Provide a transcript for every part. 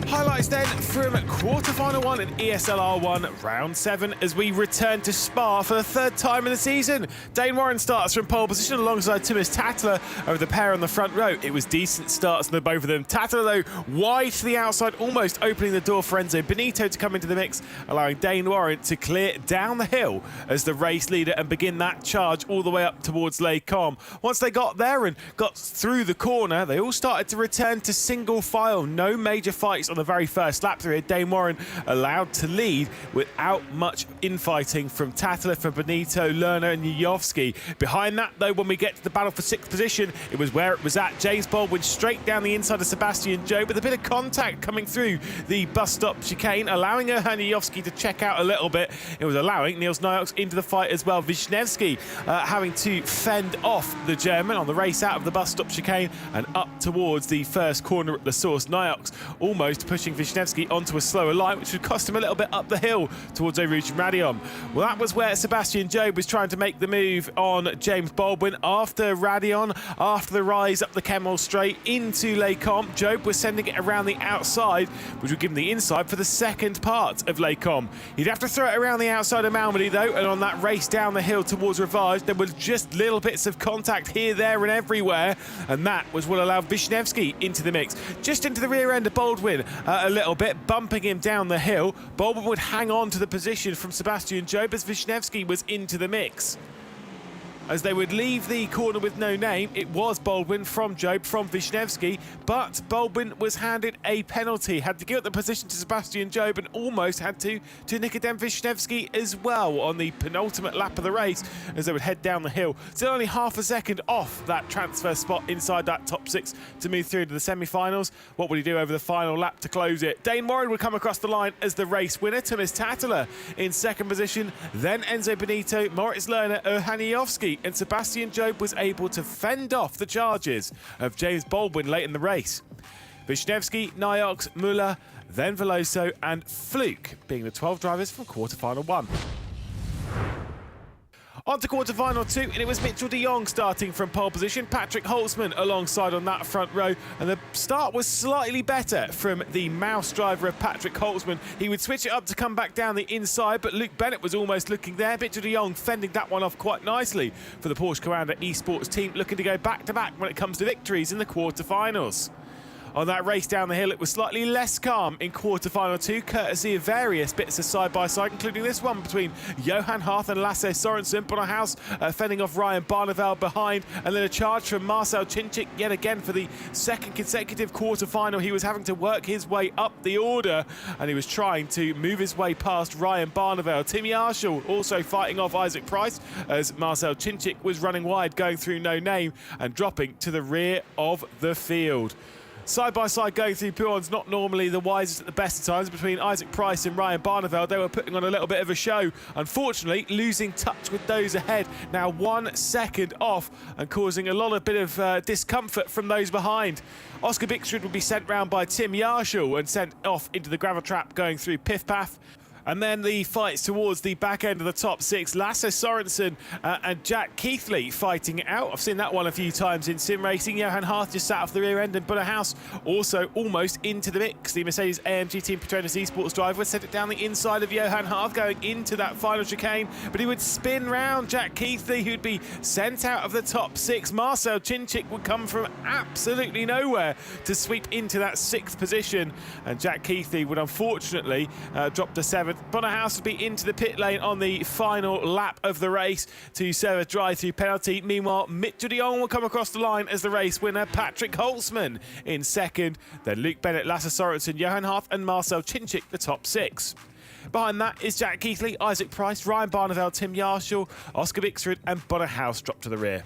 Highlights then from quarter-final 1 in ESL R1 round 7 as we return to Spa for the third time in the season. Dane Warren starts from pole position alongside Thomas Tattler over the pair on the front row. It was decent starts from both of them. Tattler though wide to the outside, almost opening the door for Enzo Benito to come into the mix, allowing Dane Warren to clear down the hill as the race leader and begin that charge all the way up towards Les Combes. Once they got there and got through the corner, they all started to return to single file. No major fights on the very first lap through it. Dane Warren allowed to lead without much infighting from Tattler, from Benito, Lerner and Yujovski. Behind that though, when we get to the battle for 6th position, it was where it was at. James Baldwin straight down the inside of Sebastian Jobe with a bit of contact coming through the bus stop chicane, allowing Yujovski to check out a little bit. It was allowing Niels Niox into the fight as well. Wisniewski having to fend off the German on the race out of the bus stop chicane and up towards the first corner at the source. Niox almost pushing Wisniewski onto a slower line, which would cost him a little bit up the hill towards Oruj Radion. Well, that was where Sebastian Jobe was trying to make the move on James Baldwin. After Radion, after the rise up the Kemmel straight into Les Combes, Jobe was sending it around the outside, which would give him the inside for the second part of Les Combes. He'd have to throw it around the outside of Malmedy though, and on that race down the hill towards Rivage, there was just little bits of contact here, there and everywhere, and that was what allowed Wisniewski into the mix. Just into the rear end of Baldwin a little bit, bumping him down the hill. Baldwin would hang on to the position from Sebastian Jobe as Wisniewski was into the mix. As they would leave the corner with no name, it was Baldwin from Jobe, from Wisniewski, but Baldwin was handed a penalty. Had to give up the position to Sebastian Jobe and almost had to Nikodem Wisniewski as well on the penultimate lap of the race as they would head down the hill. Still only half a second off that transfer spot inside that top 6 to move through to the semi-finals. What would he do over the final lap to close it? Dane Warren would come across the line as the race winner. Thomas Tattler in second position, then Enzo Benito, Moritz Lerner, Yujovski, and Sebastian Jobe was able to fend off the charges of James Baldwin late in the race. Wisniewski, Niox, Muller, then Veloso and Fluke being the 12 drivers from quarter-final 1. On to quarter-final 2, and it was Mitchell de Jong starting from pole position, Patrick Holtzman alongside on that front row, and the start was slightly better from the mouse driver of Patrick Holtzman. He would switch it up to come back down the inside, but Luke Bennett was almost looking there. Mitchell de Jong fending that one off quite nicely for the Porsche Commander eSports team, looking to go back-to-back when it comes to victories in the quarter-finals. On that race down the hill, it was slightly less calm in quarter-final 2, courtesy of various bits of side-by-side, including this one between Johan Harth and Lasse Sorensen. Bonnerhaus fending off Ryan Barneveld behind, and then a charge from Marcel Cinchik yet again for the second consecutive quarter-final. He was having to work his way up the order, and he was trying to move his way past Ryan Barneveld. Tim Yarshall also fighting off Isaac Price as Marcel Cinchik was running wide, going through no name and dropping to the rear of the field. Side-by-side going through Puon's not normally the wisest at the best of times between Isaac Price and Ryan Barneveld. They were putting on a little bit of a show. Unfortunately, losing touch with those ahead. Now 1 second off and causing a lot of bit of discomfort from those behind. Oscar Bickstrud would be sent round by Tim Yarshall and sent off into the gravel trap going through Piff Paff. And then the fights towards the back end of the top 6. Lasse Sorensen and Jack Keithley fighting it out. I've seen that one a few times in sim racing. Johan Harth just sat off the rear end, and Bonnerhaus also almost into the mix. The Mercedes AMG Team Petronas eSports driver would set it down the inside of Johan Harth going into that final chicane, but he would spin round Jack Keithley, who'd be sent out of the top 6. Marcel Cinchik would come from absolutely nowhere to sweep into that 6th position, and Jack Keithley would unfortunately drop to 7th. Bonnerhaus would be into the pit lane on the final lap of the race to serve a drive-through penalty. Meanwhile, Mitchell de Jong will come across the line as the race winner. Patrick Holtzman in second. Then Luke Bennett, Lasse Sorensen, Johan Harth and Marcel Cinchik, the top 6. Behind that is Jack Keithley, Isaac Price, Ryan Barneveld, Tim Yarshall, Oscar Bickstrud and Bonnerhaus drop to the rear.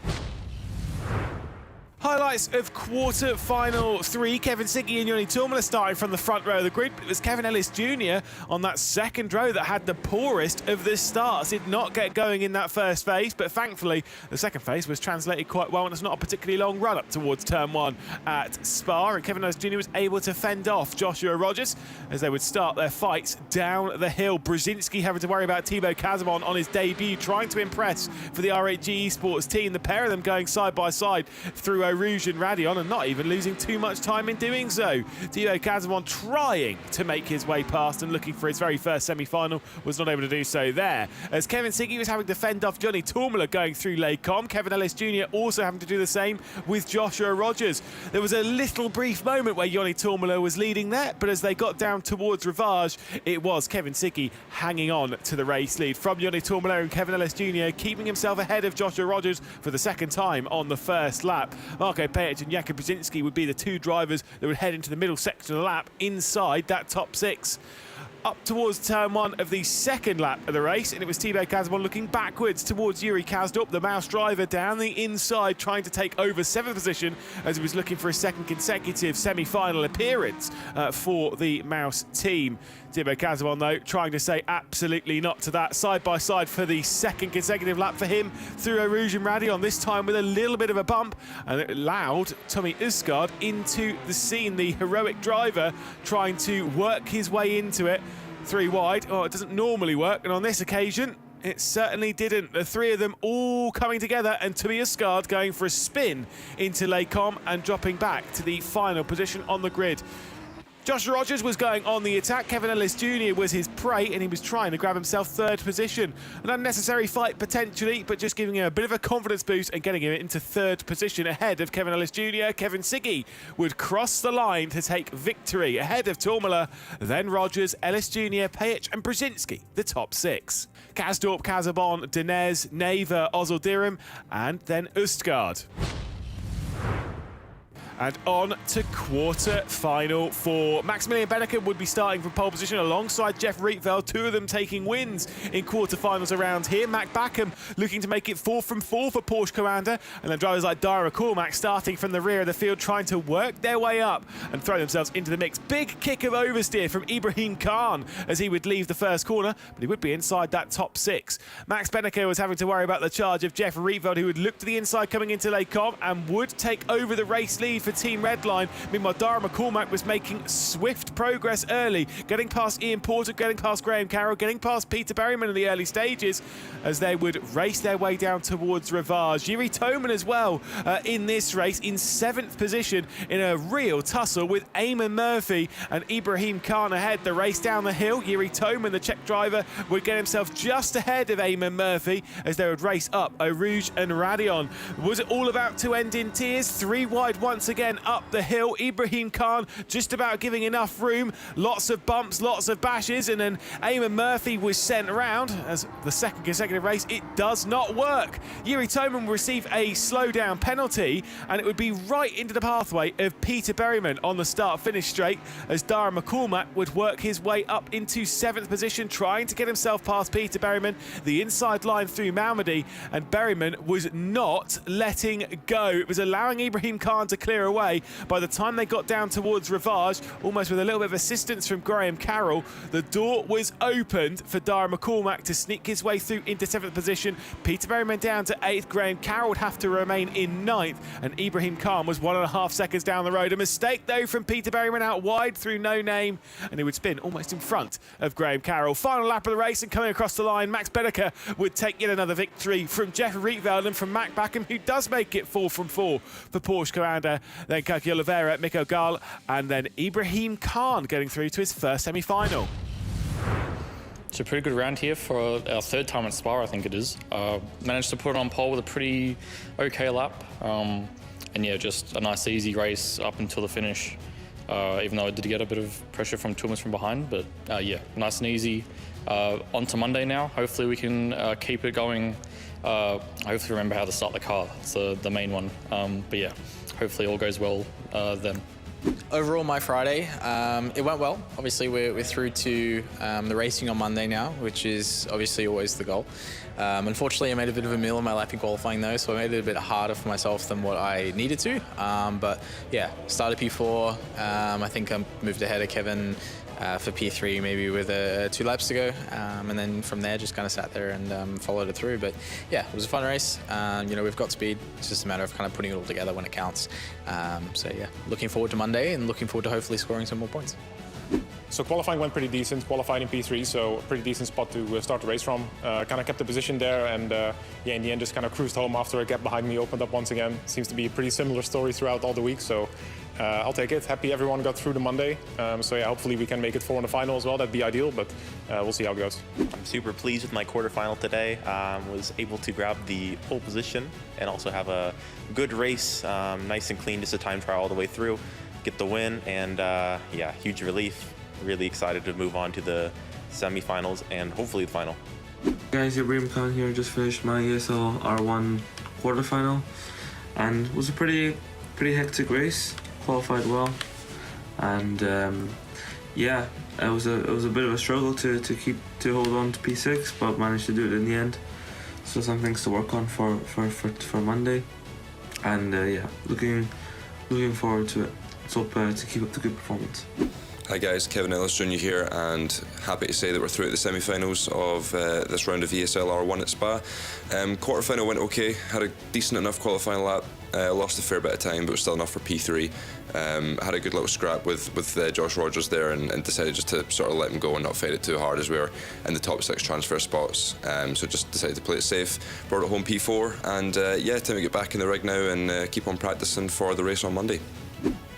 Highlights of quarter-final 3. Kevin Siggy and Joni Turmela starting from the front row of the grid. It was Kevin Ellis Jr. on that second row that had the poorest of the starts. Did not get going in that first phase, but thankfully the second phase was translated quite well, and it's not a particularly long run up towards turn 1 at Spa. And Kevin Ellis Jr. was able to fend off Joshua Rogers as they would start their fights down the hill. Brzezinski having to worry about Thibaut Casamon on his debut, trying to impress for the R8G eSports team. The pair of them going side by side through Rouge and Radion, and not even losing too much time in doing so. Thibaut Casabon trying to make his way past and looking for his very first semi-final, was not able to do so there. As Kevin Siggy was having to fend off Johnny Tourmala going through Lecom, Kevin Ellis Jr. also having to do the same with Joshua Rogers. There was a little brief moment where Johnny Tourmala was leading there, but as they got down towards Rivage, it was Kevin Siggy hanging on to the race lead from Johnny Tourmala, and Kevin Ellis Jr. keeping himself ahead of Joshua Rogers for the second time on the first lap. Marko Pejic and Jakub Brzezinski would be the two drivers that would head into the middle section of the lap inside that top six. Up towards turn one of the second lap of the race, and it was Thibaut Casabon looking backwards towards Yuri Kazdorp, the mouse driver, down the inside, trying to take over 7th position as he was looking for a second consecutive semi-final appearance for the mouse team. Thibaut Casabon, though, trying to say absolutely not to that. Side by side for the second consecutive lap for him through Rouge and Radion, this time with a little bit of a bump, and it allowed Tommy Usgaard into the scene, the heroic driver trying to work his way into it. 3 wide. Oh, it doesn't normally work, and on this occasion it certainly didn't. The three of them all coming together, and Tommy Usgaard going for a spin into Lecom and dropping back to the final position on the grid. Josh Rogers was going on the attack. Kevin Ellis Jr. was his prey, and he was trying to grab himself 3rd position. An unnecessary fight potentially, but just giving him a bit of a confidence boost and getting him into 3rd position ahead of Kevin Ellis Jr. Kevin Siggy would cross the line to take victory ahead of Tourmala, then Rogers, Ellis Jr., Pejic and Brzezinski, the top 6. Kazdorp, Casabon, Denez, Neva, Ozildirim, and then Usgaard. And on to quarter-final 4. Maximilian Benneker would be starting from pole position alongside Jeff Rietveld, 2 of them taking wins in quarter-finals around here. Mac Backham looking to make it 4 from 4 for Porsche Commander, and then drivers like Dara McCormack starting from the rear of the field, trying to work their way up and throw themselves into the mix. Big kick of oversteer from Ibrahim Khan as he would leave the first corner, but he would be inside that top 6. Max Benneker was having to worry about the charge of Jeff Rietveld, who would look to the inside coming into Lecom and would take over the race lead for Team Redline. Meanwhile, Dara McCormack was making swift progress early, getting past Ian Porter, getting past Graham Carroll, getting past Peter Berryman in the early stages as they would race their way down towards Rivage. Yuri Toman as well in this race in 7th position in a real tussle with Eamon Murphy and Ibrahim Khan ahead. The race down the hill, Yuri Toman, the Czech driver, would get himself just ahead of Eamon Murphy as they would race up Rouge and Radion. Was it all about to end in tears? 3 wide once again up the hill. Ibrahim Khan just about giving enough room. Lots of bumps, lots of bashes, and then Eamon Murphy was sent around as the second consecutive race. It does not work. Yuri Toman will receive a slowdown penalty, and it would be right into the pathway of Peter Berryman on the start-finish straight as Dara McCormack would work his way up into 7th position, trying to get himself past Peter Berryman, the inside line through Malmedy, and Berryman was not letting go. It was allowing Ibrahim Khan to clear away. By the time they got down towards Rivage, almost with a little bit of assistance from Graham Carroll, the door was opened for Dara McCormack to sneak his way through into 7th position. Peter Berryman down to 8th. Graham Carroll would have to remain in 9th, and Ibrahim Khan was 1.5 seconds down the road. A mistake, though, from Peter Berryman out wide through No Name, and he would spin almost in front of Graham Carroll. Final lap of the race, and coming across the line, Max Benneker would take yet another victory from Jeff Rietveld and from Mac Backham, who does make it 4 from 4 for Porsche Commander. Then Kaki Oliveira, Mikko Gal, and then Ibrahim Khan getting through to his first semi-final. It's a pretty good round here for our 3rd time at Spa, I think it is. Managed to put it on pole with a pretty okay lap. And yeah, just a nice easy race up until the finish. Even though I did get a bit of pressure from Thomas from behind, but yeah, nice and easy. On to Monday now. Hopefully we can keep it going. Hopefully remember how to start the car. It's the main one. But yeah, hopefully all goes well then. Overall, my Friday, it went well. Obviously, we're through to the racing on Monday now, which is obviously always the goal. Unfortunately, I made a bit of a meal in my lap in qualifying though, so I made it a bit harder for myself than what I needed to. But yeah, started P4. I think I moved ahead of Kevin for P3 maybe with 2 laps to go, and then from there just kind of sat there and followed it through. But yeah, it was a fun race. You know, we've got speed. It's just a matter of kind of putting it all together when it counts. So yeah, looking forward to Monday and looking forward to hopefully scoring some more points. So qualifying went pretty decent, qualified in P3, so a pretty decent spot to start the race from. Kind of kept the position there, and yeah, in the end just kind of cruised home after a gap behind me opened up once again. Seems to be a pretty similar story throughout all the week, so I'll take it. Happy everyone got through the Monday. So yeah, hopefully we can make it 4 in the final as well. That'd be ideal, but we'll see how it goes. I'm super pleased with my quarterfinal today. Was able to grab the pole position and also have a good race, nice and clean, just a time trial all the way through, get the win, and yeah, huge relief. Really excited to move on to the semifinals and hopefully the final. Guys, Ibrahim Khan here. Just finished my ESL R1 quarterfinal, and it was a pretty hectic race. Qualified well, and yeah, it was a bit of a struggle to hold on to P6, but managed to do it in the end. So some things to work on for Monday, and yeah, looking forward to it. Let's hope to keep up the good performance. Hi guys, Kevin Ellis Jr. here, and happy to say that we're through at the semi-finals of this round of ESL R1 at Spa. Quarterfinal went okay, had a decent enough qualifying lap, lost a fair bit of time but was still enough for P3. Had a good little scrap with Josh Rogers there and decided just to sort of let him go and not fight it too hard as we were in the top 6 transfer spots. So just decided to play it safe, brought it home P4, and yeah, time to get back in the rig now and keep on practicing for the race on Monday.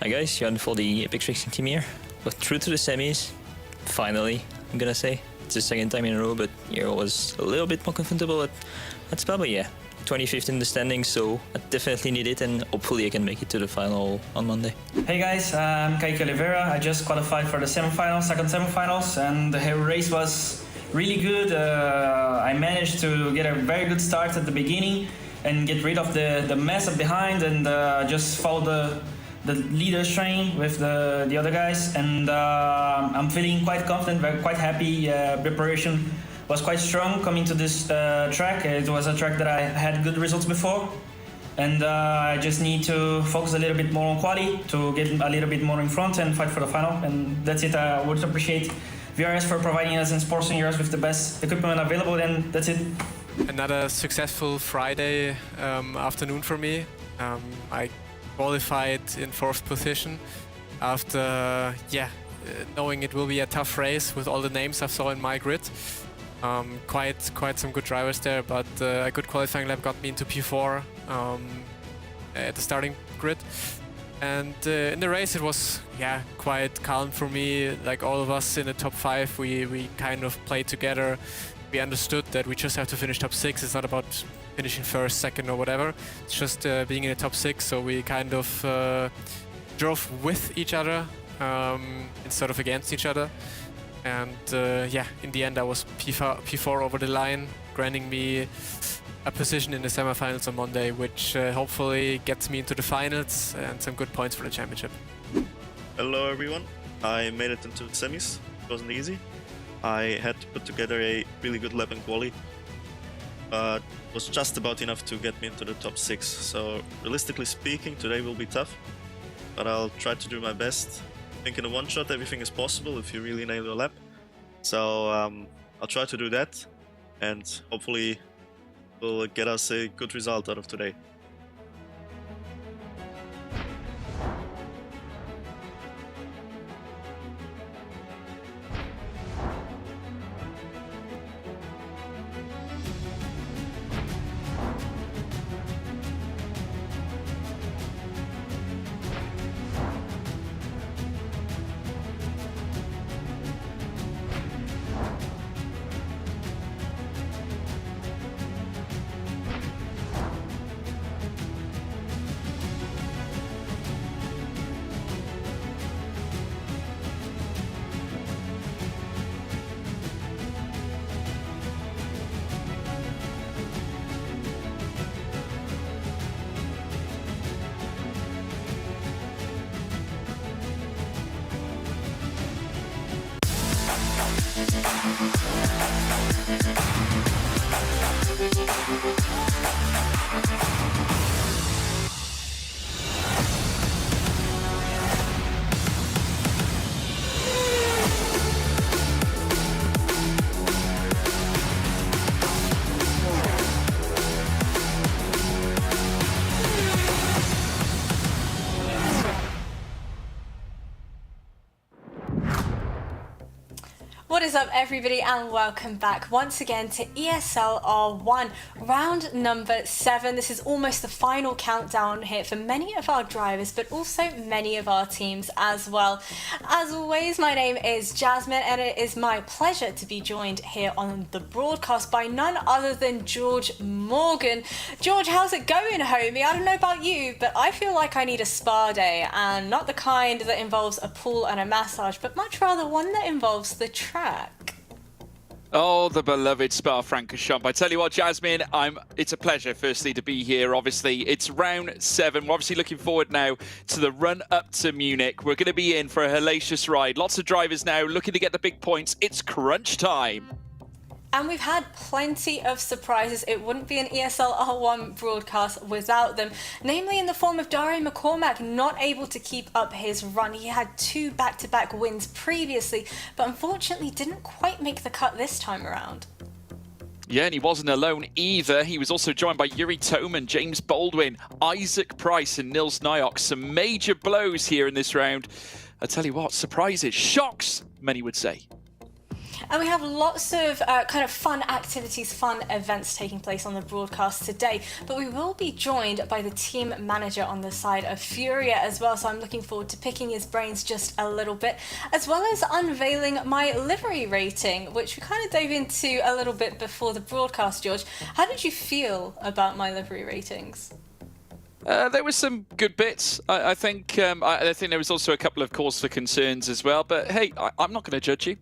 Hi guys, Jan for the Apex Racing team here. Got through to the semis, finally, I'm gonna say. It's the second time in a row, but here was a little bit more comfortable at Spa, but yeah, 25th in the standings, so I definitely need it, and hopefully I can make it to the final on Monday. Hey guys, I'm Kike Oliveira. I just qualified for the semifinals, second semifinals, and the race was really good. I managed to get a very good start at the beginning and get rid of the mess up behind, and just follow the leader's train with the other guys, and I'm feeling quite confident, quite happy. Preparation was quite strong coming to this track. It was a track that I had good results before, and I just need to focus a little bit more on quali to get a little bit more in front and fight for the final, and that's it. I would appreciate VRS for providing us and Sports and Euros with the best equipment available, and that's it. Another successful Friday afternoon for me. I qualified in 4th position after knowing it will be a tough race with all the names I saw in my grid. Quite some good drivers there, but a good qualifying lap got me into P4 at the starting grid. And in the race it was quite calm for me. Like all of us in the top 5, we kind of played together. We understood that we just have to finish top 6. It's not about finishing 1st, 2nd or whatever. It's just being in the top 6, so we kind of drove with each other instead of against each other. And in the end I was P4 over the line, granting me a position in the semifinals on Monday, which hopefully gets me into the finals and some good points for the championship. Hello everyone, I made it into the semis. It wasn't easy. I had to put together a really good lap in quali, but was just about enough to get me into the top 6. So realistically speaking, today will be tough, but I'll try to do my best. I think in a one shot everything is possible if you really nail your lap. So I'll try to do that, and hopefully will get us a good result out of today. What is up, everybody, and welcome back once again to ESL R1, round number 7. This is almost the final countdown here for many of our drivers, but also many of our teams as well. As always, my name is Jasmine, and it is my pleasure to be joined here on the broadcast by none other than George Morgan. George, how's it going, homie? I don't know about you, but I feel like I need a spa day, and not the kind that involves a pool and a massage, but much rather one that involves the track. Oh, the beloved Spa-Francorchamps. I tell you what, Jasmine, it's a pleasure, firstly, to be here. Obviously, it's round 7. We're obviously looking forward now to the run up to Munich. We're going to be in for a hellacious ride. Lots of drivers now looking to get the big points. It's crunch time. And we've had plenty of surprises. It wouldn't be an ESL R1 broadcast without them, namely in the form of Dario McCormack not able to keep up his run. He had 2 back-to-back wins previously, but unfortunately didn't quite make the cut this time around. Yeah, and he wasn't alone either. He was also joined by Yuri Toman, James Baldwin, Isaac Price and Nils Nyok. Some major blows here in this round. I tell you what, surprises, shocks, many would say. And we have lots of kind of fun activities, fun events taking place on the broadcast today. But we will be joined by the team manager on the side of Furia as well. So I'm looking forward to picking his brains just a little bit, as well as unveiling my livery rating, which we kind of dove into a little bit before the broadcast, George. How did you feel about my livery ratings? There were some good bits. I think there was also a couple of cause for concerns as well. But hey, I'm not going to judge you.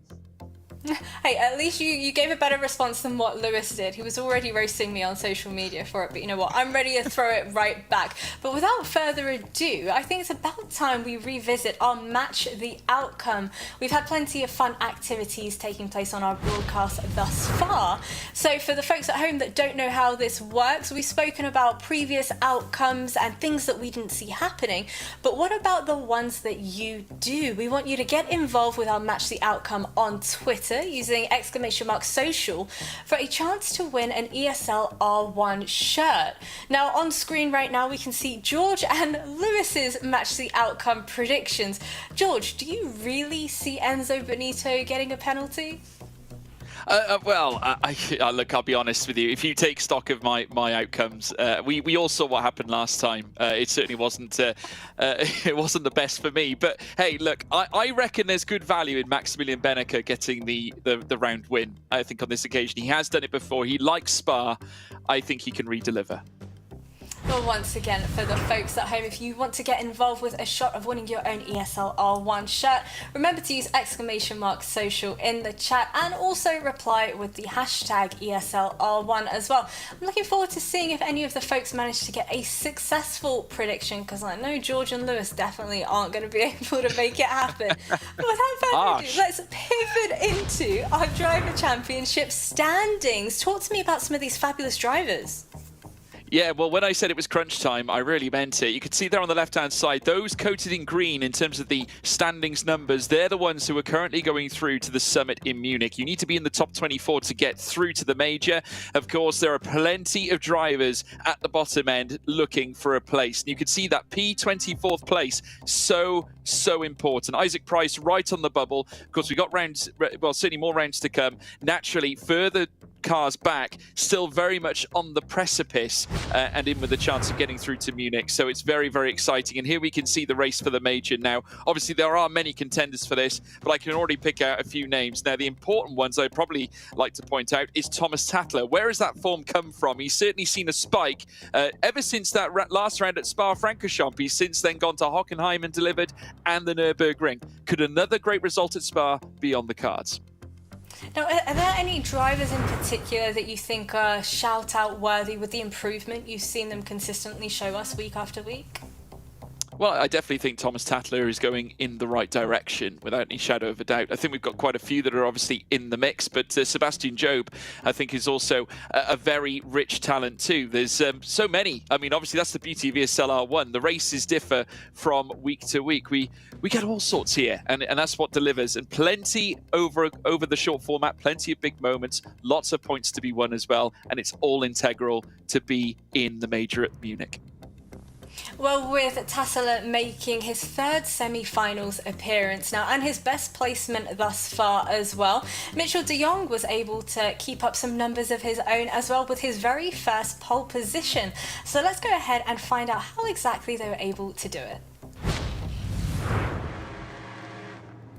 Hey, at least you gave a better response than what Lewis did. He was already roasting me on social media for it, but you know what? I'm ready to throw it right back. But without further ado, I think it's about time we revisit our Match the Outcome. We've had plenty of fun activities taking place on our broadcast thus far. So for the folks at home that don't know how this works, we've spoken about previous outcomes and things that we didn't see happening. But what about the ones that you do? We want you to get involved with our Match the Outcome on Twitter, using !social for a chance to win an ESL R1 shirt. Now on screen right now we can see George and Lewis's Match the Outcome predictions. George, do you really see Enzo Benito getting a penalty? Look, I'll be honest with you. If you take stock of my outcomes, we all saw what happened last time. It certainly wasn't it wasn't the best for me. But hey, look, I reckon there's good value in Maximilian Benneker getting the round win. I think on this occasion he has done it before. He likes Spa. I think he can re-deliver. Well, once again, for the folks at home, if you want to get involved with a shot of winning your own ESL R1 shirt, remember to use !social in the chat and also reply with the hashtag ESL R1 as well. I'm looking forward to seeing if any of the folks manage to get a successful prediction, because I know George and Lewis definitely aren't going to be able to make it happen. But without further ado, let's pivot into our Driver Championship standings. Talk to me about some of these fabulous drivers. Yeah, well, when I said it was crunch time, I really meant it. You can see there on the left-hand side, those coated in green in terms of the standings numbers, they're the ones who are currently going through to the summit in Munich. You need to be in the top 24 to get through to the major. Of course, there are plenty of drivers at the bottom end looking for a place. And you can see that P24th place, so important. Isaac Price right on the bubble. Of course, we've got rounds, well, certainly more rounds to come. Naturally, further cars back, still very much on the precipice and in with a chance of getting through to Munich. So it's very, very exciting. And here we can see the race for the major now. Obviously, there are many contenders for this, but I can already pick out a few names. Now, the important ones I'd probably like to point out is Thomas Tattler. Where has that form come from? He's certainly seen a spike ever since that last round at Spa-Francorchamps. He's since then gone to Hockenheim and delivered, and the Nürburgring. Could another great result at Spa be on the cards? Now, are there any drivers in particular that you think are shout-out worthy with the improvement you've seen them consistently show us week after week? Well, I definitely think Thomas Tattler is going in the right direction, without any shadow of a doubt. I think we've got quite a few that are obviously in the mix, but Sebastian Job, I think, is also a very rich talent too. There's so many. I mean, obviously, that's the beauty of ESL R1. The races differ from week to week. We get all sorts here, and that's what delivers. And plenty over the short format, plenty of big moments, lots of points to be won as well, and it's all integral to be in the major at Munich. Well, with Tassler making his third semi-finals appearance now and his best placement thus far as well, Mitchell de Jong was able to keep up some numbers of his own as well with his very first pole position. So let's go ahead and find out how exactly they were able to do it.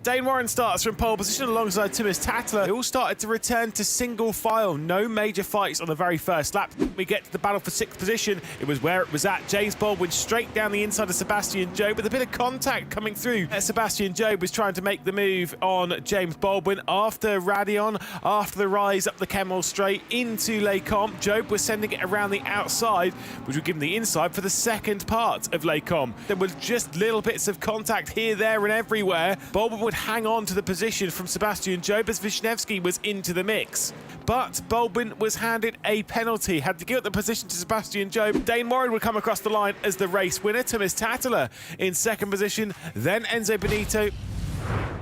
Dane Warren starts from pole position alongside Thomas Tattler. They all started to return to single file. No major fights on the very first lap. We get to the battle for 6th position. It was where it was at. James Baldwin straight down the inside of Sebastian Job with a bit of contact coming through. Sebastian Job was trying to make the move on James Baldwin after Radion, after the rise up the Kemmel straight into Les Combes. Job was sending it around the outside, which would give him the inside for the second part of Les Combes. There were just little bits of contact here, there and everywhere. Baldwin would hang on to the position from Sebastian Job as Wisniewski was into the mix. But Baldwin was handed a penalty, had to give up the position to Sebastian Job. Dane Warren would come across the line as the race winner. Thomas Tattler in second position, then Enzo Benito.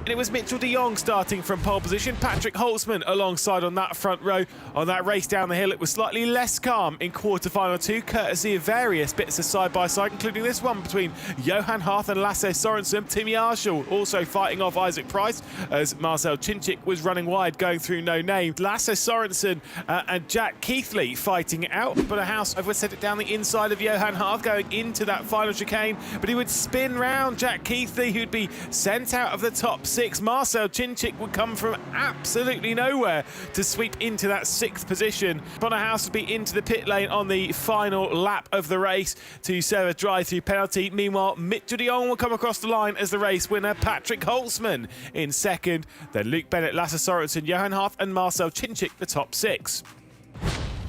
And it was Mitchell de Jong starting from pole position. Patrick Holtzman alongside on that front row. On that race down the hill, it was slightly less calm in quarter-final 2, courtesy of various bits of side-by-side, including this one between Johan Harth and Lasse Sorensen. Timmy Arshall also fighting off Isaac Price as Marcel Chinchik was running wide, going through no name. Lasse Sorensen and Jack Keithley fighting it out. But a house over set it down the inside of Johan Harth going into that final chicane. But he would spin round Jack Keithley, who'd be sent out of the top 6. Marcel Chinchik would come from absolutely nowhere to sweep into that 6th position. Bonnerhouse would be into the pit lane on the final lap of the race to serve a drive-through penalty. Meanwhile, Mitchell de Jong will come across the line as the race winner. Patrick Holtzman in second. Then Luke Bennett, Lasse Sorensen, Johan Harth and Marcel Chinchik, the top 6.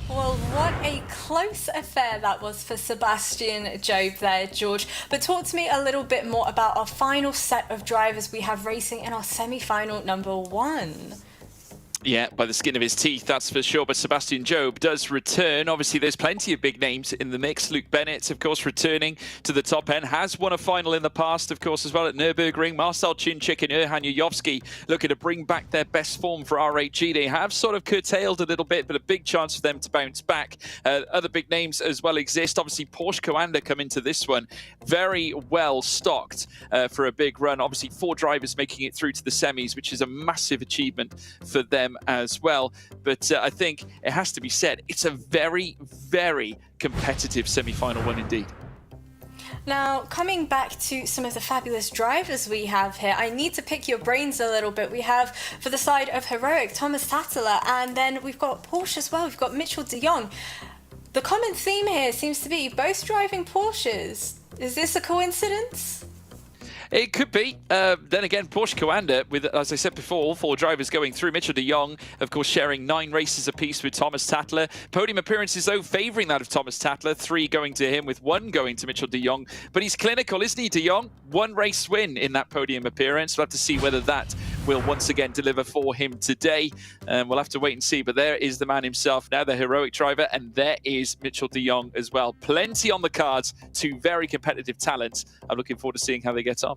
Well, what a close affair that was for Sebastian Job there, George. But talk to me a little bit more about our final set of drivers we have racing in our semi-final number 1. Yeah, by the skin of his teeth, that's for sure. But Sebastian Job does return. Obviously, there's plenty of big names in the mix. Luke Bennett, of course, returning to the top end. Has won a final in the past, of course, as well at Nürburgring. Marcel Chinchik and Erhan Yujovski looking to bring back their best form for RHG. They have sort of curtailed a little bit, but a big chance for them to bounce back. Other big names as well exist. Obviously, Porsche Coanda come into this one very well stocked for a big run. Obviously, 4 drivers making it through to the semis, which is a massive achievement for them as well. But I think it has to be said, it's a very, very competitive semi-final one indeed. Now, coming back to some of the fabulous drivers we have here, I need to pick your brains a little bit. We have, for the side of Heroic, Thomas Tattler, and then we've got Porsche as well. We've got Mitchell de Jong. The common theme here seems to be both driving Porsches. Is this a coincidence? It could be. Then again, Porsche Coanda, with, as I said before, all 4 drivers going through. Mitchell de Jong, of course, sharing 9 races apiece with Thomas Tattler. Podium appearances, though, favouring that of Thomas Tattler. 3 going to him, with 1 going to Mitchell de Jong. But he's clinical, isn't he, de Jong? 1 race win in that podium appearance. We'll have to see whether that will once again deliver for him today. We'll have to wait and see. But there is the man himself now, the heroic driver, and there is Mitchell de Jong as well. Plenty on the cards, 2 very competitive talents. I'm looking forward to seeing how they get on.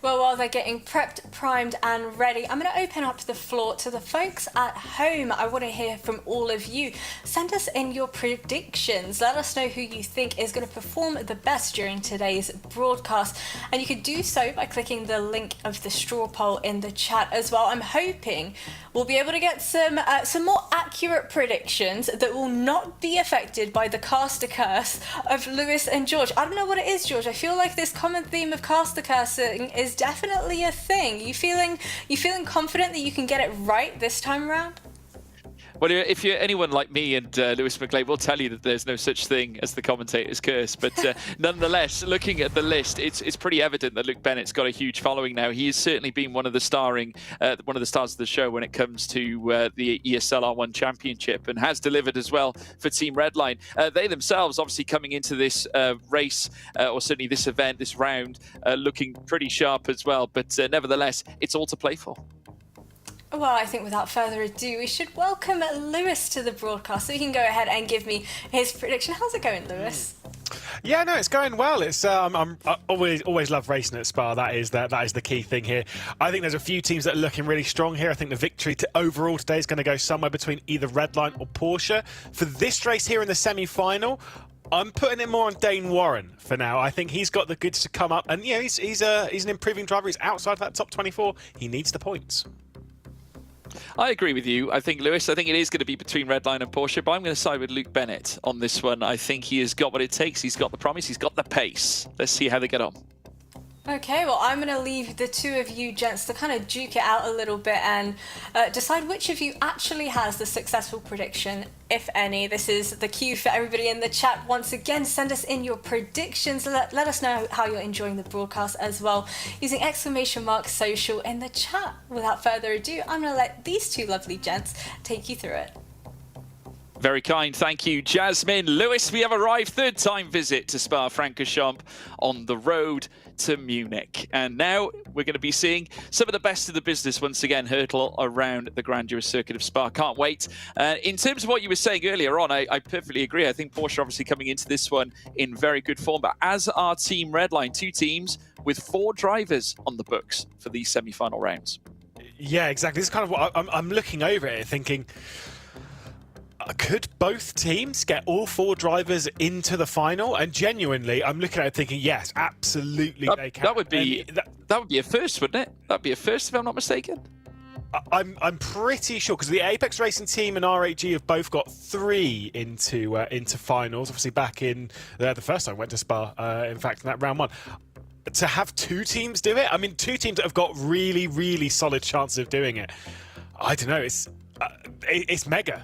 Well, while they're getting prepped, primed and ready, I'm going to open up the floor to the folks at home. I want to hear from all of you. Send us in your predictions. Let us know who you think is going to perform the best during today's broadcast. And you can do so by clicking the link of the straw poll in the chat as well. I'm hoping we'll be able to get some more accurate predictions that will not be affected by the caster curse of Lewis and George. I don't know what it is, George. I feel like this common theme of caster cursing is definitely a thing. You feeling confident that you can get it right this time around? Well, if you're anyone like me and Lewis McGlade, will tell you that there's no such thing as the commentator's curse. But nonetheless, looking at the list, it's pretty evident that Luke Bennett's got a huge following now. He has certainly been one of the stars of the show when it comes to the ESL R1 Championship, and has delivered as well for Team Redline. They themselves, obviously, coming into this race, or certainly this event, this round, looking pretty sharp as well. But nevertheless, it's all to play for. Well, I think without further ado, we should welcome Lewis to the broadcast so he can go ahead and give me his prediction. How's it going, Lewis? Yeah, no, it's going well. It's I always love racing at Spa. That is the key thing here. I think there's a few teams that are looking really strong here. I think the victory overall today is going to go somewhere between either Redline or Porsche. For this race here in the semi-final, I'm putting it more on Dane Warren for now. I think he's got the goods to come up, and yeah, he's an improving driver. He's outside that top 24. He needs the points. I agree with you. I think, Lewis, I think it is going to be between Redline and Porsche, but I'm going to side with Luke Bennett on this one. I think he has got what it takes. He's got the promise. He's got the pace. Let's see how they get on. Okay, well, I'm going to leave the two of you gents to kind of duke it out a little bit and decide which of you actually has the successful prediction, if any. This is the cue for everybody in the chat. Once again, send us in your predictions. Let us know how you're enjoying the broadcast as well, using !social in the chat. Without further ado, I'm going to let these two lovely gents take you through it. Very kind, thank you, Jasmine. Lewis, we have arrived, third-time visit to Spa-Francorchamps on the road to Munich. And now we're going to be seeing some of the best of the business once again hurtle around the grandeur circuit of Spa. Can't wait. In terms of what you were saying earlier on, I perfectly agree. I think Porsche obviously coming into this one in very good form, but as our Team Redline, two teams with 4 drivers on the books for these semi-final rounds. Yeah, exactly. This is kind of what I'm looking over it thinking, could both teams get all 4 drivers into the final? And genuinely, I'm looking at it thinking, yes, absolutely they can. That would be a first, wouldn't it? That'd be a first, if I'm not mistaken. I'm pretty sure, because the Apex Racing team and RAG have both got 3 into finals. Obviously, back in the first time I went to Spa, in fact, in that round 1. To have 2 teams do it, I mean, 2 teams that have got really, really solid chances of doing it. I don't know, it's mega.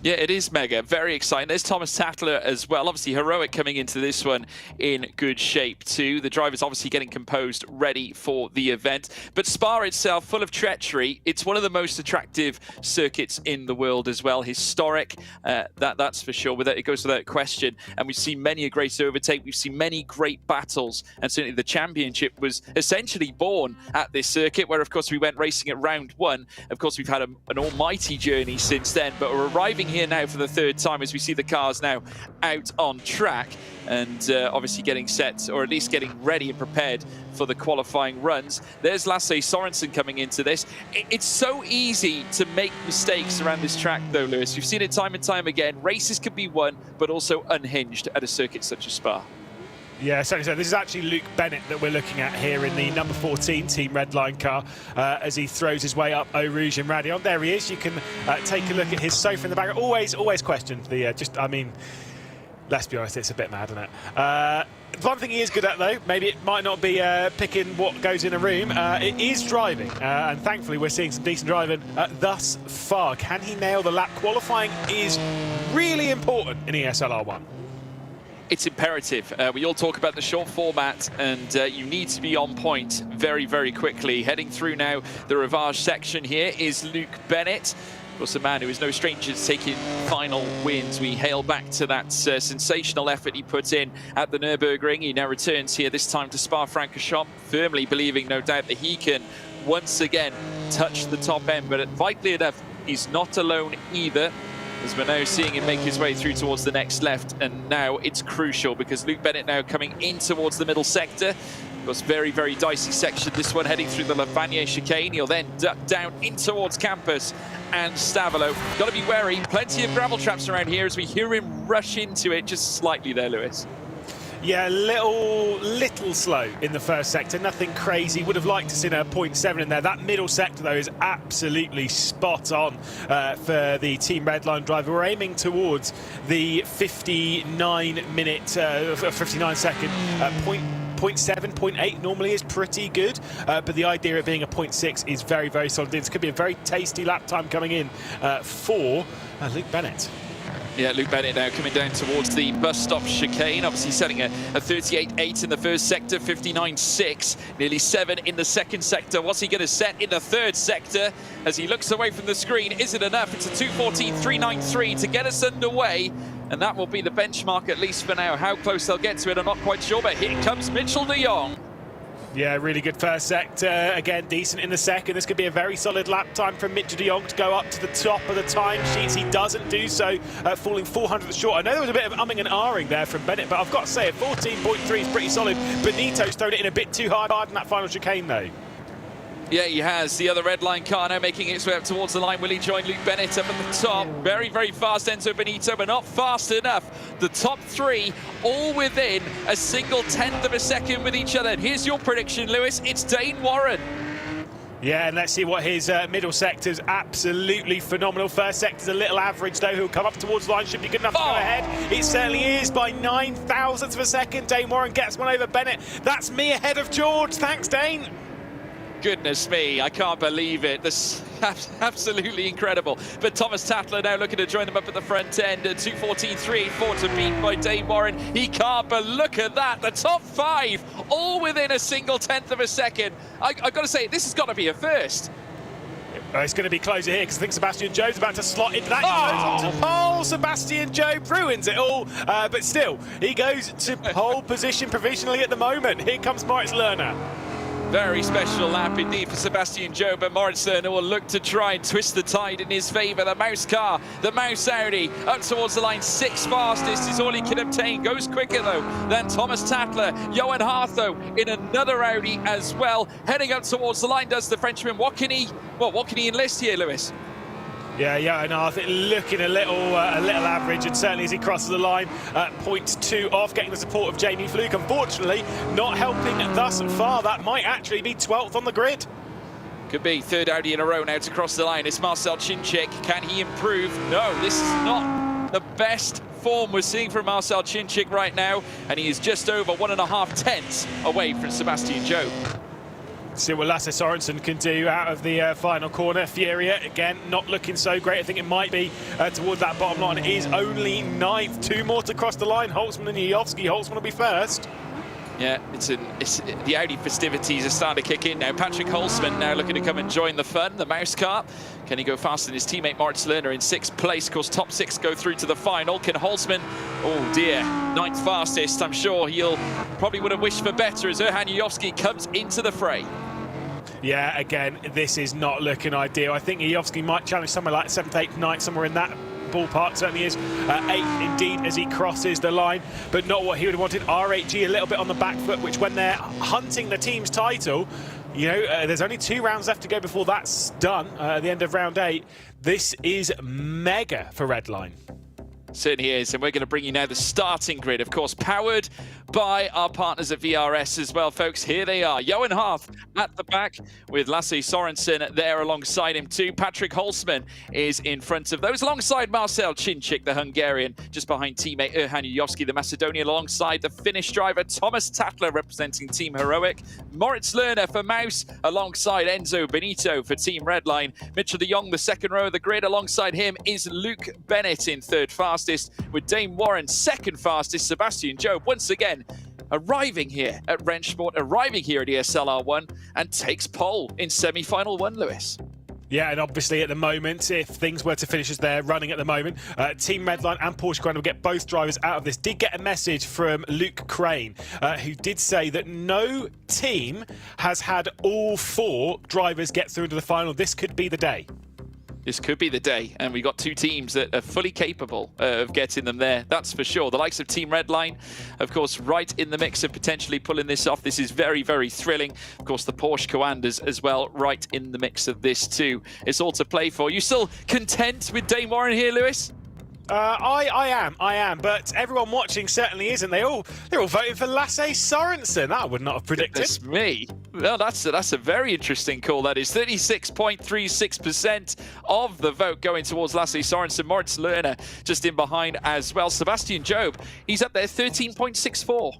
Yeah, it is mega. Very exciting. There's Thomas Tattler as well. Obviously, Heroic coming into this one in good shape too. The driver's obviously getting composed, ready for the event. But Spa itself, full of treachery. It's one of the most attractive circuits in the world as well. Historic, that's for sure. It goes without question. And we've seen many a great overtake. We've seen many great battles. And certainly the championship was essentially born at this circuit, where, of course, we went racing at round 1. Of course, we've had an almighty journey since then. But we're arriving here now for the 3rd time as we see the cars now out on track and obviously getting set, or at least getting ready and prepared for the qualifying runs. There's Lasse Sorensen coming into this. It's so easy to make mistakes around this track though, Lewis. You've seen it time and time again. Races can be won, but also unhinged at a circuit such as Spa. Yeah, certainly so. This is actually Luke Bennett that we're looking at here in the number 14 Team Redline car as he throws his way up Eau Rouge and Radion. There he is. You can take a look at his sofa in the back. Always questioned the I mean, let's be honest, it's a bit mad, isn't it? One thing he is good at, though, maybe it might not be picking what goes in a room, it is driving. And thankfully, we're seeing some decent driving thus far. Can he nail the lap? Qualifying is really important in ESL R1. It's imperative. We all talk about the short format, and you need to be on point very, very quickly. Heading through now the Rivage section here is Luke Bennett. Of course, a man who is no stranger to taking final wins. We hail back to that sensational effort he put in at the Nürburgring. He now returns here, this time to Spa-Francorchamps, firmly believing, no doubt, that he can once again touch the top end. But vitally enough, he's not alone either, as we're now seeing him make his way through towards the next left. And now it's crucial, because Luke Bennett now coming in towards the middle sector. Of course, very, very dicey section, this one, heading through the Lavagnier chicane. He'll then duck down in towards Campus and Stavolo. Got to be wary. Plenty of gravel traps around here as we hear him rush into it just slightly there, Lewis. Yeah, little slow in the first sector, nothing crazy. Would have liked to see a 0.7 in there. That middle sector, though, is absolutely spot on for the Team Redline driver. We're aiming towards the 59-minute, 59-second 0.7, 0.8 normally is pretty good, but the idea of being a 0.6 is very, very solid. This could be a very tasty lap time coming in for Luke Bennett. Yeah, Luke Bennett now coming down towards the bus stop chicane, obviously setting a 38.8 in the first sector, 59.6, nearly 7 in the second sector. What's he going to set in the third sector? As he looks away from the screen, is it enough? It's a 2:14.393 to get us underway, and that will be the benchmark, at least for now. How close they'll get to it, I'm not quite sure, but here comes Mitchell de Jong. Yeah, really good first sector. Again, decent in the second. This could be a very solid lap time from Mitchell de Jong to go up to the top of the timesheets. He doesn't do so, falling 400th short. I know there was a bit of umming and ahhing there from Bennett, but I've got to say, 14.3 is pretty solid. Benito's thrown it in a bit too hard in that final chicane, though. Yeah, he has. The other red line car now making its way up towards the line. Will he join Luke Bennett up at the top? Very, very fast Enzo Benito, but not fast enough. The top three all within a single tenth of a second with each other. And here's your prediction, Lewis. It's Dane Warren. Yeah, and let's see what his middle sector's absolutely phenomenal. First sector's a little average, though. He'll come up towards the line. Should be good enough to go ahead. It certainly is by 9 thousandths of a second. Dane Warren gets one over Bennett. That's me ahead of George. Thanks, Dane. Goodness me, I can't believe it. This is absolutely incredible. But Thomas Tatler now looking to join them up at the front end. 2:14.384 to beat by Dane Warren. He can't, but look at that. The top five, all within a single tenth of a second. I've got to say, this has got to be a first. It's going to be closer here because I think Sebastian Jobe's about to slot into that. He goes on to pole. Sebastian Jobe ruins it all, but still, he goes to pole position provisionally at the moment. Here comes Moritz Lerner. Very special lap indeed for Sebastian Jobe, but Moritz Lerner will look to try and twist the tide in his favour. The Mouse car, the Mouse Audi, up towards the line, 6th fastest is all he can obtain. Goes quicker though than Thomas Tatler. Johan Harth though in another Audi as well, heading up towards the line does the Frenchman. What can he enlist here, Lewis? Yeah, and I think looking a little average, and certainly as he crosses the line, 0.2 off, getting the support of Jamie Fluke. Unfortunately, not helping thus far. That might actually be 12th on the grid. Could be third Audi in a row now to cross the line. It's Marcel Chinchik. Can he improve? No, this is not the best form we're seeing from Marcel Chinchik right now, and he is just over 1.5 tenths away from Sebastian Jobe. See what Lasse Sorensen can do out of the final corner. Furia, again, not looking so great. I think it might be towards that bottom line. It is only 9th. 2 more to cross the line. Holtzman and Yovski. Holtzman will be first. Yeah, it's the Audi festivities are starting to kick in now. Patrick Holtzman now looking to come and join the fun. The Mouse car. Can he go faster than his teammate Moritz Lerner in 6th place? Of course, top 6 go through to the final. Can Holtzman, oh dear, 9th fastest. I'm sure he'll probably would have wished for better as Erhan Yovski comes into the fray. Yeah, again, this is not looking ideal. I think Yovski might challenge somewhere like 7th, 8th, 9th, somewhere in that ballpark. Certainly is 8th indeed as he crosses the line, but not what he would have wanted. RHG a little bit on the back foot, which when they're hunting the team's title, you know, there's only 2 rounds left to go before that's done at the end of round 8. This is mega for Redline. Certainly is, and we're going to bring you now the starting grid, of course, powered by our partners at VRS as well, folks. Here they are. Johan Harth at the back with Lasse Sorensen there alongside him too. Patrick Holtzman is in front of those alongside Marcel Chinchik, the Hungarian, just behind teammate Erhan Yovski, the Macedonian, alongside the Finnish driver Thomas Tatler representing Team Heroic. Moritz Lerner for Mouse alongside Enzo Benito for Team Redline. Mitchell de Jong, the second row of the grid. Alongside him is Luke Bennett in 3rd fastest, with Dane Warren 2nd fastest. Sebastian Jobe once again arriving here at Rennsport, arriving here at ESL R1, and takes pole in semi-final 1, Lewis. Yeah, and obviously at the moment, if things were to finish as they're running at the moment, Team Redline and Porsche Grand will get both drivers out of this. Did get a message from Luke Crane, who did say that no team has had all 4 drivers get through into the final. This could be the day. This could be the day, and we got 2 teams that are fully capable of getting them there, that's for sure. The likes of Team Redline, of course, right in the mix of potentially pulling this off. This is very, very thrilling. Of course, the Porsche Coanders as well, right in the mix of this too. It's all to play for. You still content with Dane Warren here, Lewis? I am, but everyone watching certainly isn't. They're all voting for Lasse Sorensen. That I would not have predicted. It's me. Well, that's a very interesting call. That is 36.36% of the vote going towards Lasse Sorensen. Moritz Lerner just in behind as well. Sebastian Jobe, he's up there 13.64.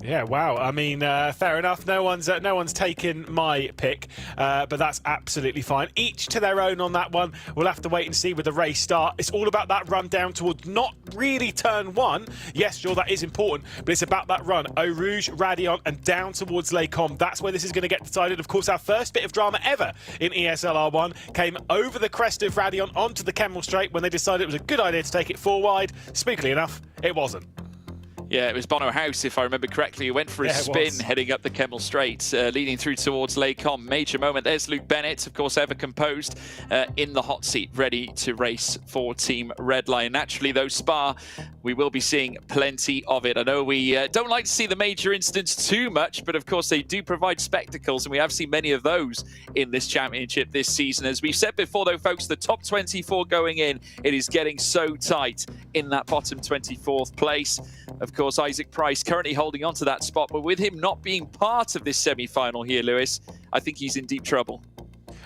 Yeah, wow. I mean, fair enough. No one's taken my pick, but that's absolutely fine. Each to their own on that one. We'll have to wait and see with the race start. It's all about that run down towards not really turn 1. Yes, sure, that is important, but it's about that run. Eau Rouge, Radion, and down towards Les Combes. That's where this is going to get decided. Of course, our first bit of drama ever in ESL R1 came over the crest of Radion onto the Kemmel Straight when they decided it was a good idea to take it 4 wide. Spookily enough, it wasn't. Yeah, it was Bono House, if I remember correctly, who went for a spin heading up the Kemmel Straight, leading through towards Lake Com. Major moment. There's Luke Bennett, of course, ever composed in the hot seat, ready to race for Team Redline. Naturally, though, Spa, we will be seeing plenty of it. I know we don't like to see the major incidents too much, but of course they do provide spectacles, and we have seen many of those in this championship this season. As we've said before, though, folks, the top 24 going in, it is getting so tight in that bottom 24th place. Of course, Isaac Price currently holding on to that spot, but with him not being part of this semi-final here, Lewis, I think he's in deep trouble.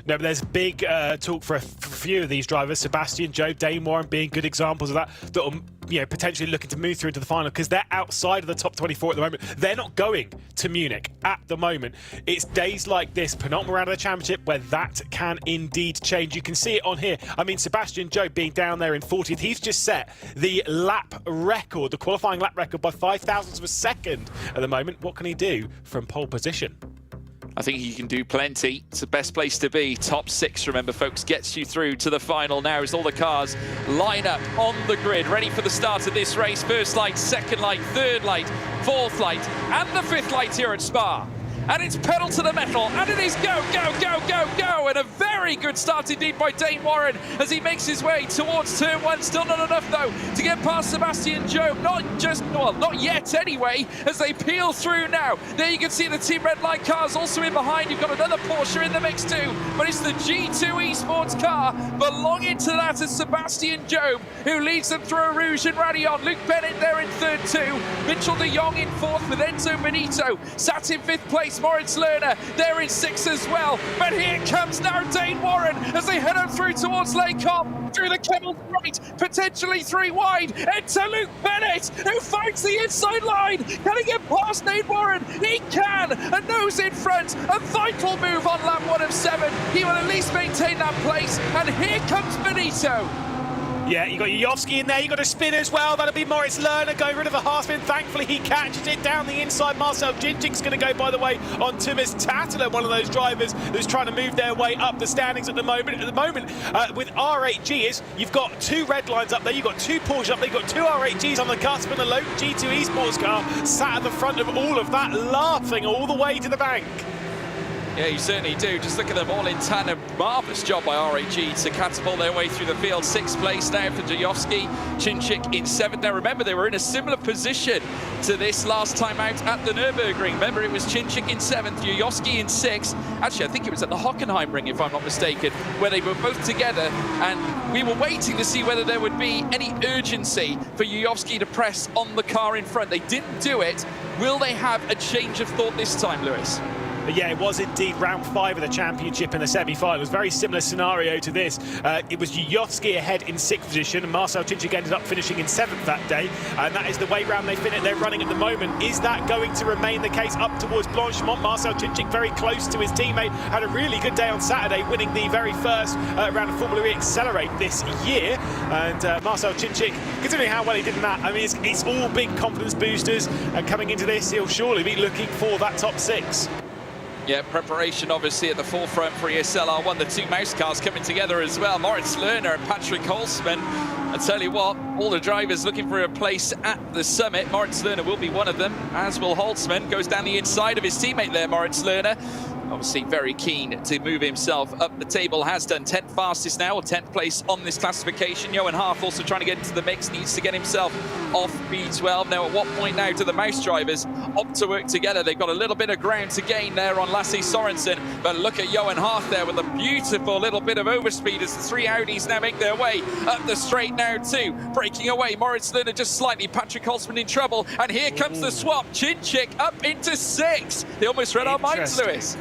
No, but there's big talk for a few of these drivers, Sebastian, Joe, Dane Warren being good examples of that are potentially looking to move through into the final because they're outside of the top 24 at the moment. They're not going to Munich at the moment. It's days like this, penultimate round of the championship, where that can indeed change. You can see it on here. I mean, Sebastian Joe being down there in 40th, he's just set the lap record, the qualifying lap record by 0.005 of a second at the moment. What can he do from pole position? I think he can do plenty. It's the best place to be. Top 6, remember, folks, gets you through to the final now as all the cars line up on the grid, ready for the start of this race. First light, second light, third light, fourth light, and the fifth light here at Spa. And it's pedal to the metal, and it is go, go, go, go, go. And a very good start indeed by Dane Warren as he makes his way towards turn 1. Still not enough, though, to get past Sebastian Job. Not yet anyway, as they peel through now. There you can see the Team Redline cars also in behind. You've got another Porsche in the mix too, but it's the G2 Esports car belonging to that is Sebastian Job, who leads them through a Rouge and Radion. Luke Bennett there in third too. Mitchell de Jong in fourth with Enzo Benito. Sat in fifth place. Moritz Lerner there in 6th as well. But here comes now Dane Warren as they head up through towards Lake Com, through the Kemmel Straight, potentially 3 wide. Enter Luke Bennett, who finds the inside line. Can he get past Dane Warren? He can, and nose in front. A vital move on lap 1 of 7. He will at least maintain that place. And here comes Benito. Yeah, you got Yovski in there, you got a spin as well. That'll be Moritz Lerner going rid of a half spin. Thankfully, he catches it down the inside. Marcel Ginchik's going to go, by the way, on Thomas Tattler, one of those drivers who's trying to move their way up the standings at the moment. With R8Gs, you've got 2 red lines up there, you've got 2 Porsche up there, you've got 2 R8Gs on the cusp, and a low G2 Esports car sat at the front of all of that, laughing all the way to the bank. Yeah, you certainly do. Just look at them all in tandem. Marvellous job by RAG to catapult their way through the field. 6th place now for Jajowski. Chinchik in 7th. Now remember, they were in a similar position to this last time out at the Nürburgring. Remember, it was Chinchik in 7th, Jajowski in 6th. Actually, I think it was at the Hockenheimring, if I'm not mistaken, where they were both together. And we were waiting to see whether there would be any urgency for Jajowski to press on the car in front. They didn't do it. Will they have a change of thought this time, Lewis? But yeah, it was indeed round 5 of the championship in the semi-final. It was a very similar scenario to this. It was Jajowski ahead in 6th position, and Marcel Chinchik ended up finishing in 7th that day. And that is the way round they're running at the moment. Is that going to remain the case up towards Blanchimont? Marcel Chinchik very close to his teammate. Had a really good day on Saturday, winning the very first round of Formula E Accelerate this year. And Marcel Chinchik, considering how well he did in that, I mean, it's all big confidence boosters. And coming into this, he'll surely be looking for that top 6. Yeah, preparation obviously at the forefront for ESL R1. The 2 mouse cars coming together as well. Moritz Lerner and Patrick Holzman. I tell you what, all the drivers looking for a place at the summit. Moritz Lerner will be one of them, as will Holzman. Goes down the inside of his teammate there, Moritz Lerner. Obviously very keen to move himself up the table. Has done 10th fastest now, or 10th place on this classification. Johan Haaf also trying to get into the mix, needs to get himself off B12. Now at what point now do the mouse drivers opt to work together? They've got a little bit of ground to gain there on Lasse Sorensen, but look at Johan Haaf there with a beautiful little bit of overspeed as the 3 Audis now make their way up the straight now too. Breaking away, Moritz Lerner just slightly, Patrick Holzman in trouble, and here comes the swap. Chinchik up into 6th. They almost read our minds, Lewis.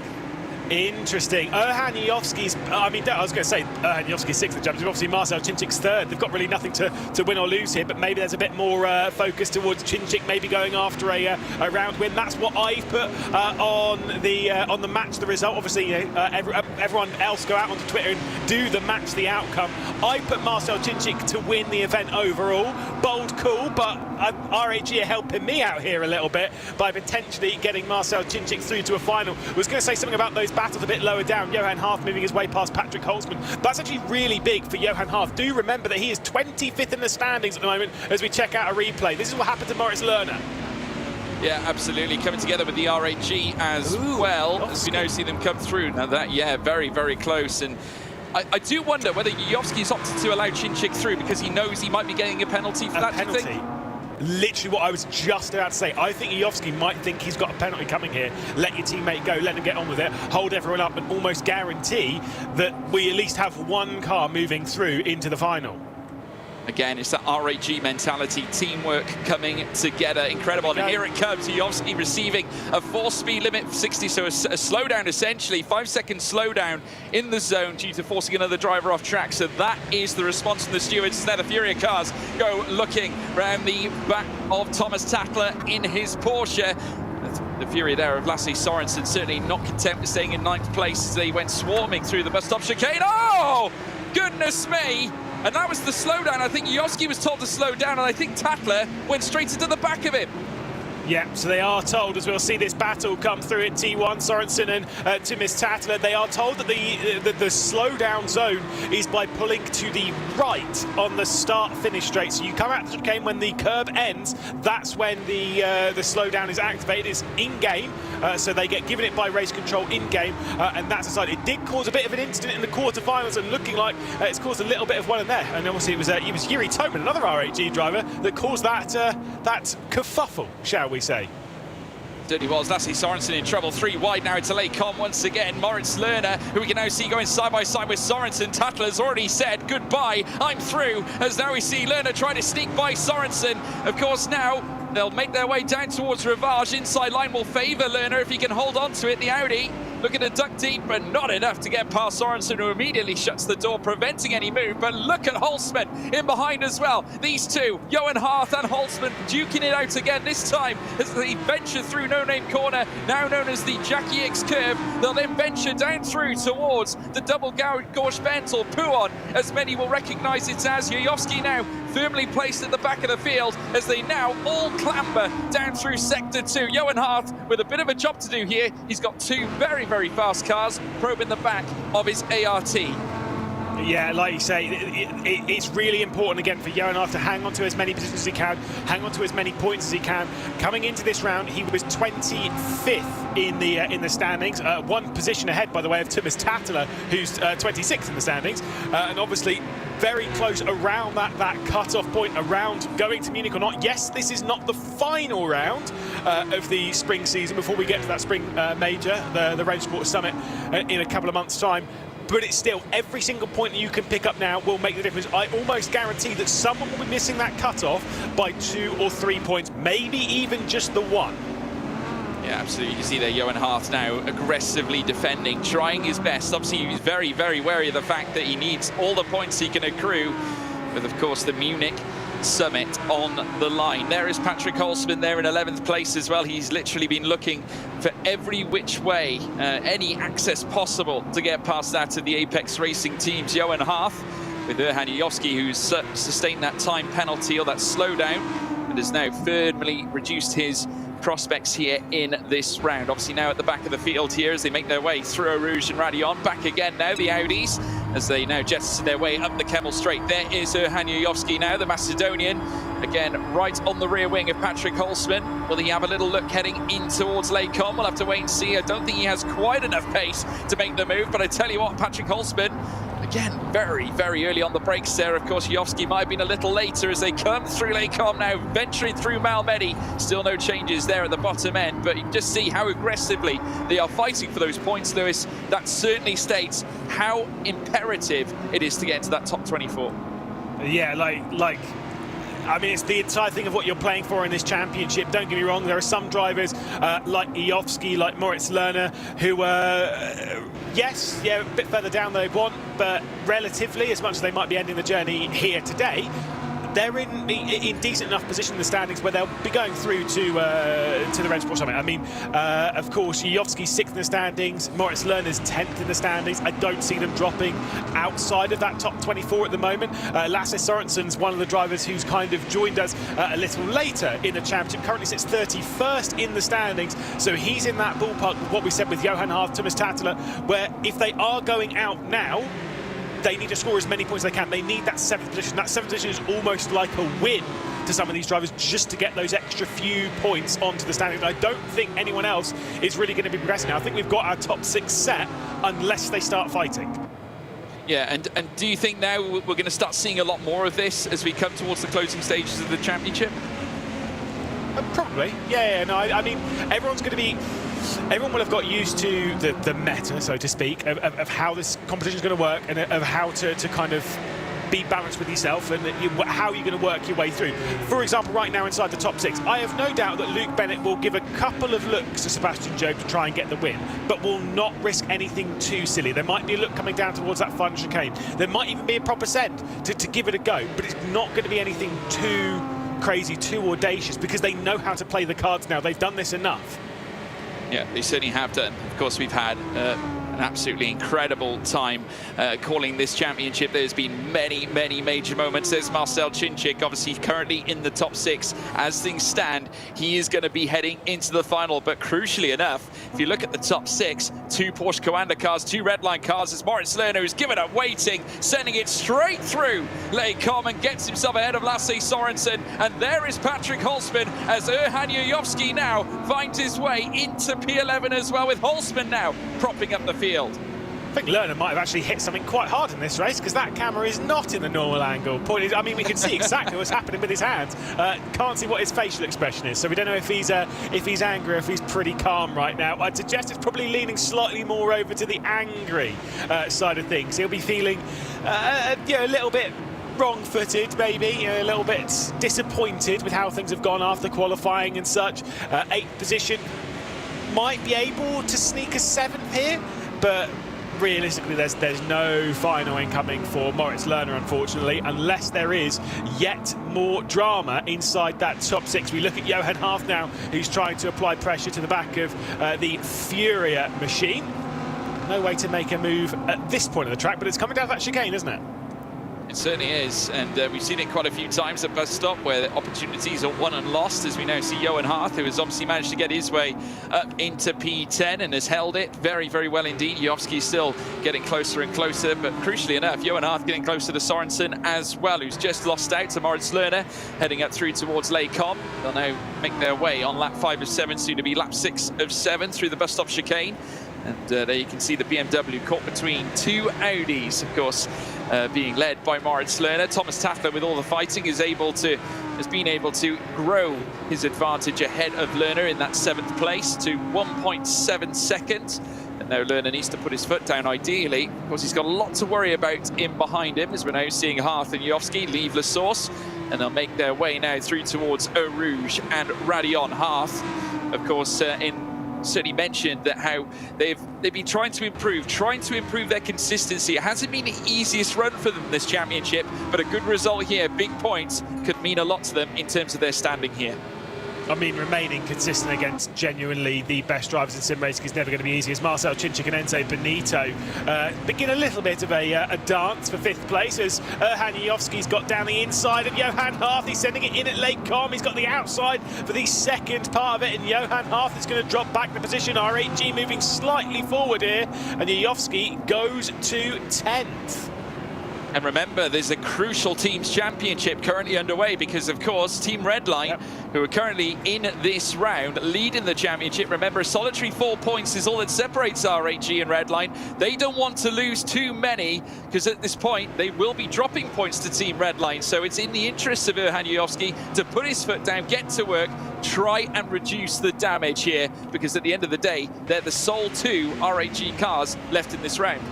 Interesting. Erhan Jajowski's, I was going to say Erhan Jajowski's 6th championship. Obviously, Marcel Chinchik's 3rd. They've got really nothing to win or lose here, but maybe there's a bit more focus towards Chinchik maybe going after a round win. That's what I've put on the match, the result. Obviously, everyone else go out onto Twitter and do the match, the outcome. I put Marcel Chinchik to win the event overall. Bold call, but RAG are helping me out here a little bit by potentially getting Marcel Czincik through to a final. I was going to say something about those battles a bit lower down. Johan Harth moving his way past Patrick Holzman. That's actually really big for Johan Harth. Do remember that he is 25th in the standings at the moment as we check out a replay. This is what happened to Moritz Lerner. Yeah, absolutely. Coming together with the RAG as well. As we now see them come through. Now that, yeah, very, very close. And I do wonder whether Yovski's opted to allow Czincik through because he knows he might be getting a penalty for that. Penalty. Literally what I was just about to say. I think Yovski might think he's got a penalty coming here. Let your teammate go, let them get on with it, hold everyone up and almost guarantee that we at least have one car moving through into the final. Again, it's that RAG mentality, teamwork coming together. Incredible. And here it comes. Yovski receiving a 4-speed limit of 60, so a slowdown essentially, 5-second slowdown in the zone due to forcing another driver off track. So that is the response from the stewards. Now the Furia cars go looking around the back of Thomas Tattler in his Porsche. The fury there of Lasse Sorensen certainly not content with staying in 9th place as they went swarming through the bus stop chicane. Oh, goodness me. And that was the slowdown. I think Yovski was told to slow down, and I think Tattler went straight into the back of him. Yeah, so they are told, as we'll see this battle come through at T1, Sorensen and Timis Tattler, they are told that the slowdown zone is by pulling to the right on the start-finish straight. So you come out the chicane when the curb ends, that's when the slowdown is activated. It's in-game, so they get given it by race control in-game, and that's decided. It did cause a bit of an incident in the quarterfinals, and looking like it's caused a little bit of one in there. And obviously it was Yuri Toman, another RAG driver, that caused that kerfuffle, shall we say. Certainly was. Lasse Sorensen in trouble. 3 wide now to Lecom once again. Moritz Lerner, who we can now see going side by side with Sorensen. Tattler's already said goodbye, I'm through, as now we see Lerner try to sneak by Sorensen. Of course, now they'll make their way down towards Rivage. Inside line will favour Lerner if he can hold on to it. The Audi looking to duck deep, but not enough to get past Sorensen, who immediately shuts the door, preventing any move. But look at Holzman in behind as well. These two, Johan Harth and Holzman, duking it out again, this time as they venture through no-name corner, now known as the Jackie X curve. They'll then venture down through towards the double gauge bend, or Puon, as many will recognise it as. Yovski now firmly placed at the back of the field as they now all clamber down through Sector 2. Johan Harth with a bit of a job to do here. He's got 2 very, very fast cars probing the back of his ART. Yeah, like you say, it's really important again for Johan Harth to hang on to as many positions as he can, hang on to as many points as he can. Coming into this round, he was 25th in the standings, 1 position ahead, by the way, of Timis Tattler, who's 26th in the standings, and obviously very close around that cut-off point, around going to Munich or not. Yes, this is not the final round of the spring season before we get to that spring major, the Range Sport Summit, in a couple of months' time. But it's still, every single point that you can pick up now will make the difference. I almost guarantee that someone will be missing that cut-off by 2 or 3 points, maybe even just the 1. Yeah, absolutely. You can see there Johan Harth now aggressively defending, trying his best. Obviously, he's very, very wary of the fact that he needs all the points he can accrue, with, of course, the Munich Summit on the line. There is Patrick Holzman there in 11th place as well. He's literally been looking for every which way, any access possible to get past that of the Apex Racing teams. Johan Harth with Erhan Yovski, who's sustained that time penalty or that slowdown and has now firmly reduced his prospects here in this round. Obviously now at the back of the field here as they make their way through Eau Rouge and Radion. Back again now, the Audis, as they now jettison their way up the Kemmel Straight. There is Erhan Yovski now, the Macedonian, again right on the rear wing of Patrick Holzman. Will he have a little look heading in towards Lecom? We'll have to wait and see. I don't think he has quite enough pace to make the move, but I tell you what, Patrick Holzman, again, very, very early on the brakes there. Of course, Yovski might have been a little later as they come through Lecom now, venturing through Malmedy. Still no changes there at the bottom end, but you can just see how aggressively they are fighting for those points, Lewis. That certainly states how imperative it is to get into that top 24. Yeah, I mean, it's the entire thing of what you're playing for in this championship. Don't get me wrong, there are some drivers like Yovski, like Moritz Lerner, who yes, yeah, a bit further down than they want, but relatively, as much as they might be ending the journey here today, they're in decent enough position in the standings where they'll be going through to the Red Sport Summit. I mean, of course, Jovski's 6th in the standings, Moritz Lerner's 10th in the standings. I don't see them dropping outside of that top 24 at the moment. Lasse Sorensen's one of the drivers who's kind of joined us a little later in the championship, currently sits 31st in the standings, so he's in that ballpark with what we said with Johan Harth, Thomas Tattler, where if they are going out now, they need to score as many points as they can. They need that 7th position. That 7th position is almost like a win to some of these drivers just to get those extra few points onto the standings. I don't think anyone else is really going to be progressing now. I think we've got our top 6 set unless they start fighting. Yeah, and do you think now we're going to start seeing a lot more of this as we come towards the closing stages of the championship? Probably, yeah. No, I mean, everyone will have got used to the meta, so to speak, of how this competition is going to work and of how to kind of be balanced with yourself and how you're going to work your way through. For example, right now inside the top 6, I have no doubt that Luke Bennett will give a couple of looks to Sebastian Job to try and get the win, but will not risk anything too silly. There might be a look coming down towards that final chicane. There might even be a proper send to give it a go, but it's not going to be anything too crazy, too audacious, because they know how to play the cards now. They've done this enough. Yeah, they certainly have done. Of course, we've had an absolutely incredible time calling this championship. There's been many, many major moments. There's Marcel Chinchik, obviously currently in the top 6. As things stand, he is going to be heading into the final. But crucially enough, if you look at the top 6, 2 Porsche Coanda cars, 2 Redline cars, as Moritz Lerner who's given up waiting, sending it straight through Lecom and gets himself ahead of Lasse Sorensen. And there is Patrick Holzman as Erhan Jojovski now finds his way into P11 as well, with Holzman now propping up the field. I think Lerner might have actually hit something quite hard in this race, because that camera is not in the normal angle. Point is, I mean, we can see exactly what's happening with his hands. Can't see what his facial expression is, so we don't know if he's angry or if he's pretty calm right now. I'd suggest it's probably leaning slightly more over to the angry side of things. He'll be feeling a little bit wrong-footed, maybe, a little bit disappointed with how things have gone after qualifying and such. 8th position, might be able to sneak a 7th here, but realistically there's no final incoming for Moritz Lerner, unfortunately, unless there is yet more drama inside that top 6. We look at Johan Harth now, who's trying to apply pressure to the back of the Furia machine. No way to make a move at this point of the track, but it's coming down that chicane, isn't it? It certainly is, and we've seen it quite a few times at bus stop where the opportunities are won and lost, as we now see Johan Harth, who has obviously managed to get his way up into P10 and has held it very, very well indeed. Jovski still getting closer and closer, but crucially enough, Johan Harth getting closer to Sorensen as well, who's just lost out to Moritz Lerner, heading up through towards Lecom. They'll now make their way on lap 5 of 7, soon to be lap 6 of 7 through the bus stop chicane. And there you can see the BMW caught between 2 Audis, of course, being led by Moritz Lerner. Thomas Tattler, with all the fighting, has been able to grow his advantage ahead of Lerner in that 7th place to 1.7 seconds. And now Lerner needs to put his foot down, ideally. Of course, he's got a lot to worry about in behind him, as we're now seeing Harth and Jovski leave La Source. And they'll make their way now through towards Eau Rouge and Radion. Harth, of course, certainly mentioned that how they've been trying to improve their consistency. It hasn't been the easiest run for them this championship, but a good result here, big points, could mean a lot to them in terms of their standing here. I mean, remaining consistent against genuinely the best drivers in sim racing is never going to be easy, as Marcel Chinchik and Enzo Benito begin a little bit of a dance for 5th place, as Erhan Jojovski's got down the inside of Johan Harth. He's sending it in at Lecom. He's got the outside for the 2nd part of it, and Johan Harth is going to drop back the position. R8G moving slightly forward here, and Jojovski goes to 10th. And remember, there's a crucial teams championship currently underway, because of course Team Redline, who are currently in this round, leading the championship. Remember, a solitary 4 points is all that separates R8G and Redline. They don't want to lose too many, because at this point they will be dropping points to Team Redline. So it's in the interest of Erhan Jojovski to put his foot down, get to work, try and reduce the damage here, because at the end of the day, they're the sole 2 R8G cars left in this round.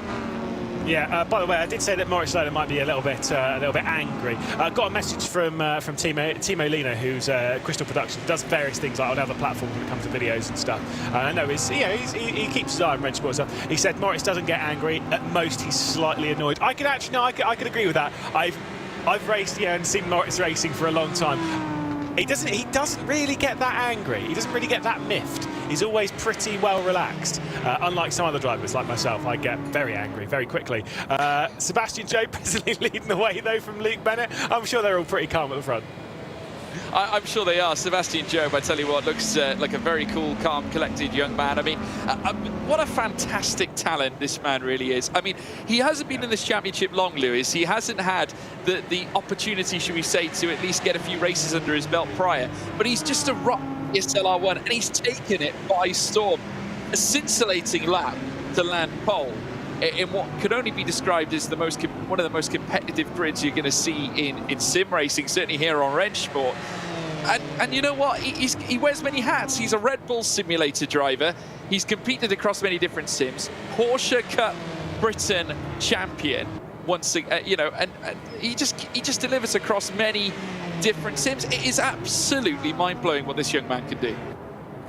Yeah. By the way, I did say that Moritz Lerner might be a little bit angry. Got a message from Timo Lena, who's Crystal Productions, does various things like on other platforms when it comes to videos and stuff. I know he keeps his eye on Red Sport stuff. He said Moritz doesn't get angry. At most, he's slightly annoyed. I could agree with that. I've raced and seen Moritz racing for a long time. He doesn't really get that angry. He doesn't really get that miffed. He's always pretty well relaxed. Unlike some other drivers like myself, I get very angry very quickly. Sebastian Joe presently leading the way though from Luke Bennett. I'm sure they're all pretty calm at the front. I'm sure they are. Sebastian Job, I tell you what, looks like a very cool, calm, collected young man. I mean, what a fantastic talent this man really is. I mean, he hasn't been in this championship long, Lewis. He hasn't had the opportunity, should we say, to at least get a few races under his belt prior. But he's just a rock ESL R1, and he's taken it by storm. A scintillating lap to land pole in what could only be described as one of the most competitive grids you're going to see in sim racing, certainly here on Wrench Sport. And you know what? He wears many hats. He's a Red Bull simulator driver. He's competed across many different sims. Porsche Cup Britain champion. Once you know, and he just delivers across many different sims. It is absolutely mind blowing what this young man can do.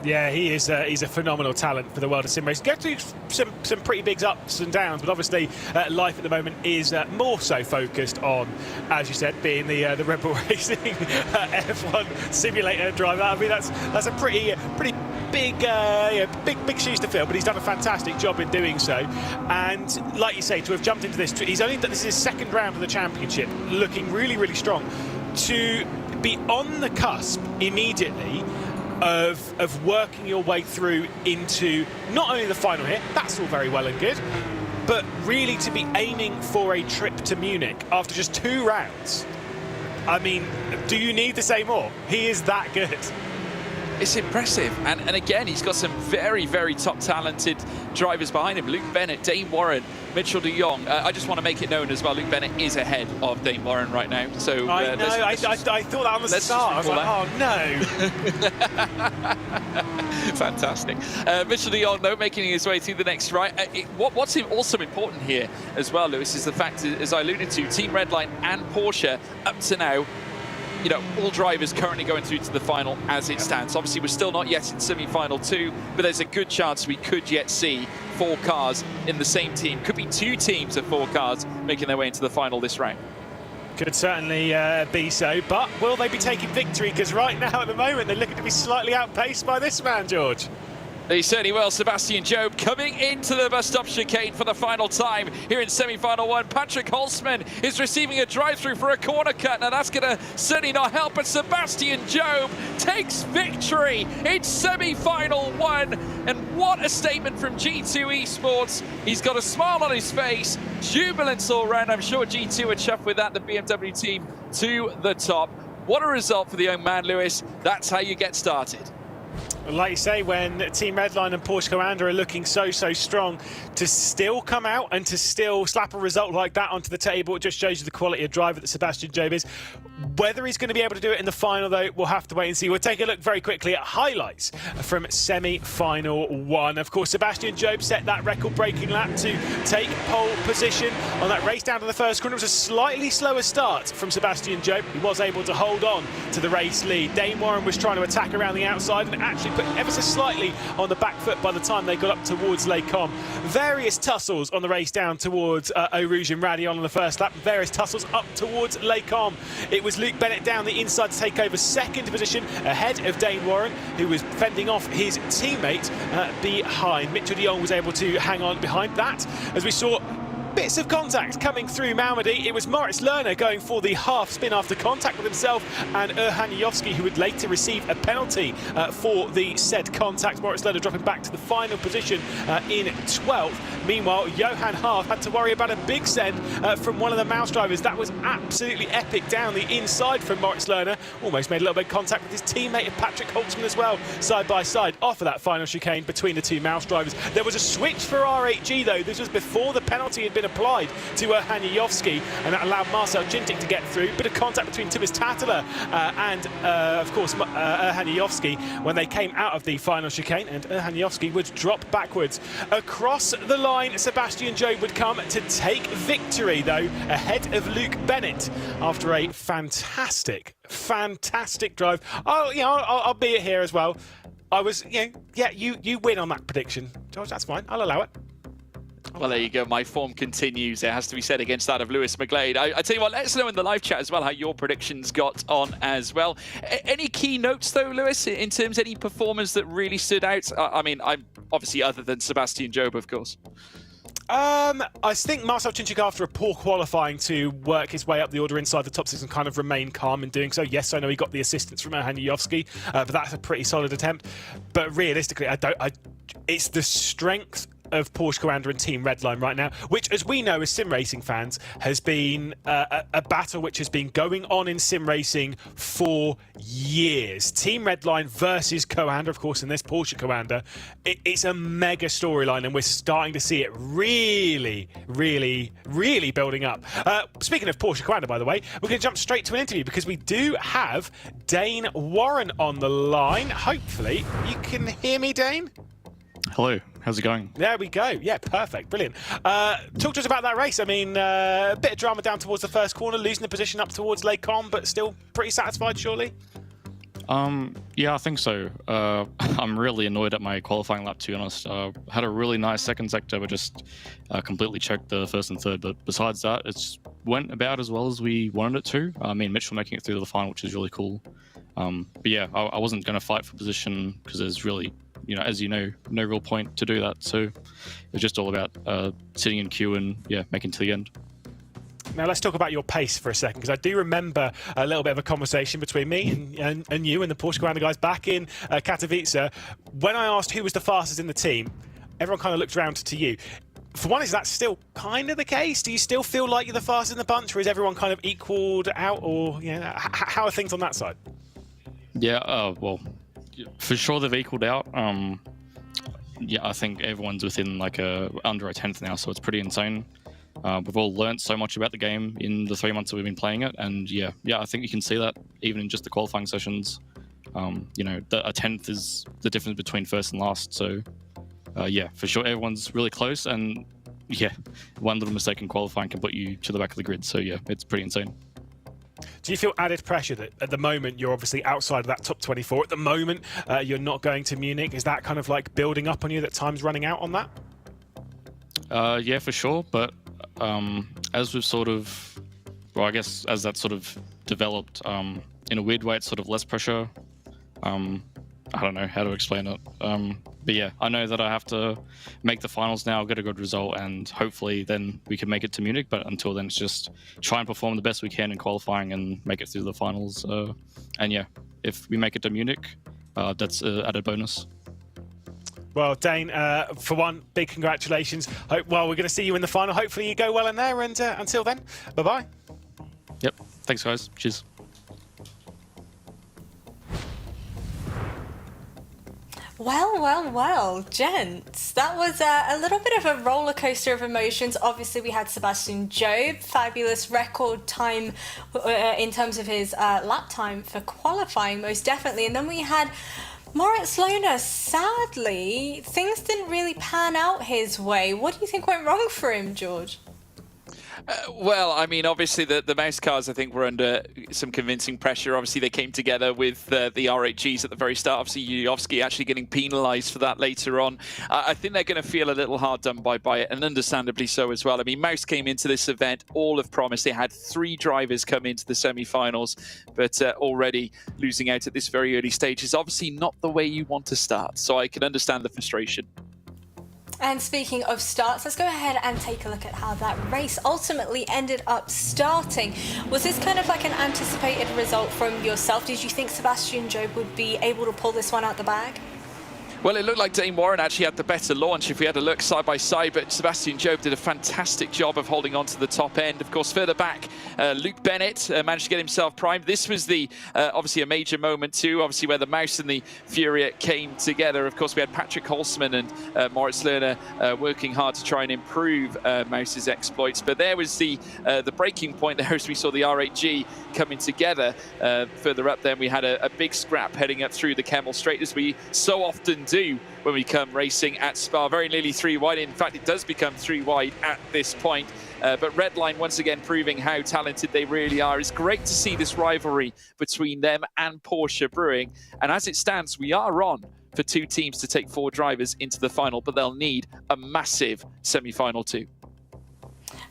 Yeah, he's a phenomenal talent for the world of sim racing. Get through some pretty big ups and downs, but obviously life at the moment is more so focused on, as you said, being the Red Bull Racing F1 simulator driver. I mean, that's a pretty big shoes to fill, but he's done a fantastic job in doing so. And like you say, to have jumped into this, this is his second round of the championship, looking really, really strong. To be on the cusp immediately of working your way through into not only the final here, that's all very well and good, but really to be aiming for a trip to Munich after just 2 rounds. I mean, do you need to say more? He is that good. It's impressive, and again, he's got some very, very top talented drivers behind him. Luke Bennett, Dane Warren, Mitchell de Jong. I just want to make it known as well, Luke Bennett is ahead of Dane Warren right now. So I know, I thought that on the start. I was like, oh no. Fantastic. Mitchell de Jong, though, making his way through the next right. What's also important here as well, Lewis, is the fact, as I alluded to, Team Redline and Porsche up to now, you know, all drivers currently going through to the final as it stands. Obviously, we're still not yet in semi-final 2, but there's a good chance we could yet see 4 cars in the same team. Could be 2 teams of 4 cars making their way into the final this round. Could certainly be so, but will they be taking victory? Because right now, at the moment, they're looking to be slightly outpaced by this man, George. They certainly will. Sebastian Job coming into the bus stop chicane for the final time here in semi-final 1. Patrick Holzman is receiving a drive-through for a corner cut. Now that's going to certainly not help, but Sebastian Job takes victory in semi-final 1. And what a statement from G2 Esports. He's got a smile on his face, jubilance all round. I'm sure G2 are chuffed with that, the BMW team to the top. What a result for the young man, Lewis. That's how you get started. Like you say, when Team Redline and Porsche Commander are looking so strong, to still come out and to still slap a result like that onto the table, it just shows you the quality of driver that Sebastian Job is. Whether he's going to be able to do it in the final, though, we'll have to wait and see. We'll take a look very quickly at highlights from semi-final 1. Of course, Sebastian Job set that record-breaking lap to take pole position on that race down to the first corner. It was a slightly slower start from Sebastian Job. He was able to hold on to the race lead. Dane Warren was trying to attack around the outside and actually put ever so slightly on the back foot by the time they got up towards Les Combes. Various tussles on the race down towards Eau Rouge and Radion on the first lap. Various tussles up towards Les Combes. It was Luke Bennett down the inside to take over second position ahead of Dane Warren, who was fending off his teammate behind. Mitchell de Jong was able to hang on behind that as we saw bits of contact coming through Malmedy. It was Moritz Lerner going for the half spin after contact with himself and Erhan Yovski, who would later receive a penalty for the said contact. Moritz Lerner dropping back to the final position in 12th. Meanwhile, Johan Haaf had to worry about a big send from one of the Mouse drivers. That was absolutely epic down the inside from Moritz Lerner. Almost made a little bit of contact with his teammate Patrick Holzman as well, side by side, off of that final chicane between the 2 Mouse drivers. There was a switch for RHG, though. This was before the penalty had been applied to Erhan Yovski, and that allowed Marcel Gintic to get through. Bit of contact between Timus Tattler and, of course, Erhan Yovski when they came out of the final chicane, and Erhan Yovski would drop backwards. Across the line, Sebastian Job would come to take victory, though, ahead of Luke Bennett after a fantastic drive. I'll be it here as well. I was, you win on that prediction, George. That's fine. I'll allow it. Well, there you go. My form continues. It has to be said against that of Lewis McGlade. I tell you what, let us know in the live chat as well how your predictions got on as well. Any key notes, though, Lewis, in terms of any performers that really stood out? I mean, I'm obviously other than Sebastian Job, of course. I think Marcel Chinchik, after a poor qualifying to work his way up the order inside the top 6 and kind of remain calm in doing so. Yes, I know he got the assistance from Erhan Yovsky, but that's a pretty solid attempt. But realistically, it's the strength of Porsche Commander and Team Redline right now, which, as we know as sim racing fans, has been a battle which has been going on in sim racing for years. Team Redline versus Commander, of course, in this Porsche Commander. It's a mega storyline, and we're starting to see it really, really, really building up. Speaking of Porsche Commander, by the way, we're going to jump straight to an interview because we do have Dane Warren on the line. Hopefully, you can hear me, Dane? Hello, how's it going? There we go. Yeah, perfect. Brilliant. Talk to us about that race. I mean, a bit of drama down towards the first corner, losing the position up towards Les Combes, but still pretty satisfied, surely? Yeah, I think so. I'm really annoyed at my qualifying lap, to be honest. Had a really nice second sector, but just completely checked the first and third. But besides that, it went about as well as we wanted it to. I mean, Mitchell making it through to the final, which is really cool. But yeah, I wasn't going to fight for position because there's really, as you know, no real point to do that. So it was just all about sitting in queue and, yeah, making to the end. Now, let's talk about your pace for a second, because I do remember a little bit of a conversation between me and you and the Porsche Commander guys back in Katowice. When I asked who was the fastest in the team, everyone kind of looked around to you. For one, is that still kind of the case? Do you still feel like you're the fastest in the bunch, or is everyone kind of equaled out? Or how are things on that side? Yeah, well, for sure they've equaled out. Yeah, I think everyone's within like under a tenth now, so it's pretty insane. We've all learnt so much about the game in the 3 months that we've been playing it, and yeah, I think you can see that even in just the qualifying sessions. A tenth is the difference between first and last. So yeah, for sure, everyone's really close, and yeah, one little mistake in qualifying can put you to the back of the grid. So yeah, it's pretty insane. Do you feel added pressure that at the moment you're obviously outside of that top 24? At the moment, you're not going to Munich. Is that kind of like building up on you, that time's running out on that? Yeah, for sure. But as we've sort of, well, I guess as that sort of developed, in a weird way, it's sort of less pressure. I don't know how to explain it. But yeah, I know that I have to make the finals now, get a good result, and hopefully then we can make it to Munich. But until then, it's just try and perform the best we can in qualifying and make it through the finals. And yeah, if we make it to Munich, that's an added bonus. Well, Dane, for one, big congratulations. We're going to see you in the final. Hopefully you go well in there, and until then, bye-bye. Yep, thanks guys, cheers. Well, gents. That was a little bit of a roller coaster of emotions. Obviously, we had Sebastian Job, fabulous record time in terms of his lap time for qualifying, most definitely. And then we had Moritz Lohner. Sadly, things didn't really pan out his way. What do you think went wrong for him, George? Well, I mean, obviously the mouse cars, I think, were under some convincing pressure. Obviously, they came together with the R8Gs at the very start. Obviously, Yuyovsky actually getting penalised for that later on. I think they're going to feel a little hard done by it, and understandably so as well. I mean, Mouse came into this event all of promise. They had 3 drivers come into the semi-finals, but already losing out at this very early stage is obviously not the way you want to start. So I can understand the frustration. And speaking of starts, let's go ahead and take a look at how that race ultimately ended up starting. Was this kind of like an anticipated result from yourself? Did you think Sebastian Job would be able to pull this one out the bag? Well, it looked like Dane Warren actually had the better launch if we had a look side by side, but Sebastian Job did a fantastic job of holding on to the top end. Of course, further back, Luke Bennett managed to get himself primed. This was the obviously a major moment too, obviously where the Mouse and the Furia came together. Of course, we had Patrick Holzman and Moritz Lohner working hard to try and improve Mouse's exploits. But there was the breaking point there as we saw the R8G coming together. Further up then, we had a big scrap heading up through the Kemmel Straight, as we so often do when we come racing at Spa. Very nearly 3 wide. In fact, it does become 3 wide at this point. But Redline once again proving how talented they really are. It's great to see this rivalry between them and Porsche brewing. And as it stands, we are on for 2 teams to take 4 drivers into the final, but they'll need a massive semi-final too.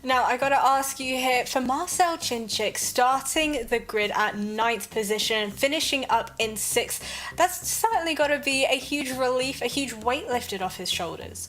Now, I got to ask you here, for Marcel Chinchik, starting the grid at 9th position, finishing up in 6th, that's certainly got to be a huge relief, a huge weight lifted off his shoulders.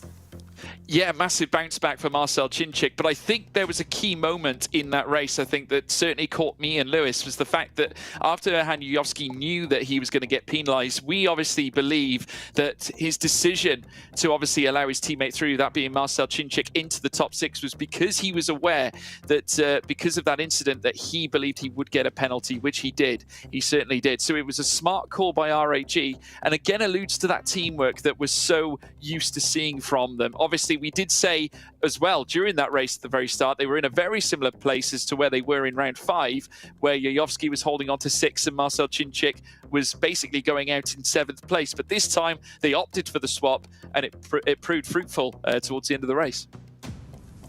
Yeah, massive bounce back for Marcel Chinchik, but I think there was a key moment in that race, I think, that certainly caught me and Lewis, was the fact that after Hanuyovsky knew that he was going to get penalised, we obviously believe that his decision to obviously allow his teammate through, that being Marcel Chinchik, into the top 6 was because he was aware that because of that incident that he believed he would get a penalty, which he did. He certainly did. So it was a smart call by RAG, and again alludes to that teamwork that we're so used to seeing from them. Obviously, we did say as well during that race at the very start, they were in a very similar place as to where they were in round 5, where Yayovsky was holding on to 6 and Marcel Chinchik was basically going out in 7th place. But this time they opted for the swap, and it proved fruitful towards the end of the race.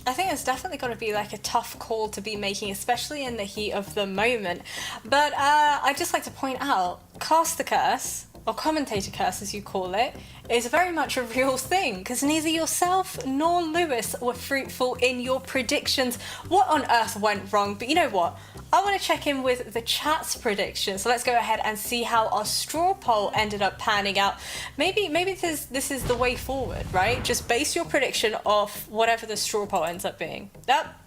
I think it's definitely going to be like a tough call to be making, especially in the heat of the moment. But I'd just like to point out, Caster Curse, or Commentator Curse as you call it, is very much a real thing, because neither yourself nor Lewis were fruitful in your predictions. What on earth went wrong? But you know what? I want to check in with the chat's predictions. So let's go ahead and see how our straw poll ended up panning out. Maybe this is the way forward, right? Just base your prediction off whatever the straw poll ends up being.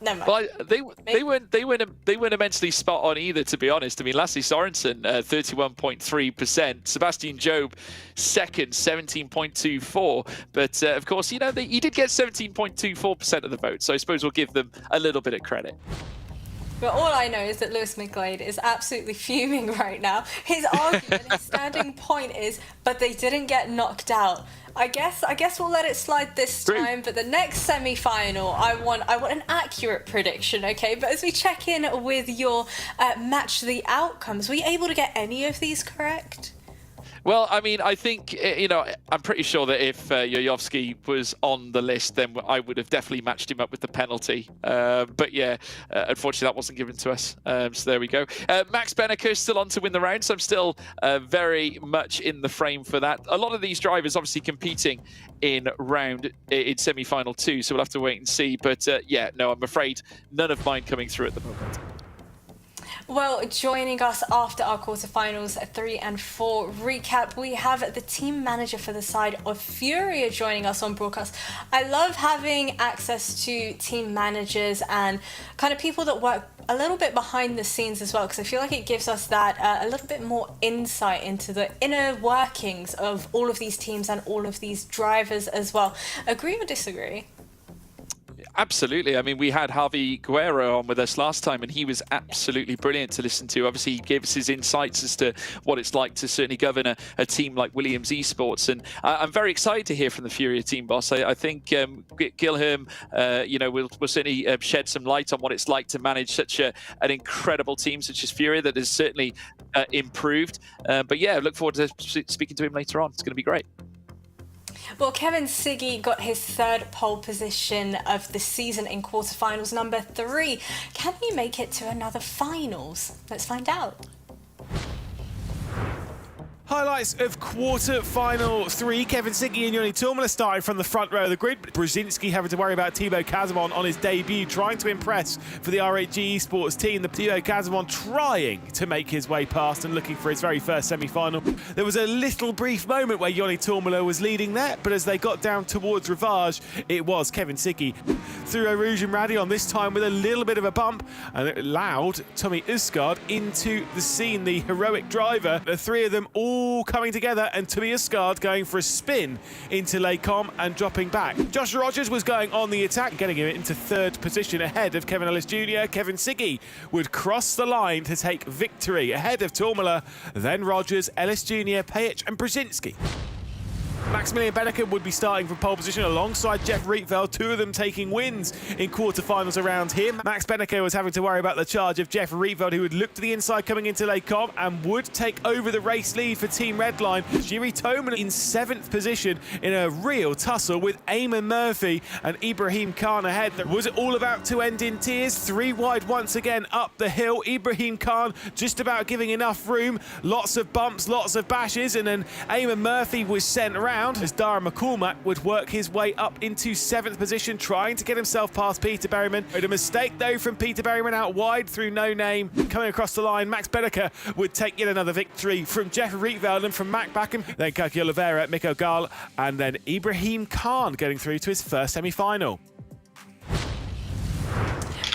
Never mind. Well, they weren't immensely spot on either, to be honest. I mean, Lasse Sorensen, 31.3%. Sebastian Job, second, 17.24%. But of course, you know, he did get 17.24% of the vote. So I suppose we'll give them a little bit of credit. But all I know is that Lewis McGlade is absolutely fuming right now. His argument, his standing point is, but they didn't get knocked out. I guess we'll let it slide this time, but the next semi-final, I want an accurate prediction, okay? But as we check in with your match the outcomes, were you able to get any of these correct? Well, I mean, I think, you know, I'm pretty sure that if Yayovsky was on the list, then I would have definitely matched him up with the penalty. But yeah, unfortunately, that wasn't given to us. So there we go. Max Benneker is still on to win the round, so I'm still very much in the frame for that. A lot of these drivers obviously competing in semi-final 2, so we'll have to wait and see. But yeah, no, I'm afraid none of mine coming through at the moment. Well, joining us after our quarterfinals 3 and 4 recap, we have the team manager for the side of Furia joining us on broadcast. I love having access to team managers and kind of people that work a little bit behind the scenes as well, because I feel like it gives us that a little bit more insight into the inner workings of all of these teams and all of these drivers as well. Agree or disagree? Absolutely. I mean, we had Javi Guerra on with us last time, and he was absolutely brilliant to listen to. Obviously, he gave us his insights as to what it's like to certainly govern a team like Williams Esports. And I'm very excited to hear from the Furia team boss. I think Gilherme, you know, will certainly shed some light on what it's like to manage such an incredible team such as Furia that has certainly improved. But yeah, I look forward to speaking to him later on. It's going to be great. Well, Kevin Siggy got his 3rd pole position of the season in quarterfinals number 3. Can he make it to another finals? Let's find out. Highlights of quarter-final 3. Kevin Siggy and Joni Tuomela starting from the front row of the grid. Brzezinski having to worry about Thibaut Casamon on his debut, trying to impress for the RAG Esports team. The Thibaut Casamon trying to make his way past and looking for his very first semi-final. There was a little brief moment where Joni Tuomela was leading there, but as they got down towards Rivage, it was Kevin Siggy through Rouge and Radion, this time with a little bit of a bump, and it allowed Tommy Usgaard into the scene, the heroic driver. The 3 of them all coming together, and Tommy Usgaard going for a spin into Lecom and dropping back. Josh Rogers was going on the attack, getting him into 3rd position ahead of Kevin Ellis Jr. Kevin Siggy would cross the line to take victory ahead of Tuomela, then Rogers, Ellis Jr., Pajic and Brzezinski. Maximilian Benneker would be starting from pole position alongside Jeff Rietveld, two of them taking wins in quarterfinals around him. Max Benneker was having to worry about the charge of Jeff Rietveld, who would look to the inside coming into Les Combes and would take over the race lead for Team Redline. Jiri Toman in 7th position in a real tussle with Eamon Murphy and Ibrahim Khan ahead. Was it all about to end in tears? 3 wide once again up the hill. Ibrahim Khan just about giving enough room. Lots of bumps, lots of bashes, and then Eamon Murphy was sent round as Dara McCormack would work his way up into 7th position, trying to get himself past Peter Berryman. A mistake though from Peter Berryman out wide through No Name. Coming across the line, Max Benneker would take yet another victory from Jeff Rietveld and from Mac Backham, then Kaki Oliveira, Mikko Gal, and then Ibrahim Khan getting through to his first semi-final.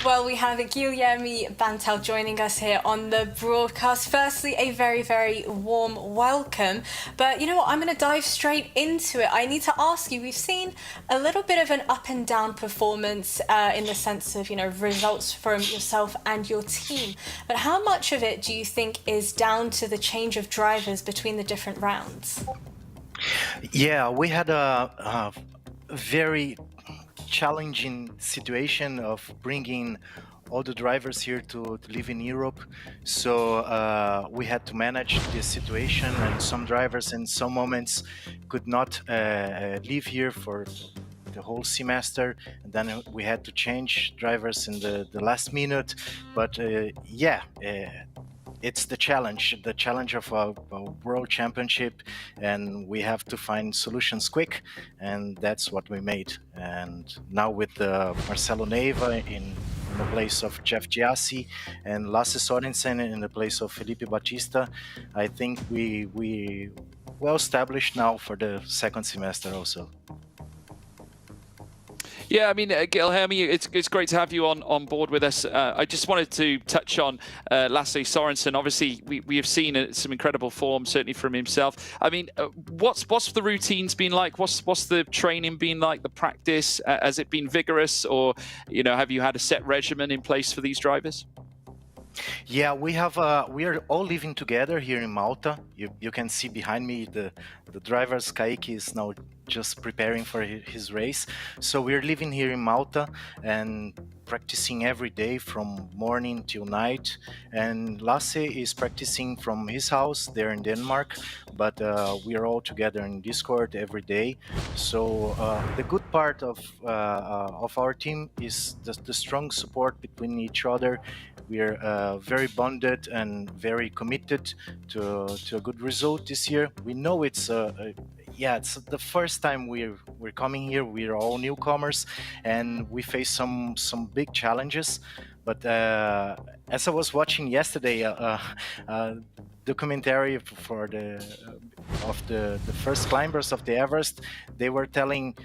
Well, we have Guilherme Bantel joining us here on the broadcast. Firstly, a very, very warm welcome. But you know what? I'm going to dive straight into it. I need to ask you, we've seen a little bit of an up and down performance in the sense of, results from yourself and your team. But how much of it do you think is down to the change of drivers between the different rounds? Yeah, we had a very challenging situation of bringing all the drivers here to live in Europe, so we had to manage this situation, and some drivers in some moments could not live here for the whole semester, and then we had to change drivers in the last minute. But it's the challenge of a world championship, and we have to find solutions quick, and that's what we made. And now with Marcelo Neiva in the place of Jeff Giassi and Lasse Sorensen in the place of Felipe Batista, I think we well established now for the second semester also. Yeah, I mean, Guilherme, it's great to have you on board with us. I just wanted to touch on Lasse Sorensen. Obviously, we have seen some incredible form, certainly from himself. I mean, what's the routines been like? What's the training been like? The practice, has it been vigorous, or have you had a set regimen in place for these drivers? Yeah, we are all living together here in Malta. You can see behind me the drivers. Kaique is now just preparing for his race. So we're living here in Malta and practicing every day from morning till night. And Lasse is practicing from his house there in Denmark, but we are all together in Discord every day. So the good part of our team is the strong support between each other. We're very bonded and very committed to a good result this year. We know it's the first time we're coming here. We're all newcomers, and we face some big challenges. But as I was watching yesterday, documentary for the first climbers of the Everest, they were telling,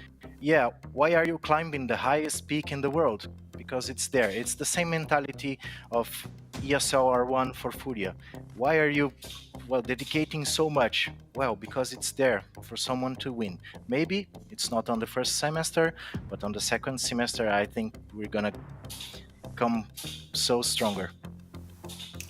why are you climbing the highest peak in the world? Because it's there. It's the same mentality of ESL R1 for Furia. Why are you dedicating so much? Well, because it's there for someone to win. Maybe it's not on the first semester, but on the second semester, I think we're gonna come so stronger.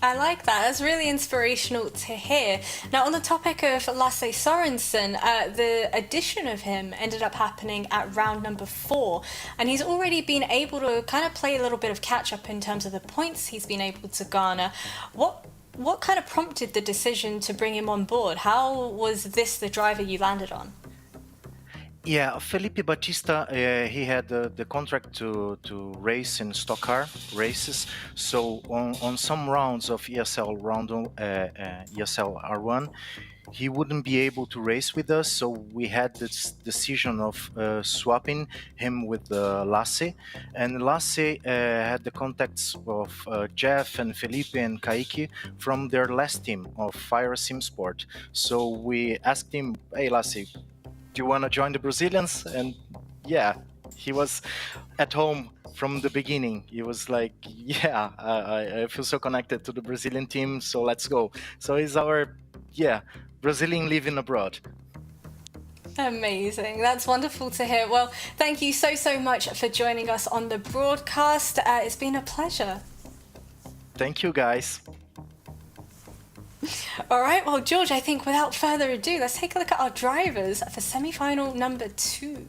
I like that. That's really inspirational to hear. Now, on the topic of Lasse Sorensen, the addition of him ended up happening at round number 4, and he's already been able to kind of play a little bit of catch-up in terms of the points he's been able to garner. What kind of prompted the decision to bring him on board? How was this the driver you landed on? Yeah, Felipe Batista, he had the contract to race in stock car races. So on some rounds of ESL R1, he wouldn't be able to race with us. So we had this decision of swapping him with Lasse. And Lasse had the contacts of Jeff and Felipe and Kaique from their last team of Fire Sim Sport. So we asked him, hey Lasse, do you want to join the Brazilians? And he was at home from the beginning. He was like, I feel so connected to the Brazilian team, so let's go. So he's our Brazilian living abroad. Amazing. That's wonderful to hear. Well, thank you so much for joining us on the broadcast. It's been a pleasure. Thank you, guys. All right, well, George, I think without further ado, let's take a look at our drivers for semi-final number 2.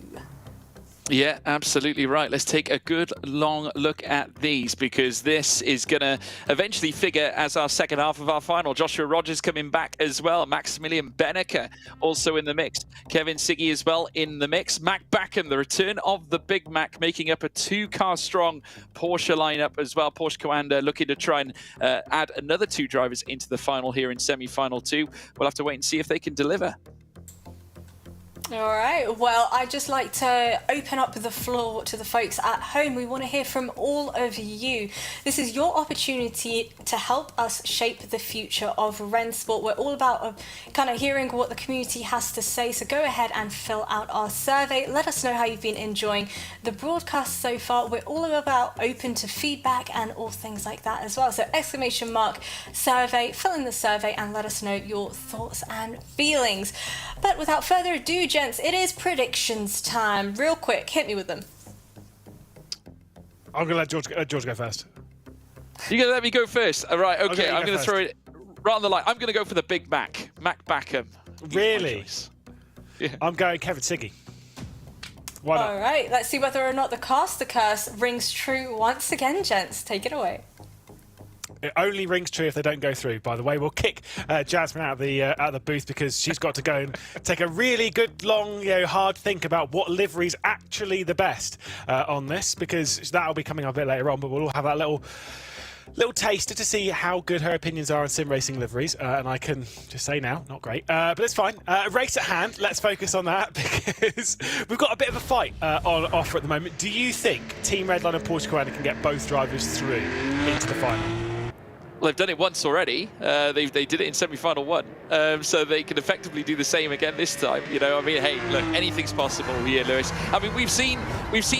Yeah, absolutely right. Let's take a good long look at these, because this is going to eventually figure as our second half of our final. Joshua Rogers coming back as well. Maximilian Benneker also in the mix. Kevin Siggy as well in the mix. Mac Backham, the return of the Big Mac, making up a 2-car strong Porsche lineup as well. Porsche Commander looking to try and add another 2 drivers into the final here in semi-final 2. We'll have to wait and see if they can deliver. All right, well, I'd just like to open up the floor to the folks at home. We want to hear from all of you. This is your opportunity to help us shape the future of Rennsport. We're all about kind of hearing what the community has to say, so go ahead and fill out our survey. Let us know how you've been enjoying the broadcast so far. We're all about open to feedback and all things like that as well. So !survey, fill in the survey and let us know your thoughts and feelings. But without further ado, gents, it is predictions time. Real quick, hit me with them. I'm going to let George go first. You're going to let me go first? All right, okay, I'm going to first. throw it right on the line. I'm going to go for the Big Mac. Mac Backham. Really? Yeah. I'm going Kevin Siggy. Why not? All right, let's see whether or not the caster curse rings true once again, gents. Take it away. It only rings true if they don't go through. By the way, we'll kick Jasmine out of the booth because she's got to go and take a really good, long, hard think about what livery's actually the best on this, because that'll be coming up a bit later on. But we'll all have that little taster to see how good her opinions are on sim racing liveries, and I can just say now, not great, but it's fine. Race at hand, let's focus on that, because we've got a bit of a fight on offer at the moment. Do you think Team Redline and Porsche Commander can get both drivers through into the final? Well, they've done it once already. They did it in semi-final 1, so they can effectively do the same again this time. I mean, hey, look, anything's possible here, Lewis. I mean, we've seen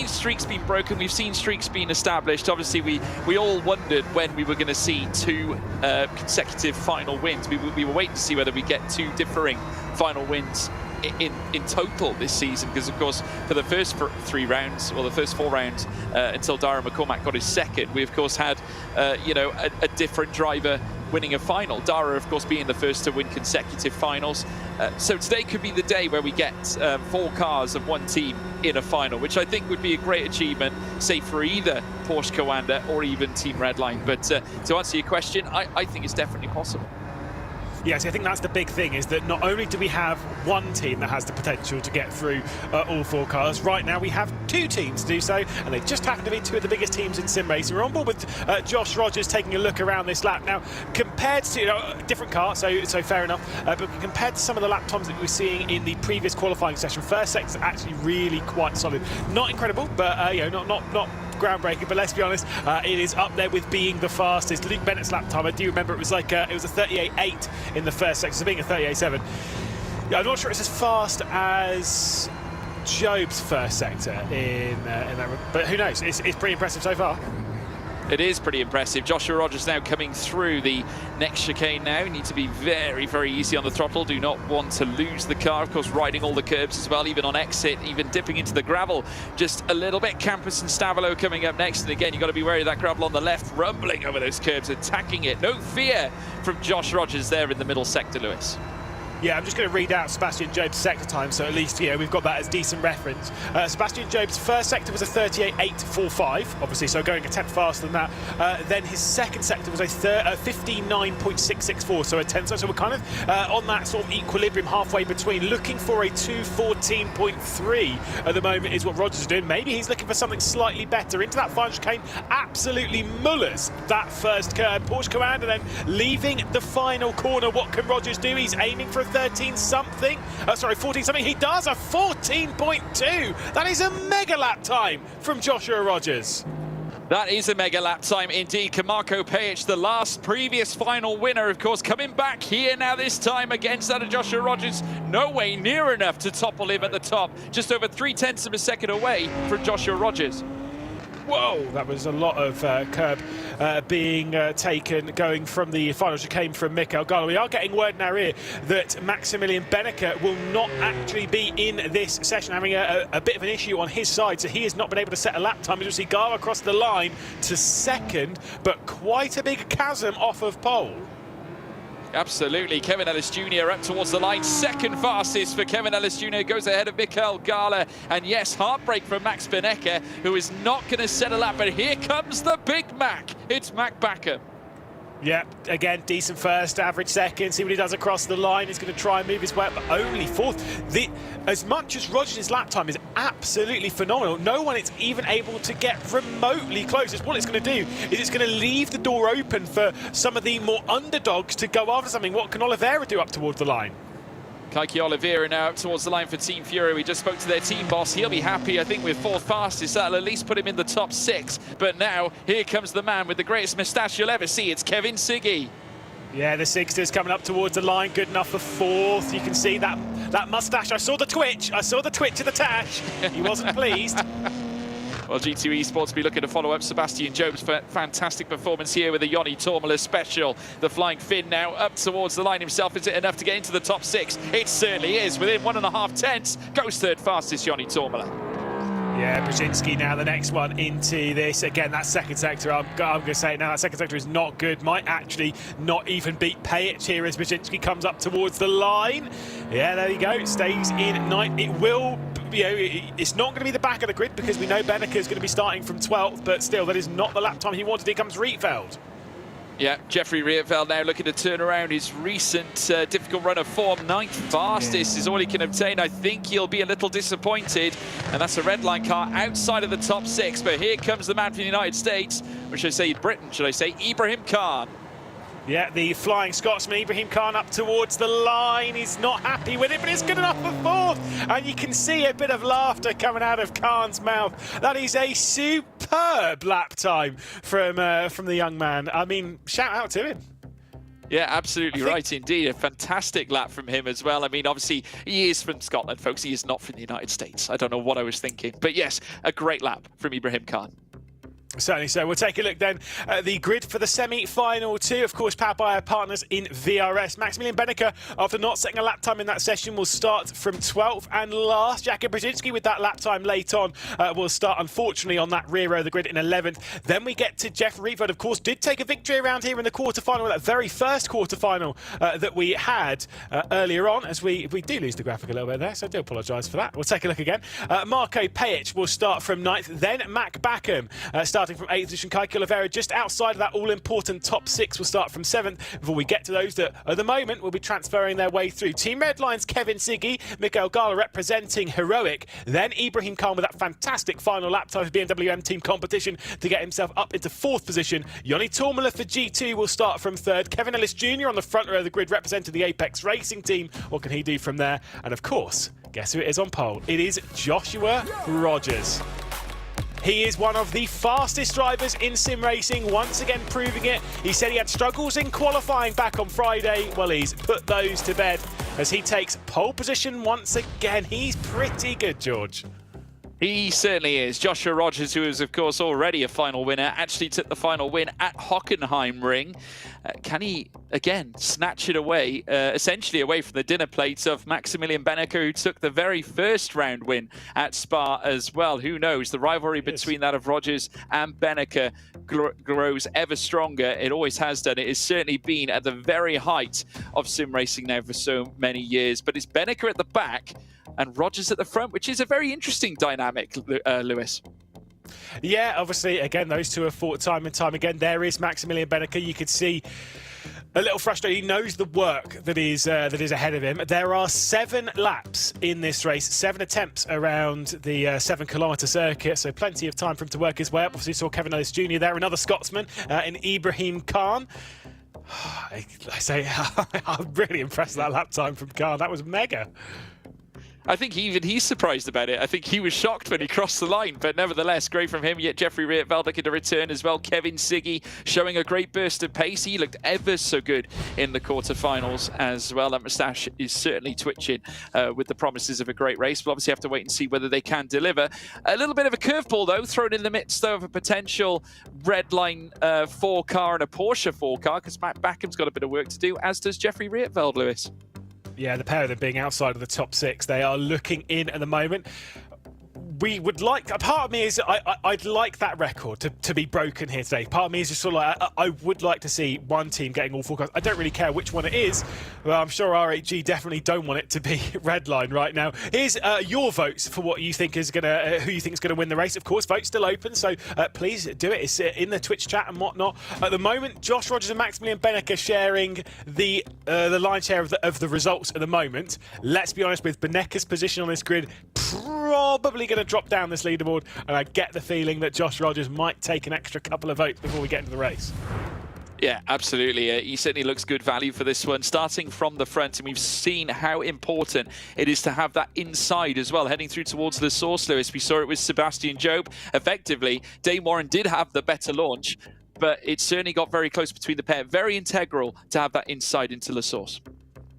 streaks being broken, we've seen streaks being established. Obviously, we all wondered when we were going to see 2 consecutive final wins. We were waiting to see whether we get 2 differing final wins in total this season, because of course for the first 3 rounds, or the first 4 rounds, until Dara McCormack got his second, we of course had a different driver winning a final. Dara of course being the first to win consecutive finals. So today could be the day where we get 4 cars of one team in a final, which I think would be a great achievement, say for either Porsche Commander or even Team Redline. But to answer your question, I think it's definitely possible. Yes, I think that's the big thing, is that not only do we have one team that has the potential to get through all 4 cars, right now we have 2 teams to do so, and they just happen to be 2 of the biggest teams in sim racing. We're on board with Josh Rogers taking a look around this lap. Now, compared to different car, so fair enough, but compared to some of the lap times that we were seeing in the previous qualifying session, first sector's actually really quite solid. Not incredible, but not groundbreaking, but let's be honest, it is up there with being the fastest. Luke Bennett's lap time, I do remember it was like it was a 38.8 in the first sector, so being a 38.7. I'm not sure it's as fast as Job's first sector in that, but who knows? It's pretty impressive so far. It is pretty impressive. Joshua Rogers now coming through the next chicane now. You need to be very, very easy on the throttle. Do not want to lose the car. Of course, riding all the curbs as well, even on exit, even dipping into the gravel just a little bit. Campus and Stavilo coming up next. And again, you've got to be wary of that gravel on the left, rumbling over those curbs, attacking it. No fear from Josh Rogers there in the middle sector, Lewis. Yeah, I'm just going to read out Sebastian Job's sector time, so at least we've got that as decent reference. Sebastian Job's first sector was a 38.845, obviously, so going a tenth faster than that. Then his second sector was a 59.664, so a tenth. So we're kind of on that sort of equilibrium halfway between. Looking for a 2:14.3 at the moment is what Rogers is doing. Maybe he's looking for something slightly better. Into that final chicane, absolutely mullers that first curve. Porsche Commander then leaving the final corner. What can Rogers do? He's aiming for a 13-something. 14-something. He does a 14.2. That is a mega lap time from Joshua Rogers. That is a mega lap time indeed. Marko Pejic, the previous final winner, of course, coming back here now this time against that of Joshua Rogers. No way near enough to topple him at the top. Just over 0.3 of a second away from Joshua Rogers. Whoa, that was a lot of curb being taken going from the final chicane from Mikael Gala. We are getting word now here that Maximilian Benneker will not actually be in this session, having a bit of an issue on his side, so he has not been able to set a lap time. As you see, Gala across the line to second, but quite a big chasm off of pole. Absolutely. Kevin Ellis Jr. up towards the line. Second fastest for Kevin Ellis Jr. Goes ahead of Mikael Gala. And yes, heartbreak from Max Benecke, who is not going to settle up. But here comes the Big Mac. It's Mac Backer. Yeah, again, decent first, average second. See what he does across the line. He's going to try and move his way up, but only fourth. As much as Rogers' lap time is absolutely phenomenal, no one is even able to get remotely close. What it's going to do is it's going to leave the door open for some of the more underdogs to go after something. What can Oliveira do up towards the line? Kaiki Oliveira now up towards the line for Team Fury. We just spoke to their team boss. He'll be happy, I think, with fourth fastest. That'll at least put him in the top 6. But now, here comes the man with the greatest moustache you'll ever see. It's Kevin Siggy. Yeah, the Sixter's coming up towards the line. Good enough for fourth. You can see that moustache. I saw the twitch. I saw the twitch of the tash. He wasn't pleased. Well, G2 Esports will be looking to follow up Sebastian Job's fantastic performance here with a Joni Tormala special. The Flying Finn now up towards the line himself. Is it enough to get into the top 6? It certainly is. Within 1.5 tenths, goes third fastest, Joni Tormala. Yeah, Brzezinski now the next one into this. Again, that second sector, I'm going to say it now, that second sector is not good. Might actually not even beat Pajic here as Brzezinski comes up towards the line. Yeah, there you go. Stays in ninth. It will, it's not going to be the back of the grid because we know Benecke is going to be starting from 12th, but still, that is not the lap time he wanted. Here comes Rietveld. Yeah, Jeffrey Rietveld now looking to turn around his recent difficult run of form. 9th fastest is all he can obtain. I think he'll be a little disappointed. And that's a red line car outside of the top 6. But here comes the man from the United States. Or should I say Britain, should I say? Ibrahim Khan. Yeah, the Flying Scotsman, Ibrahim Khan, up towards the line. He's not happy with it, but it's good enough for fourth. And you can see a bit of laughter coming out of Khan's mouth. That is a superb lap time from the young man. I mean, shout out to him. Yeah, absolutely right indeed. A fantastic lap from him as well. I mean, obviously, he is from Scotland, folks. He is not from the United States. I don't know what I was thinking. But yes, a great lap from Ibrahim Khan. Certainly so. We'll take a look then at the grid for the semi-final 2. Of course, powered by our partners in VRS. Maximilian Benecke, after not setting a lap time in that session, will start from 12th. And last, Jakub Brzezinski with that lap time late on will start, unfortunately, on that rear row of the grid in 11th. Then we get to Jeff Rietveld, of course, did take a victory around here in the quarterfinal, that very first quarterfinal that we had earlier on, as we do lose the graphic a little bit there, so I do apologise for that. We'll take a look again. Marco Pajic will start from 9th. Then Mac Backham starting from 8th position. Kaiki Oliveira just outside of that all-important top 6 will start from 7th before we get to those that at the moment will be transferring their way through. Team Redline's Kevin Siggy, Mikael Gala representing Heroic, then Ibrahim Khan with that fantastic final lap time for BMW M Team competition to get himself up into 4th position. Joni Tormala for G2 will start from 3rd. Kevin Ellis Jr. on the front row of the grid representing the Apex Racing team. What can he do from there? And of course, guess who it is on pole? It is Joshua Rogers. He is one of the fastest drivers in sim racing, once again proving it. He said he had struggles in qualifying back on Friday. Well, he's put those to bed as he takes pole position once again. He's pretty good, George. He certainly is. Joshua Rogers, who is, of course, already a final winner, actually took the final win at Hockenheimring. Can he, again, snatch it away, essentially away from the dinner plates of Maximilian Benecke, who took the very first round win at Spa as well? Who knows? The rivalry between that of Rogers and Benecke grows ever stronger. It always has done. It has certainly been at the very height of sim racing now for so many years. But it's Benecke at the back and Rogers at the front, which is a very interesting dynamic, Lewis. Yeah, obviously, again, those two have fought time and time again. There is Maximilian Benecke. You could see a little frustrated. He knows the work that is ahead of him. There are 7 laps in this race, 7 attempts around the 7-kilometre circuit, so plenty of time for him to work his way up. Obviously, saw Kevin Ellis Jr. there, another Scotsman in Ibrahim Khan. I say, I'm really impressed with that lap time from Khan. That was mega. I think even he's surprised about it. I think he was shocked when he crossed the line, but nevertheless, great from him. Yet Jeffrey Rietveld looking to return as well. Kevin Siggy showing a great burst of pace. He looked ever so good in the quarterfinals as well. That moustache is certainly twitching with the promises of a great race. We'll obviously have to wait and see whether they can deliver. A little bit of a curveball, though, thrown in the midst of a potential Redline 4 car and a Porsche 4 car, because Matt Backham's got a bit of work to do, as does Jeffrey Rietveld, Lewis. Yeah, the pair of them being outside of the top 6, they are looking in at the moment. we would like, a part of me is I'd like that record to be broken here today. Part of me is just sort of like, I would like to see one team getting all 4 cars. I don't really care which one it is, but I'm sure RHG definitely don't want it to be Redline right now. Here's your votes for what you think is gonna, who you think is gonna win the race. Of course, votes still open, so please do it. It's in the Twitch chat and whatnot. At the moment, Josh Rogers and Maximilian Benneker sharing the lion's share of the results at the moment. Let's be honest, with Benneker's position on this grid, probably going to drop down this leaderboard, and I get the feeling that Josh Rogers might take an extra couple of votes before we get into the race. Yeah, absolutely. He certainly looks good value for this one, starting from the front, and we've seen how important it is to have that inside as well, heading through towards the source, Lewis. We saw it with Sebastian Job. Effectively, Dane Warren did have the better launch, but it certainly got very close between the pair. Very integral to have that inside into the source.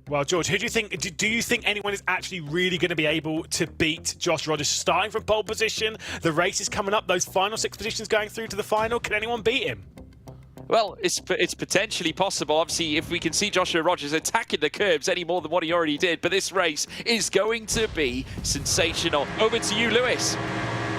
Well, George, who do you think? Do you think anyone is actually really going to be able to beat Josh Rogers, starting from pole position? The race is coming up; those final 6 positions going through to the final. Can anyone beat him? Well, it's potentially possible. Obviously, if we can see Joshua Rogers attacking the curbs any more than what he already did, but this race is going to be sensational. Over to you, Lewis.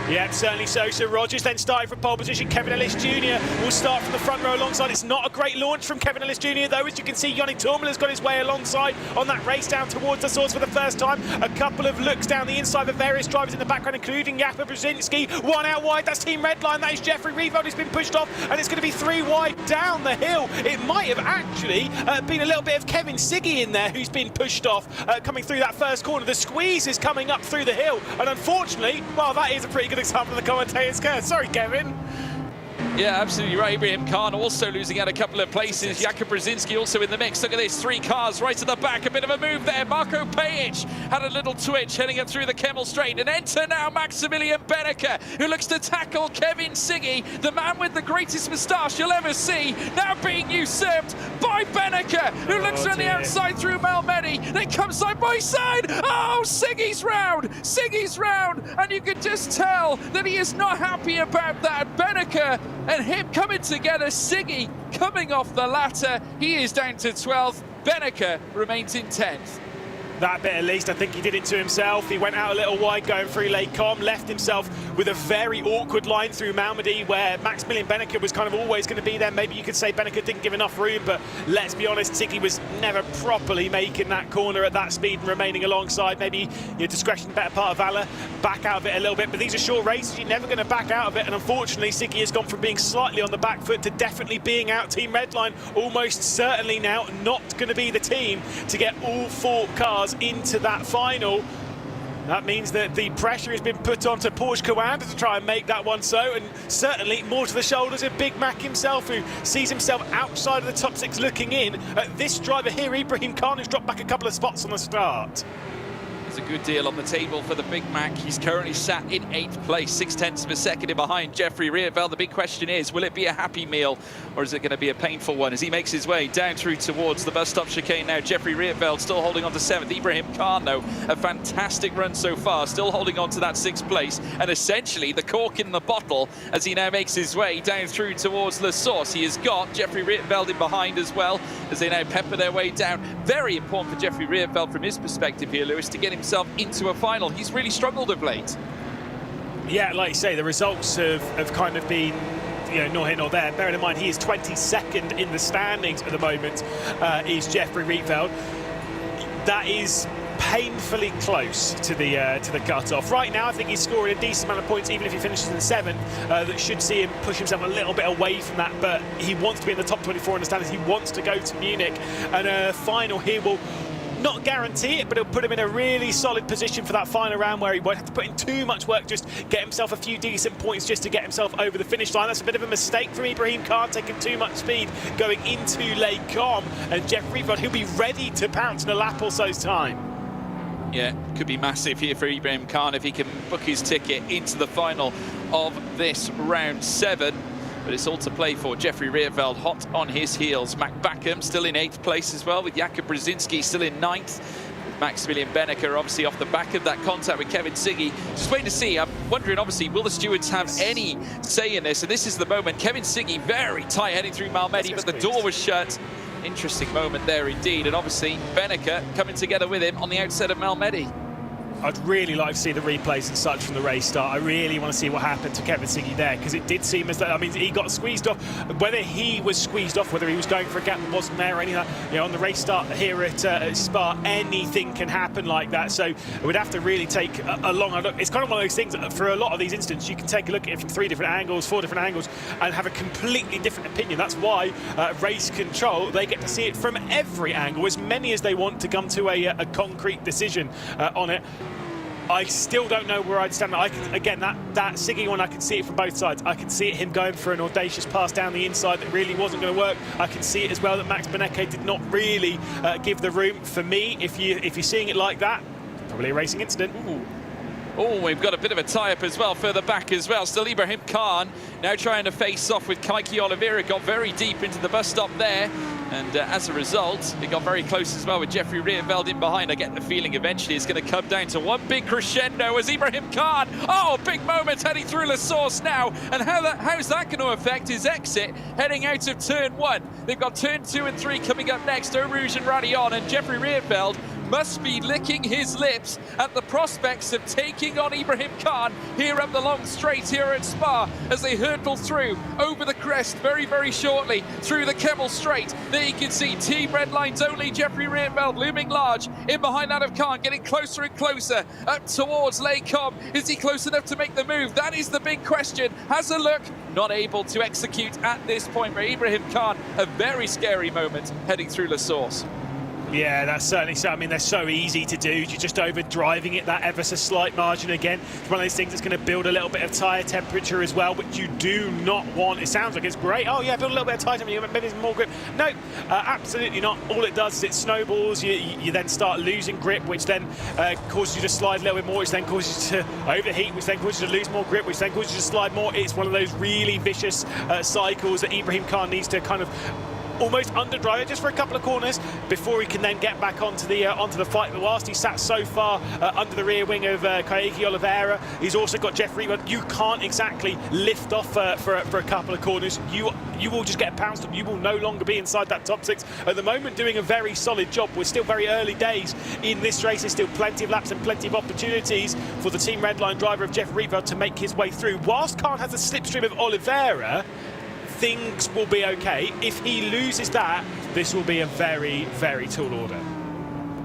Yeah, certainly so. So Rogers then starting from pole position. Kevin Ellis Jr. will start from the front row alongside. It's not a great launch from Kevin Ellis Jr. though. As you can see, Yannick Tourmala's got his way alongside on that race down towards the source for the first time. A couple of looks down the inside of various drivers in the background, including Jasper Brzezinski. One out wide, that's Team Redline. That is Jeffrey Rieveld, who's been pushed off, and it's going to be 3 wide down the hill. It might have actually been a little bit of Kevin Siggy in there, who's been pushed off coming through that first corner. The squeeze is coming up through the hill, and unfortunately, well, that is a pretty good example of the commentator's curse. Sorry, Kevin. Yeah, absolutely right. Ibrahim Khan also losing out a couple of places. Jakub Brzezinski also in the mix. Look at this, 3 cars right at the back. A bit of a move there. Marko Pejic had a little twitch heading up through the Kemmel Straight. And enter now Maximilian Benneker, who looks to tackle Kevin Siggy, the man with the greatest moustache you'll ever see, now being usurped by Benneker, who looks around the outside through Malmedy. They come side by side. Oh, Siggy's round. Siggy's round. And you can just tell that he is not happy about that. Benneker and him coming together, Siggy coming off the ladder. He is down to 12th. Benneker remains in 10th. That bit at least, I think he did it to himself. He went out a little wide going through Lake Com, left himself with a very awkward line through Malmedy where Maximilian Benneker was kind of always going to be there. Maybe you could say Benneker didn't give enough room, but let's be honest, Siggy was never properly making that corner at that speed and remaining alongside. Maybe your discretion, better part of Valor, back out of it a little bit. But these are short races, you're never going to back out of it. And unfortunately, Siggy has gone from being slightly on the back foot to definitely being out. Team Redline almost certainly now not going to be the team to get all 4 cars into that final. That means that the pressure has been put onto Porsche Coanda to try and make that one so, and certainly more to the shoulders of Big Mac himself, who sees himself outside of the top 6 looking in at this driver here, Ibrahim Khan, who's dropped back a couple of spots on the start. A good deal on the table for the Big Mac. He's currently sat in 8th place, 0.6 of a second in behind Jeffrey Rietveld. The big question is, will it be a happy meal or is it going to be a painful one as he makes his way down through towards the bus stop chicane now? Jeffrey Rietveld still holding on to 7th. Ibrahim Khan, though, a fantastic run so far, still holding on to that 6th place, and essentially the cork in the bottle as he now makes his way down through towards the source. He has got Jeffrey Rietveld in behind as well as they now pepper their way down. Very important for Jeffrey Rietveld from his perspective here, Lewis, to get himself into a final. He's really struggled of late. Yeah, like you say, the results have kind of been, you know, nor here nor there. Bearing in mind he is 22nd in the standings at the moment, is Jeffrey Rietveld. That is painfully close to the cut-off. Right now, I think he's scoring a decent amount of points, even if he finishes in 7th. That should see him push himself a little bit away from that, but he wants to be in the top 24 in the standings. He wants to go to Munich, and a final here will not guarantee it, but it'll put him in a really solid position for that final round where he won't have to put in too much work, just get himself a few decent points just to get himself over the finish line. That's a bit of a mistake from Ibrahim Khan, taking too much speed going into Lake Com, and Jeff Rietveld, he'll be ready to pounce in a lap or so's time. Yeah, could be massive here for Ibrahim Khan if he can book his ticket into the final of this round 7. But it's all to play for. Jeffrey Rietveld hot on his heels. Mac Backham still in 8th place as well, with Jakub Brzezinski still in 9th. Maximilian Benneker obviously off the back of that contact with Kevin Siggy. Just waiting to see. I'm wondering, obviously, will the stewards have any say in this? And this is the moment. Kevin Siggy very tight heading through Malmedy, but the door was shut. Interesting moment there indeed. And obviously, Benneker coming together with him on the outset of Malmedy. I'd really like to see the replays and such from the race start. I really want to see what happened to Kevin Siggy there, because it did seem as though, I mean, he got squeezed off. Whether he was squeezed off, whether he was going for a gap that wasn't there or anything like that, you know, on the race start here at Spa, anything can happen like that. So we'd have to really take a long look. It's kind of one of those things that for a lot of these instances, you can take a look at it from 3 different angles, 4 different angles, and have a completely different opinion. That's why race control, they get to see it from every angle, as many as they want, to come to a concrete decision on it. I still don't know where I'd stand. Again, that Siggy one, I can see it from both sides. I can see it him going for an audacious pass down the inside that really wasn't going to work. I can see it as well that Max Benecke did not really give the room. For me, if you're seeing it like that, probably a racing incident. Ooh. Oh, we've got a bit of a tie-up as well, further back as well. Still Ibrahim Khan now trying to face off with Kaiki Oliveira. Got very deep into the bus stop there. And as a result, it got very close as well with Jeffrey Rierveld in behind. I get the feeling eventually it's going to come down to one big crescendo as Ibrahim Khan, oh, big moment heading through La Source now. And how's that going to affect his exit heading out of turn 1? They've got turn 2 and 3 coming up next. Eau Rouge and Radion, and Jeffrey Rierveld must be licking his lips at the prospects of taking on Ibrahim Khan here up the long straight here at Spa as they hurtle through over the crest very, very shortly through the Kemmel Straight. There you can see Team Redline's only Jeffrey Rierveld looming large in behind that of Khan, getting closer and closer up towards Lecom. Is he close enough to make the move? That is the big question. Has a look, not able to execute at this point. But Ibrahim Khan, a very scary moment heading through La Source. Yeah, that's certainly so. I mean, they're so easy to do. You're just over-driving it that ever so slight margin again. It's one of those things that's going to build a little bit of tyre temperature as well, but you do not want, it sounds like it's great, oh yeah, build a little bit of tyre temperature, maybe some more grip. No, absolutely not. All it does is it snowballs. You then start losing grip, which then causes you to slide a little bit more, which then causes you to overheat, which then causes you to lose more grip, which then causes you to slide more. It's one of those really vicious cycles that Ibrahim Khan needs to kind of almost underdrive it just for a couple of corners before he can then get back onto the fight. But whilst he sat so far under the rear wing of Kaiki Oliveira, he's also got Jeffrey. But you can't exactly lift off for a couple of corners. You will just get pounced. You will no longer be inside that top 6. At the moment, doing a very solid job. We're still very early days in this race. There's still plenty of laps and plenty of opportunities for the Team Redline driver of Jeffrey Rietveld to make his way through. Whilst Khan has a slipstream of Oliveira, things will be okay. If he loses that, this will be a very, very tall order.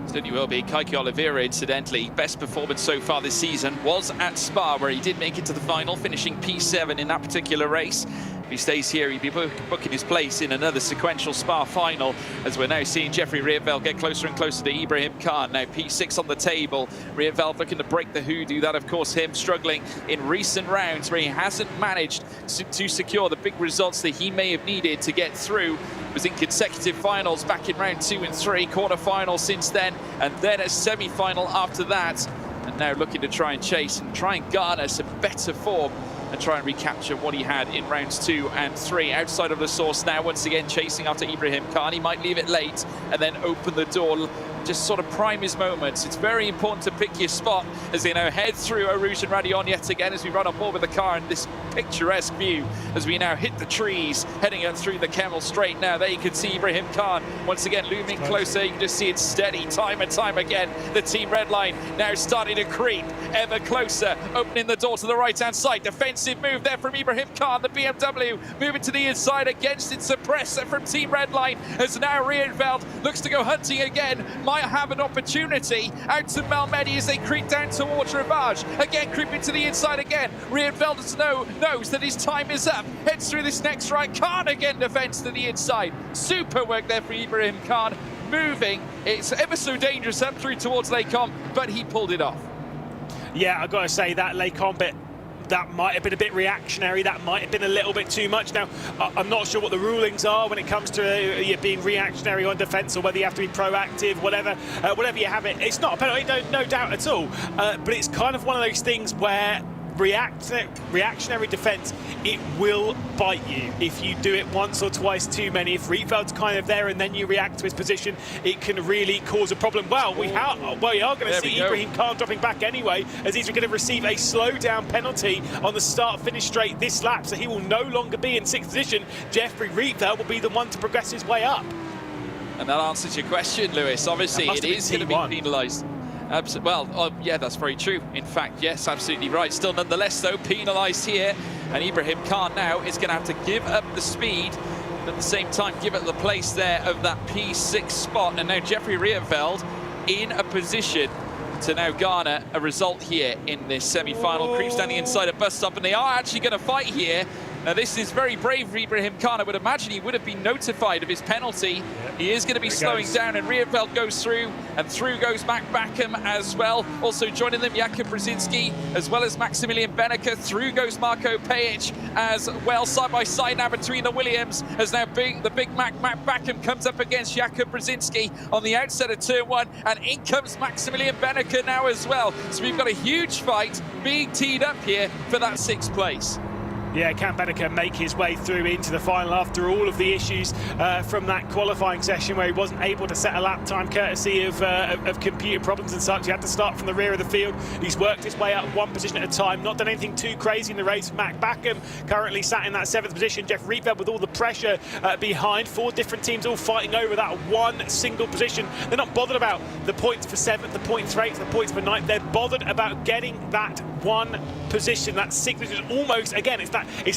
Certainly will be. Kaiki Oliveira, incidentally, best performance so far this season was at Spa, where he did make it to the final, finishing P7 in that particular race. If he stays here, he'd be booking his place in another sequential Spa final, as we're now seeing Jeffrey Rierveld get closer and closer to Ibrahim Khan. Now P6 on the table. Rierveld looking to break the hoodoo. That, of course, him struggling in recent rounds where he hasn't managed to secure the big results that he may have needed to get through. Was in consecutive finals back in round 2 and 3, quarter-final since then, and then a semi-final after that. And now looking to try and chase and try and garner some better form and try and recapture what he had in rounds 2 and 3. Outside of the source now, once again chasing after Ibrahim Khan. He might leave it late and then open the door, just sort of prime his moments. It's very important to pick your spot as they now head through Eau Rouge and Radion yet again as we run on board with the car in this picturesque view as we now hit the trees, heading up through the Kemmel Straight. Now there you can see Ibrahim Khan once again looming closer. You can just see it steady time and time again. The Team Redline now starting to creep ever closer, opening the door to the right-hand side. Defensive move there from Ibrahim Khan. The BMW moving to the inside against its suppressor from Team Redline as now Rierveld looks to go hunting again. Might have an opportunity out to Malmedy as they creep down towards Ravage. Again, creeping to the inside again. Rierveld knows that his time is up. Heads through this next right. Khan again defends to the inside. Super work there for Ibrahim Khan. Moving. It's ever so dangerous up through towards Lecom, but he pulled it off. Yeah, I've got to say that Lecom bit, that might have been a bit reactionary. That might have been a little bit too much. Now, I'm not sure what the rulings are when it comes to being reactionary on defence, or whether you have to be proactive, whatever you have it. It's not a penalty, no doubt at all. But it's kind of one of those things where reactionary defence, it will bite you if you do it once or twice too many. If Rietveld's kind of there and then you react to his position, it can really cause a problem. Well, we are going to see Ibrahim Khan dropping back anyway, as he's going to receive a slow-down penalty on the start-finish straight this lap, so he will no longer be in 6th position. Jeffrey Rietveld will be the one to progress his way up. And that answers your question, Lewis. Obviously, it is going to be penalised. Well, yeah, that's very true. In fact, yes, absolutely right. Still, nonetheless, though, penalised here. And Ibrahim Khan now is going to have to give up the speed, but at the same time, give up the place there of that P6 spot. And now Jeffrey Rietveld in a position to now garner a result here in this semi-final. Crew standing inside a bus stop, and they are actually going to fight here. Now, this is very brave for Ibrahim Khan. I would imagine he would have been notified of his penalty. Yep. He is going to be slowing down, and Rietveld goes through, and through goes Mac Backham as well. Also joining them, Jakub Brzezinski, as well as Maximilian Benneker. Through goes Marco Pejic as well, side by side now between the Williams, as now the big Mac Backham comes up against Jakub Brzezinski on the outset of turn 1, and in comes Maximilian Benneker now as well. So we've got a huge fight being teed up here for that 6th place. Yeah, can Benneker make his way through into the final after all of the issues from that qualifying session where he wasn't able to set a lap time courtesy of computer problems and such? He had to start from the rear of the field. He's worked his way up one position at a time, not done anything too crazy in the race. Mac Backham currently sat in that 7th position. Jeff Rietveld with all the pressure behind. 4 different teams all fighting over that one single position. They're not bothered about the points for 7th, the points for 8th, the points for 9th. They're bothered about getting that one position, that 6th position. Almost, again, it's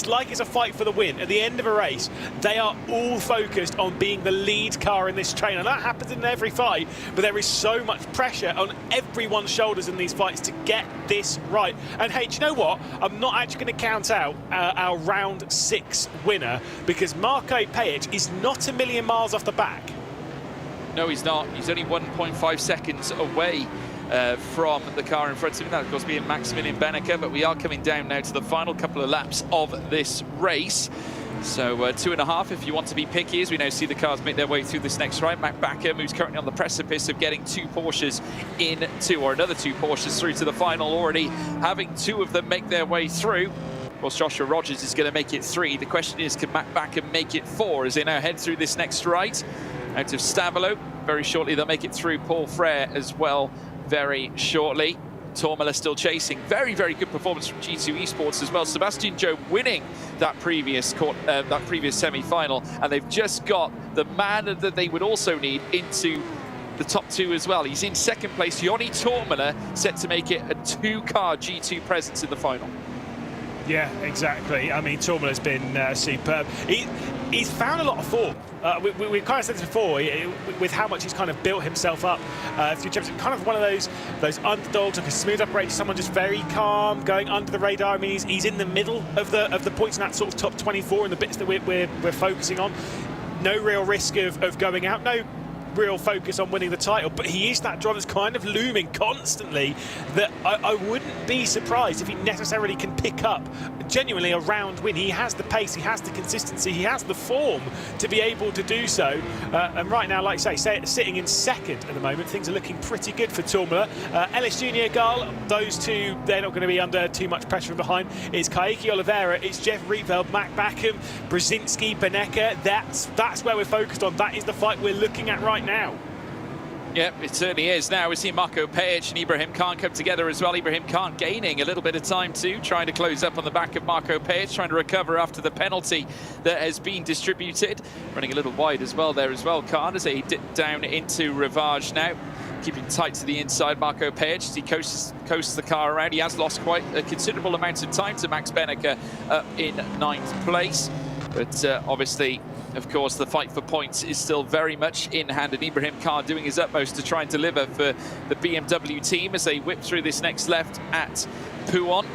like it's a fight for the win. At the end of a race, they are all focused on being the lead car in this train, and that happens in every fight, but there is so much pressure on everyone's shoulders in these fights to get this right. And hey, do you know what? I'm not actually going to count out our round 6 winner, because Marco Pejic is not a million miles off the back. No, he's not. He's only 1.5 seconds away from the car in front of him. That, of course, being Maximilian Benneker, but we are coming down now to the final couple of laps of this race. So 2.5 if you want to be picky, as we now see the cars make their way through this next ride. Mac Backham, who's currently on the precipice of getting 2 Porsches another 2 Porsches through to the final, already having 2 of them make their way through. Of course, Joshua Rogers is going to make it 3. The question is, can Mac Backham make it 4 as they now head through this next ride? Out of Stavolo, very shortly they'll make it through. Paul Frere as well, very shortly. Tormala still chasing. Very, very good performance from G2 Esports as well. Sebastian Joe winning that previous semi-final, and they've just got the man that they would also need into the top 2 as well. He's in 2nd place. Joni Tormala set to make it a 2-car G2 presence in the final. Yeah, exactly. I mean, Tormala's been superb. He's found a lot of form. We've kind of said this before, with how much he's kind of built himself up through championship. Kind of one of those underdogs, like a smooth operator, someone just very calm, going under the radar. I mean, he's in the middle of the points in that sort of top 24 and the bits that we're focusing on. No real risk of going out. No real focus on winning the title, but he is that driver that's kind of looming constantly that I wouldn't be surprised if he necessarily can pick up genuinely a round win. He has the pace, he has the consistency, he has the form to be able to do so, and right now, like I say, sitting in 2nd at the moment, things are looking pretty good for Tormala. Ellis Jr. Gall, those 2, they're not going to be under too much pressure from behind. It's Kaiki Oliveira, it's Jeff Rietveld, Mac Backham, Brzezinski, Benneker. That's where we're focused on. That is the fight we're looking at right now. Yep, it certainly is. Now we're seeing Marco Pejic and Ibrahim Khan come together as well. Ibrahim Khan gaining a little bit of time too, trying to close up on the back of Marco Pejic, trying to recover after the penalty that has been distributed. Running a little wide as well there as well, Khan, as they dip down into Rivage now. Keeping tight to the inside, Marco Pejic, as he coasts the car around. He has lost quite a considerable amount of time to Max Benneker up in 9th place. But obviously, of course, the fight for points is still very much in hand, and Ibrahim Khan doing his utmost to try and deliver for the BMW team as they whip through this next left at Pouon.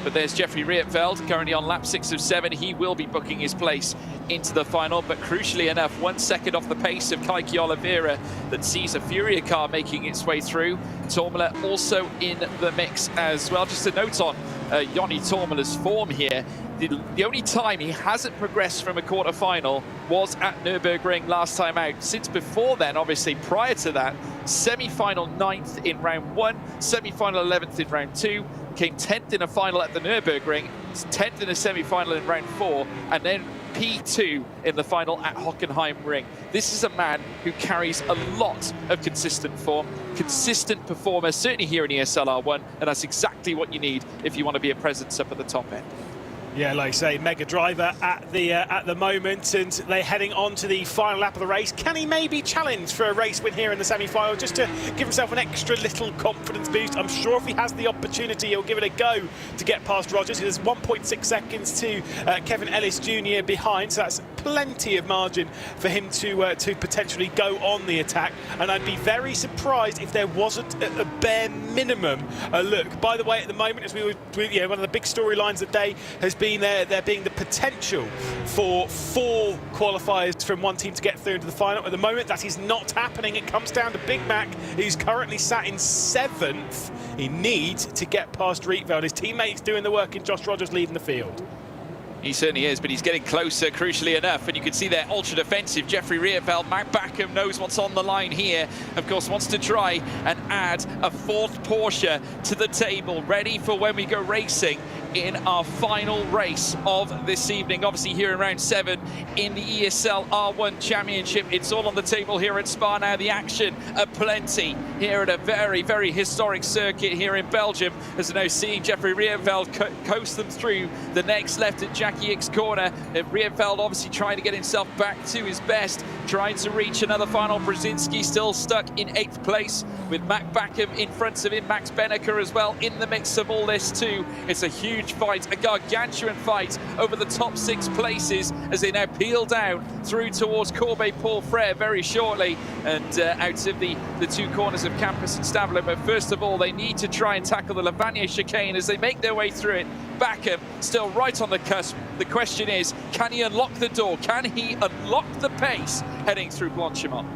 But there's Jeffrey Rietveld, currently on lap 6 of 7. He will be booking his place into the final, but crucially enough, 1 second off the pace of Kaiki Oliveira that sees a Furia car making its way through. Tormala also in the mix as well. Just a note on Joni Tormala's form here. The only time he hasn't progressed from a quarter-final was at Nürburgring last time out. Since before then, obviously, prior to that, semi-final 9th in round 1, semi-final 11th in round 2, came 10th in a final at the Nürburgring, 10th in a semi-final in round 4, and then P2 in the final at Hockenheim Ring. This is a man who carries a lot of consistent form, consistent performer, certainly here in ESL R1, and that's exactly what you need if you want to be a presence up at the top end. Yeah, like I say, mega driver at the moment, and they're heading on to the final lap of the race. Can he maybe challenge for a race win here in the semi-final, just to give himself an extra little confidence boost? I'm sure if he has the opportunity, he'll give it a go to get past Rogers. There's 1.6 seconds to Kevin Ellis Jr. behind, so that's plenty of margin for him to potentially go on the attack. And I'd be very surprised if there wasn't at a bare minimum a look. By the way, at the moment, as we were, one of the big storylines of the day has been there being the potential for 4 qualifiers from one team to get through into the final. At the moment, that is not happening. It comes down to Big Mac, who's currently sat in 7th. He needs to get past Rietveld. His teammates doing the work, and Josh Rogers leading the field. He certainly is, but he's getting closer, crucially enough. And you can see there, ultra-defensive Jeffrey Rietveld. Matt Backham knows what's on the line here. Of course, wants to try and add a 4th Porsche to the table, ready for when we go racing in our final race of this evening. Obviously, here in round 7 in the ESL R1 Championship. It's all on the table here at Spa now. The action aplenty here at a very, very historic circuit here in Belgium. As you know, seeing Jeffrey Rietveld coast them through the next left at Jackie Ick's corner. And Rietveld obviously trying to get himself back to his best, trying to reach another final. Brzezinski still stuck in 8th place with Matt Backham in front of him. Max Benneker as well in the mix of all this too. It's a huge fight, a gargantuan fight over the top 6 places as they now peel down through towards Corbeil-Paul Frere very shortly, and out of the 2 corners of Campus and Stavler. But first of all, they need to try and tackle the Lavagna chicane as they make their way through it. Backham still right on the cusp. The question is, can he unlock the door? Can he unlock the pace heading through Blanchimont?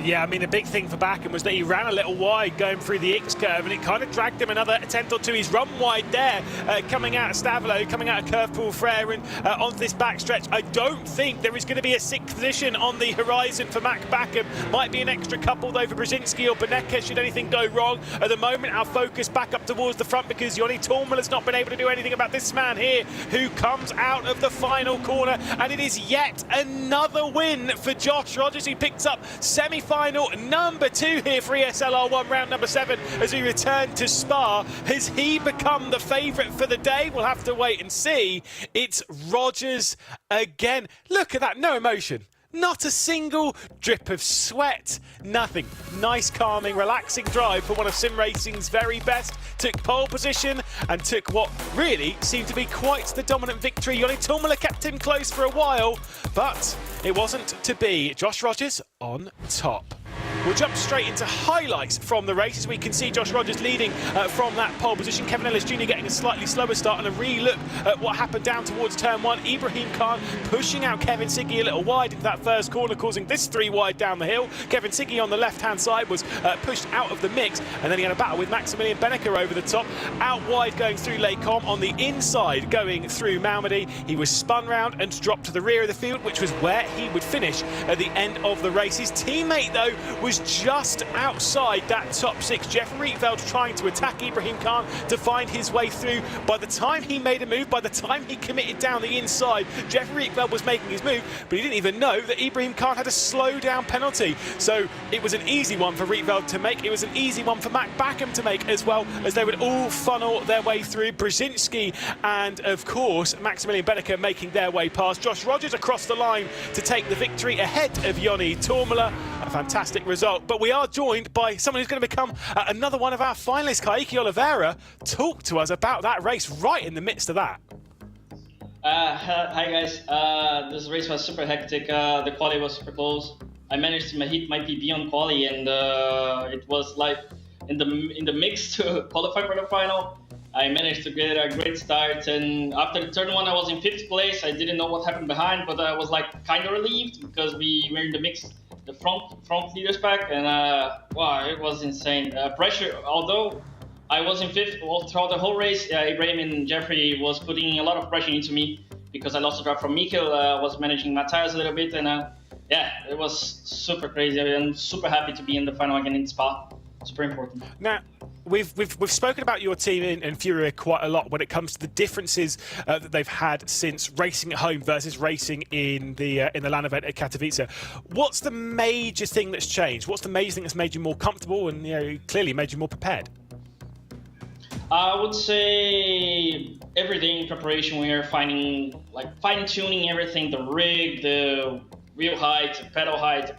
Yeah, I mean, the big thing for Backham was that he ran a little wide going through the X curve, and it kind of dragged him another attempt or 2. He's run wide there, coming out of Stavelo, coming out of Curve-Paul Frere, and onto this backstretch. I don't think there is going to be a 6th position on the horizon for Mac Backham. Might be an extra couple, though, for Brzezinski or Benneker should anything go wrong. At the moment, our focus back up towards the front because Joni Tormel has not been able to do anything about this man here who comes out of the final corner, and it is yet another win for Josh Rogers, who picks up semi-final number 2 here for ESL R1 round number 7 as we return to Spa. Has he become the favourite for the day? We'll have to wait and see. It's Rogers again. Look at that, no emotion. Not a single drip of sweat, nothing. Nice, calming, relaxing drive for one of sim racing's very best. Took pole position and took what really seemed to be quite the dominant victory. Joni Tormela kept him close for a while, but it wasn't to be. Josh Rogers on top. We'll jump straight into highlights from the race as we can see Josh Rogers leading from that pole position. Kevin Ellis Jr. getting a slightly slower start, and a re-look at what happened down towards turn 1. Ibrahim Khan pushing out Kevin Siggy a little wide into that first corner, causing this 3 wide down the hill. Kevin Siggy on the left-hand side was pushed out of the mix, and then he had a battle with Maximilian Benneker over the top. Out wide going through Les Combes, on the inside going through Malmedy. He was spun round and dropped to the rear of the field, which was where he would finish at the end of the race. His teammate, though, was just outside that top 6. Jeff Rietveld trying to attack Ibrahim Khan to find his way through. By the time he made a move, by the time he committed down the inside, Jeff Rietveld was making his move, but he didn't even know that Ibrahim Khan had a slow down penalty. So it was an easy one for Rietveld to make. It was an easy one for Mac Backham to make as well, as they would all funnel their way through. Brzezinski and, of course, Maximilian Benneker making their way past. Josh Rogers across the line to take the victory ahead of Joni Tormela. A fantastic result. But we are joined by someone who's going to become another one of our finalists, Kaique Oliveira. Talk to us about that race right in the midst of that. Hi guys, this race was super hectic. The quali was super close. I managed to hit my PB on quali, and it was like in the mix to qualify for the final. I managed to get a great start, and after turn 1 I was in 5th place. I didn't know what happened behind, but I was like kind of relieved because we were in the mix, the front leaders pack, and wow, it was insane. Pressure, although I was in 5th throughout the whole race, Ibrahim and Jeffrey was putting a lot of pressure into me because I lost a drive from Mikkel. Was managing my tires a little bit, and yeah, it was super crazy. I'm super happy to be in the final again in Spa. Super important. Now, we've spoken about your team in Furia quite a lot when it comes to the differences that they've had since racing at home versus racing in the LAN event at Katowice. What's the major thing that's changed? What's the major thing that's made you more comfortable and clearly made you more prepared? I would say every day in preparation we are fine-tuning everything, the rig, the wheel height, the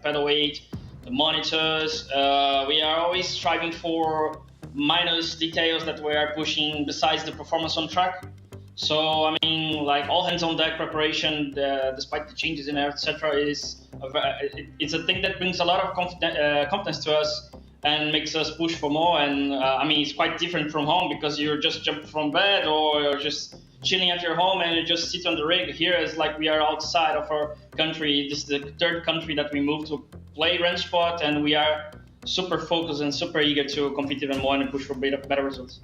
pedal weight, the monitors. We are always striving for minus details that we are pushing besides the performance on track. So, I mean, like all hands on deck preparation, despite the changes in etc., it's a thing that brings a lot of confidence to us and makes us push for more. And I mean, it's quite different from home because you're just jumping from bed or you're just chilling at your home and you just sit on the rig. Here is like we are outside of our country. This is the third country that we moved to play range spot, and we are super focused and super eager to compete even more and push for better results.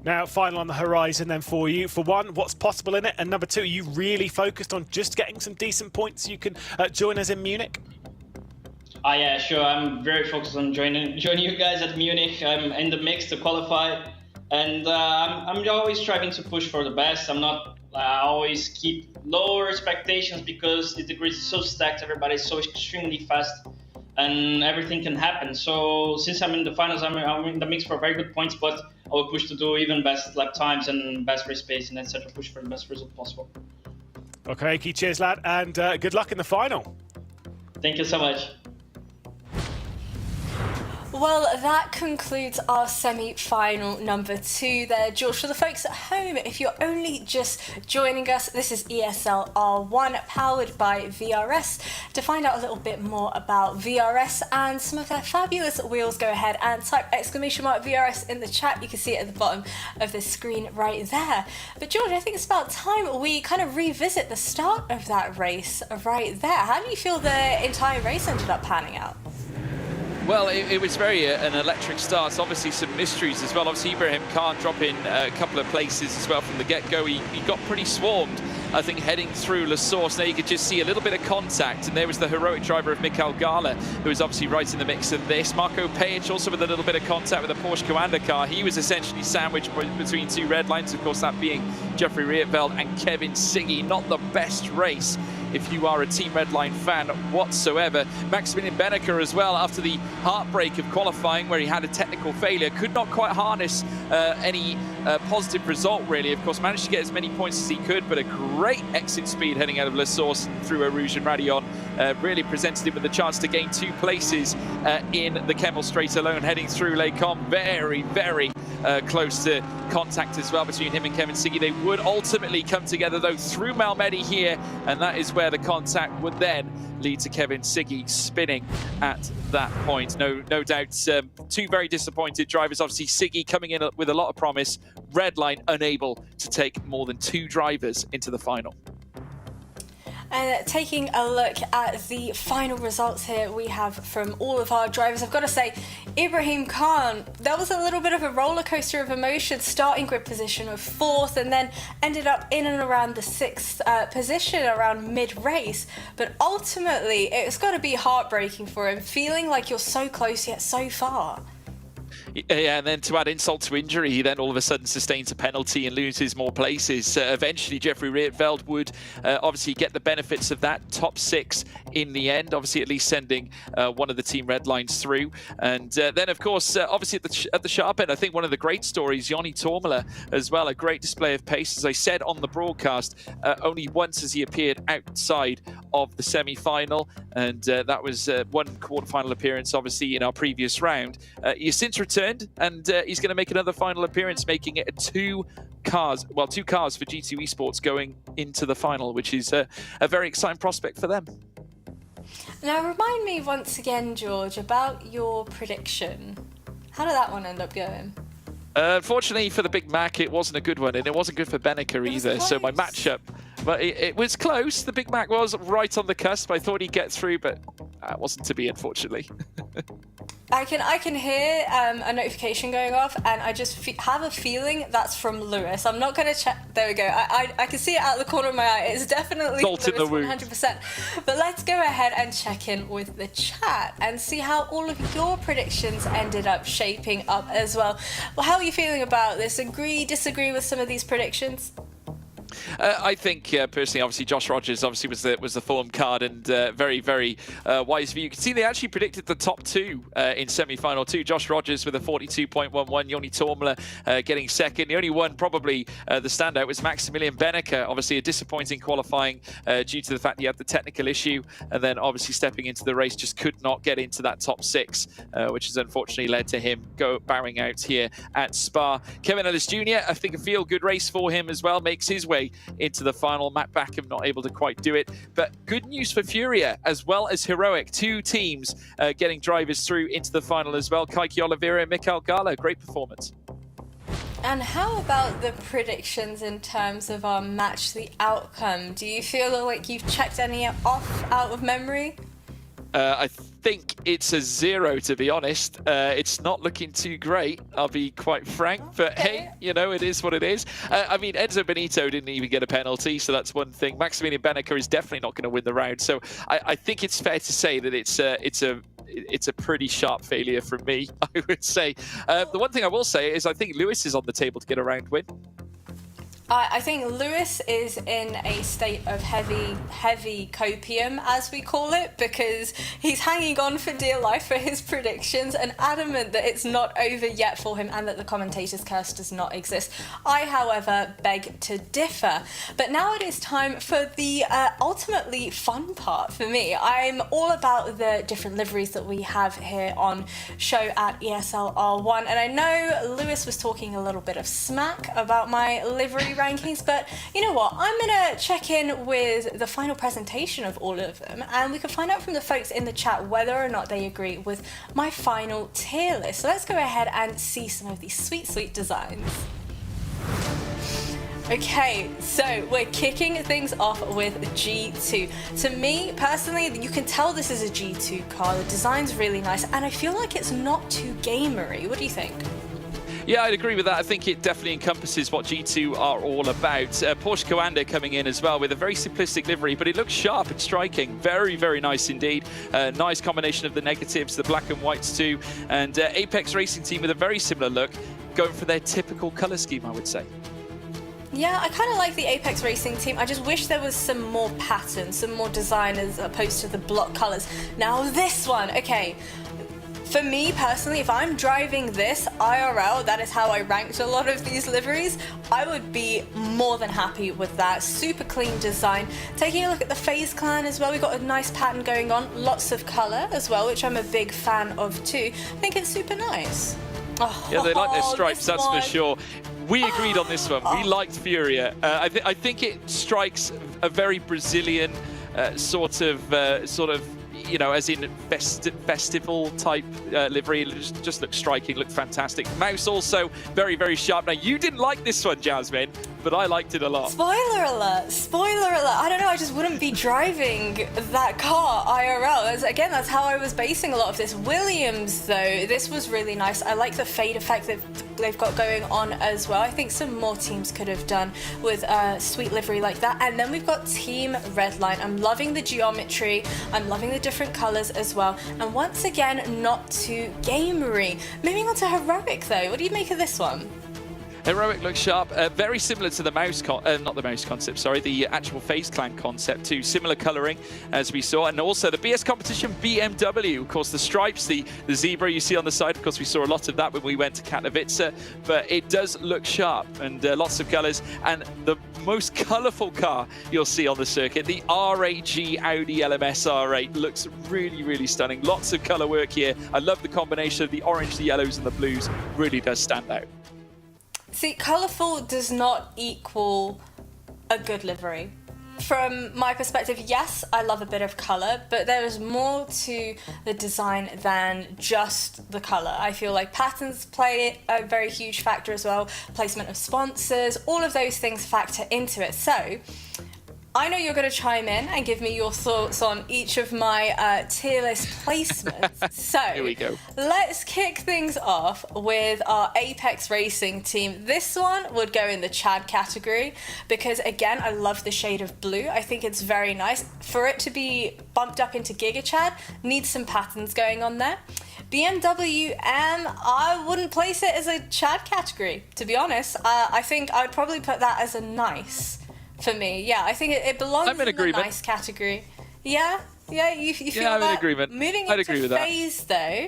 Now, final on the horizon then for you. For one, what's possible in it? And number two, are you really focused on just getting some decent points so you can join us in Munich? Yeah, sure. I'm very focused on joining you guys at Munich. I'm in the mix to qualify. And I'm always striving to push for the best. I always keep lower expectations because the grid is so stacked, everybody's so extremely fast, and everything can happen. So since I'm in the finals, I'm in the mix for very good points, but I will push to do even best lap times and best race pace and etc. Push for the best result possible. Okay, cheers, lad, and good luck in the final. Thank you so much. Well, that concludes our semi-final number 2 there, George. For the folks at home, if you're only just joining us, this is ESL R1 powered by VRS. To find out a little bit more about VRS and some of their fabulous wheels, go ahead and type !VRS in the chat. You can see it at the bottom of the screen right there. But George, I think it's about time we kind of revisit the start of that race right there. How do you feel the entire race ended up panning out? Well, it was very an electric start. Obviously, some mysteries as well. Obviously, Ibrahim Khan dropping a couple of places as well from the get-go. He got pretty swarmed, I think, heading through La Source. Now you could just see a little bit of contact, and there was the heroic driver of Mikael Gala, who was obviously right in the mix of this. Marco Pajic also with a little bit of contact with the Porsche Coanda car. He was essentially sandwiched between two red lines, of course, that being Jeffrey Rietveld and Kevin Siggy. Not the best race if you are a Team Redline fan whatsoever. Maximilian Benneker as well, after the heartbreak of qualifying where he had a technical failure, could not quite harness any positive result really. Of course, managed to get as many points as he could, but a great exit speed heading out of La Source through Eau Rouge and Raidillon really presented him with the chance to gain 2 places in the Kemmel Straight alone, heading through Les Combes. Very, very close to contact as well between him and Kevin Siggy. They would ultimately come together though through Malmedy here, and that is where the contact would then lead to Kevin Siggy spinning at that point. No doubt, 2 very disappointed drivers. Obviously, Siggy coming in with a lot of promise. Redline unable to take more than 2 drivers into the final. And taking a look at the final results here we have from all of our drivers, I've got to say, Ibrahim Khan, that was a little bit of a roller coaster of emotions, starting grid position of 4th and then ended up in and around the 6th position around mid-race. But ultimately, it's got to be heartbreaking for him, feeling like you're so close yet so far. Yeah, and then to add insult to injury, he then all of a sudden sustains a penalty and loses more places. Eventually, Jeffrey Rietveld would obviously get the benefits of that top 6 in the end, obviously at least sending one of the Team Red Lines through. And then, of course, obviously at the sharp end, I think one of the great stories, Joni Tormela as well, a great display of pace. As I said on the broadcast, only once has he appeared outside of the semi-final, and that was one quarter-final appearance, obviously, in our previous round. He has since returned, and he's going to make another final appearance, making it 2 cars for G2 Esports going into the final, which is a very exciting prospect for them. Now, remind me once again, George, about your prediction. How did that one end up going? Unfortunately for the Big Mac, it wasn't a good one, and it wasn't good for Benneker either. So my matchup, but it was close. The Big Mac was right on the cusp. I thought he'd get through, but it wasn't to be, unfortunately. I can hear a notification going off, and I just have a feeling that's from Lewis. I'm not going to check. There we go. I can see it out of the corner of my eye. It's definitely Salt Lewis, in the wound. 100%. But let's go ahead and check in with the chat and see how all of your predictions ended up shaping up as well. Well, how are you feeling about this? Agree, disagree with some of these predictions? I think personally, obviously, Josh Rogers obviously was the form card, and very, very wise view. You can see they actually predicted the top two in semi-final two. Josh Rogers with a 42.11, Joni Tormler getting second. The only one probably the standout was Maximilian Benneker. Obviously, a disappointing qualifying due to the fact that he had the technical issue, and then obviously stepping into the race just could not get into that top six, which has unfortunately led to him bowing out here at Spa. Kevin Ellis Jr., I think a feel-good race for him as well, makes his way into the final. Matt Backham not able to quite do it, but good news for Furia as well as Heroic. Two teams getting drivers through into the final as well. Kaiki Oliveira and Mikael Gala, great performance. And how about the predictions in terms of our match, the outcome? Do you feel like you've checked any off out of memory? I think it's a 0, to be honest. It's not looking too great, I'll be quite frank. But hey, you know, it is what it is. I mean, Enzo Benito didn't even get a penalty, so that's one thing. Maximilian Benneker is definitely not going to win the round. So I think it's fair to say that it's a pretty sharp failure from me, I would say. The one thing I will say is I think Lewis is on the table to get a round win. I think Lewis is in a state of heavy copium, as we call it, because he's hanging on for dear life for his predictions and adamant that it's not over yet for him and that the commentator's curse does not exist. I, however, beg to differ. But now it is time for the ultimately fun part for me. I'm all about the different liveries that we have here on show at ESL R1, and I know Lewis was talking a little bit of smack about my livery rankings, but you know what, I'm gonna check in with the final presentation of all of them, and we can find out from the folks in the chat whether or not they agree with my final tier list. So let's go ahead and see some of these sweet designs. Okay, so we're kicking things off with G2. To me, personally, you can tell this is a G2 car. The design's really nice, and I feel like it's not too gamery. What do you think? Yeah, I'd agree with that. I think it definitely encompasses what G2 are all about. Porsche Coanda coming in as well with a very simplistic livery, but it looks sharp and striking. Very, very nice indeed. Nice combination of the negatives, the black and whites too. And Apex Racing Team with a very similar look, going for their typical colour scheme, I would say. Yeah, I kind of like the Apex Racing Team. I just wish there was some more patterns, some more design as opposed to the block colours. Now this one, okay. For me personally, if I'm driving this IRL, that is how I ranked a lot of these liveries, I would be more than happy with that. Super clean design. Taking a look at the FaZe Clan as well, we've got a nice pattern going on, lots of colour as well, which I'm a big fan of too. I think it's super nice. Oh, yeah, they like their stripes, that's one. for sure. We agreed on this one. We liked Furia. I think it strikes a very Brazilian sort of, you know, as in festival type livery. It just looks striking, looked fantastic. Mouse also very, very sharp. Now, you didn't like this one, Jasmine, but I liked it a lot. Spoiler alert, spoiler alert. I don't know, I just wouldn't be driving that car IRL. Again, that's how I was basing a lot of this. Williams, though, this was really nice. I like the fade effect that they've got going on as well. I think some more teams could have done with a sweet livery like that. And then we've got Team Redline. I'm loving the geometry. I'm loving the different colors as well. And once again, not too gamery. Moving on to Heroic, though. What do you make of this one? Heroic looks sharp, very similar to the mouse, not the mouse concept, sorry, the actual FaZe Clan concept too. Similar colouring as we saw, and also the BS competition BMW. Of course, the stripes, the zebra you see on the side. Of course, we saw a lot of that when we went to Katowice, but it does look sharp and lots of colours. And the most colourful car you'll see on the circuit, the RAG Audi LMS R8, looks really, really stunning. Lots of colour work here. I love the combination of the orange, the yellows, and the blues. Really does stand out. See, colourful does not equal a good livery. From my perspective, yes, I love a bit of colour, but there is more to the design than just the colour. I feel like patterns play a very huge factor as well, placement of sponsors, all of those things factor into it. So, I know you're going to chime in and give me your thoughts on each of my tier list placements. So, here we go. Let's kick things off with our Apex Racing Team. This one would go in the Chad category because, again, I love the shade of blue. I think it's very nice. For it to be bumped up into Giga Chad, needs some patterns going on there. BMW M, I wouldn't place it as a Chad category, to be honest. I think I'd probably put that as a nice for me. Yeah, I think it belongs I'm in in the agreement. nice category. Yeah, you feel I'm that? in agreement. Moving I'd agree into with that. phase though,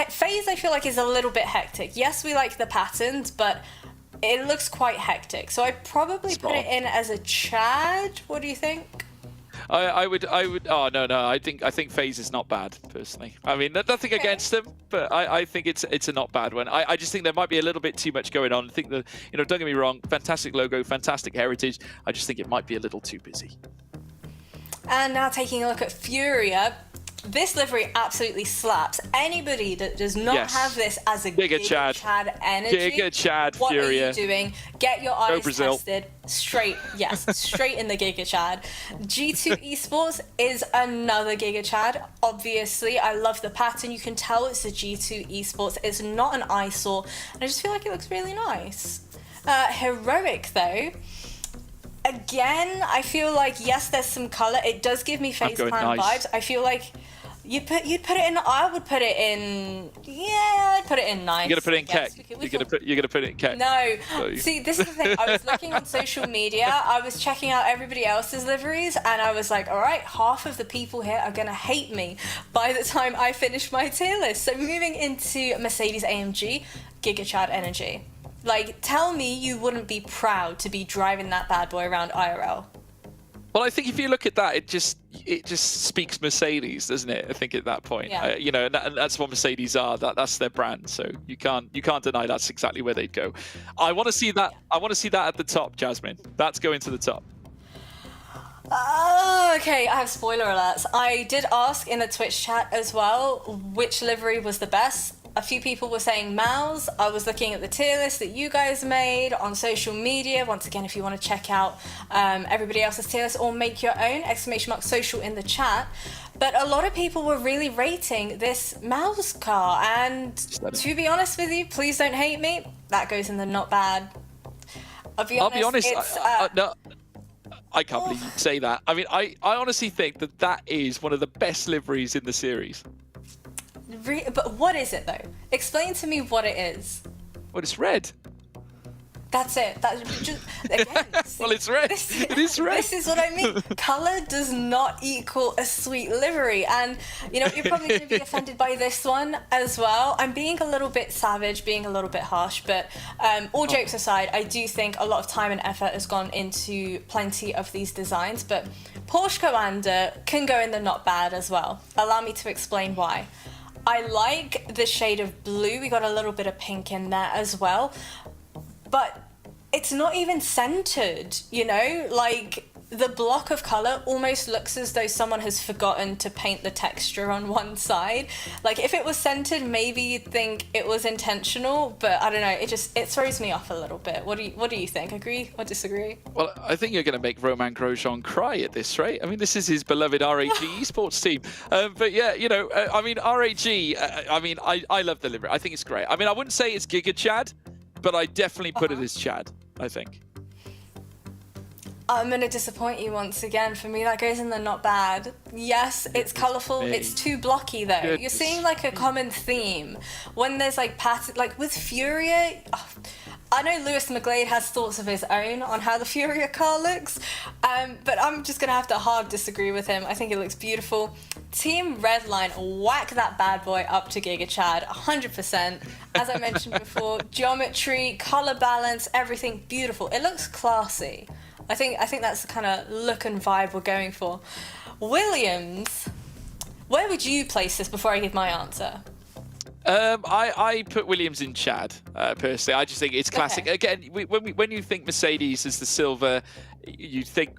phase I feel like is a little bit hectic. Yes, we like the patterns, but it looks quite hectic. So I'd probably put it in as a Chad. What do you think? I would. Oh no. I think phase is not bad personally. I mean, nothing against them, but I think it's a not bad one. I just think there might be a little bit too much going on. I think that, you know, don't get me wrong, fantastic logo, fantastic heritage. I just think it might be a little too busy. And now taking a look at Furia. This livery absolutely slaps. Anybody that does not have this as a Giga Chad energy, Giga Chad what Furia. are you doing? Get your Go eyes Brazil. tested. Straight, yes, straight in the Giga Chad. G2 Esports is another Giga Chad. Obviously, I love the pattern. You can tell it's a G2 Esports. It's not an eyesore. And I just feel like it looks really nice. Heroic, though. Again, I feel like, yes, there's some color. It does give me FaZe Clan vibes. I feel like you'd put it in. I would put it in. Yeah, I'd put it in nice. You're gonna put it in kek. You're gonna put it in kek. No. So See, this is the thing. I was looking on social media. I was checking out everybody else's liveries, and I was like, all right, half of the people here are gonna hate me by the time I finish my tier list. So moving into Mercedes AMG, Giga Chad energy. Like, tell me you wouldn't be proud to be driving that bad boy around IRL. Well, I think if you look at that, it just speaks Mercedes, doesn't it? I think at that point, Yeah. you know, and that's what Mercedes are. That's their brand. So you can't deny that's exactly where they'd go. I want to see that. I want to see that at the top, Jasmine. That's going to the top. Okay, I have spoiler alerts. I did ask in the Twitch chat as well which livery was the best. A few people were saying Mouse. I was looking at the tier list that you guys made on social media. Once again, if you want to check out everybody else's tier list or make your own, !social in the chat. But a lot of people were really rating this Mouse car. And to be honest with you, please don't hate me. That goes in the not bad. I'll be honest. It's, No, I can't believe you'd say that. I mean, I honestly think that is one of the best liveries in the series. But what is it though? Explain to me what it is. Well, it's red. That's it. That's just, again, well, it's red. It is red. This is what I mean. Color does not equal a sweet livery. And, you know, you're probably going to be offended by this one as well. I'm being a little bit savage, being a little bit harsh, but all jokes aside, I do think a lot of time and effort has gone into plenty of these designs, but Porsche Commander can go in the not bad as well. Allow me to explain why. I like the shade of blue. We got a little bit of pink in there as well. But it's not even centered, you know? Like, the block of color almost looks as though someone has forgotten to paint the texture on one side. Like, if it was centered, maybe you'd think it was intentional, but I don't know, it throws me off a little bit. What do you think? Agree or disagree? Well, I think you're going to make Romain Grosjean cry at this rate. I mean, this is his beloved RAG esports team. But yeah, you know, I mean, RAG, I mean, I love the livery. I think it's great. I mean, I wouldn't say it's Giga Chad, but I definitely put it as Chad, I think. I'm going to disappoint you once again. For me, that goes in the not bad. Yes, it's colourful. It's too blocky, though. You're seeing, like, a common theme. When there's, like, like, with Furia... Oh, I know Lewis McGlade has thoughts of his own on how the Furia car looks, but I'm just going to have to hard disagree with him. I think it looks beautiful. Team Redline, whack that bad boy up to Giga Chad, 100%. As I mentioned before, geometry, colour balance, everything beautiful. It looks classy. I think that's the kind of look and vibe we're going for. Williams, where would you place this before I give my answer? I put Williams in Chad, personally. I just think it's classic. Okay. Again, when you think Mercedes as the silver, you think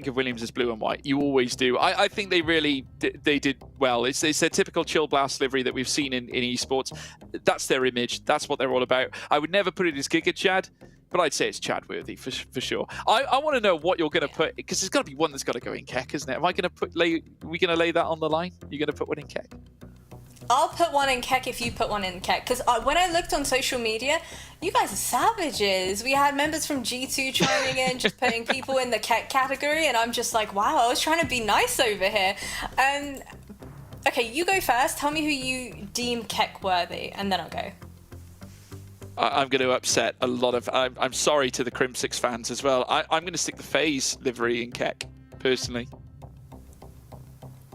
of Williams as blue and white. You always do. I think they really they did well. It's their typical chill blast livery that we've seen in esports. That's their image. That's what they're all about. I would never put it as Giga Chad, but I'd say it's Chad worthy for sure. I want to know what you're going to put, because there's got to be one that's got to go in kek, isn't it? Are we going to lay that on the line? You're going to put one in kek? I'll put one in kek if you put one in kek, because when I looked on social media, you guys are savages. We had members from G2 chiming in, just putting people in the kek category, and I'm just like, wow, I was trying to be nice over here. Okay, you go first. Tell me who you deem kek worthy, and then I'll go. I'm going to upset a lot of... I'm sorry to the Crimsix fans as well. I'm going to stick the FaZe livery in Keck, personally.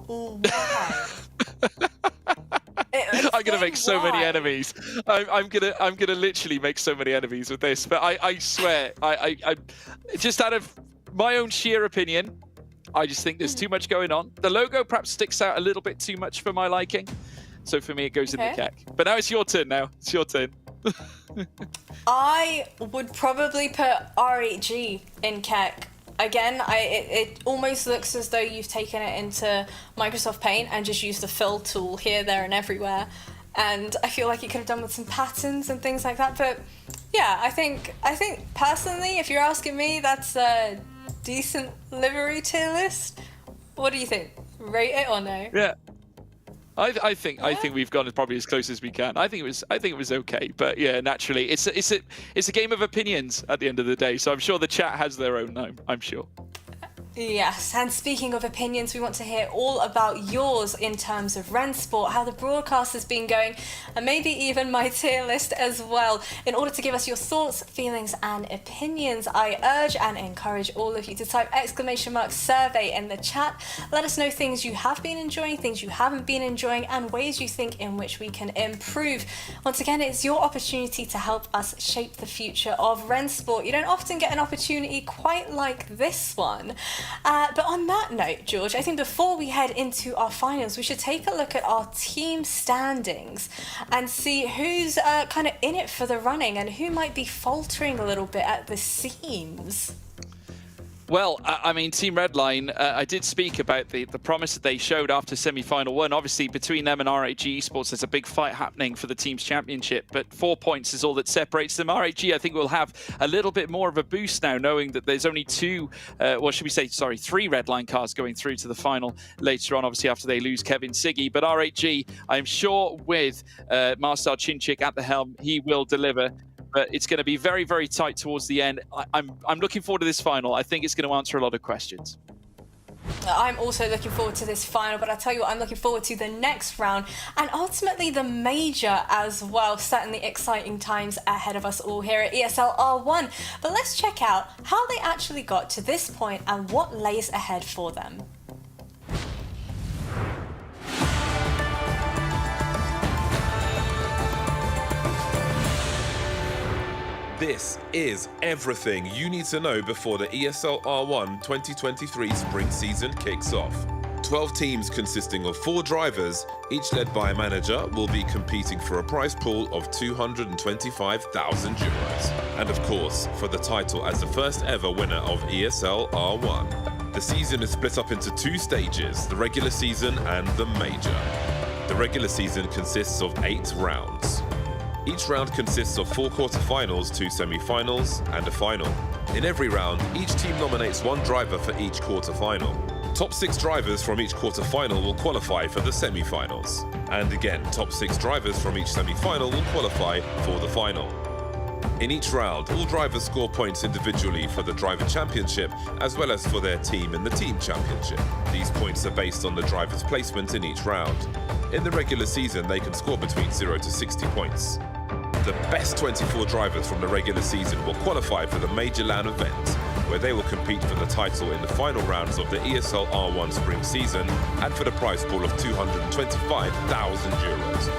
Why? I'm gonna make so many enemies. I'm gonna literally make so many enemies with this. But I swear, I just out of my own sheer opinion, I just think there's too much going on. The logo perhaps sticks out a little bit too much for my liking. So for me, it goes in the Keck. But now it's your turn. It's your turn. I would probably put REG in Keck. Again, it almost looks as though you've taken it into Microsoft Paint and just used the fill tool here, there, and everywhere. And I feel like you could have done with some patterns and things like that. But yeah, I think personally, if you're asking me, that's a decent livery tier list. What do you think? Rate it or no? Yeah. I think we've gone probably as close as we can. I think it was okay, but yeah, naturally, it's a game of opinions at the end of the day. So I'm sure the chat has their own. I'm sure. Yes, and speaking of opinions, we want to hear all about yours in terms of Rensport, how the broadcast has been going, and maybe even my tier list as well. In order to give us your thoughts, feelings, and opinions, I urge and encourage all of you to type !survey in the chat. Let us know things you have been enjoying, things you haven't been enjoying, and ways you think in which we can improve. Once again, it's your opportunity to help us shape the future of Rensport. You don't often get an opportunity quite like this one. But on that note, George, I think before we head into our finals, we should take a look at our team standings and see who's kind of in it for the running and who might be faltering a little bit at the seams. Well, I mean, Team Redline, I did speak about the promise that they showed after semi-final one. Obviously, between them and RAG Esports, there's a big fight happening for the team's championship, but 4 points is all that separates them. RAG, I think, will have a little bit more of a boost now, knowing that there's only three Redline cars going through to the final later on, obviously, after they lose Kevin Siggy. But RAG, I'm sure with Marstar Chinchik at the helm, he will deliver. But it's going to be very, very tight towards the end. I'm looking forward to this final. I think it's going to answer a lot of questions. I'm also looking forward to this final, but I tell you what, I'm looking forward to the next round and ultimately the major as well. Certainly exciting times ahead of us all here at ESL R1. But let's check out how they actually got to this point and what lays ahead for them. This is everything you need to know before the ESL R1 2023 spring season kicks off. 12 teams consisting of 4 drivers, each led by a manager, will be competing for a prize pool of €225,000. And of course, for the title as the first ever winner of ESL R1. The season is split up into 2 stages, the regular season and the major. The regular season consists of 8 rounds. Each round consists of 4 quarterfinals, 2 semi-finals, and a final. In every round, each team nominates 1 driver for each quarterfinal. Top 6 drivers from each quarterfinal will qualify for the semi-finals. And again, top 6 drivers from each semi-final will qualify for the final. In each round, all drivers score points individually for the driver championship, as well as for their team in the team championship. These points are based on the driver's placement in each round. In the regular season, they can score between 0 to 60 points. The best 24 drivers from the regular season will qualify for the Major LAN event, where they will compete for the title in the final rounds of the ESL R1 spring season and for the prize pool of €225,000.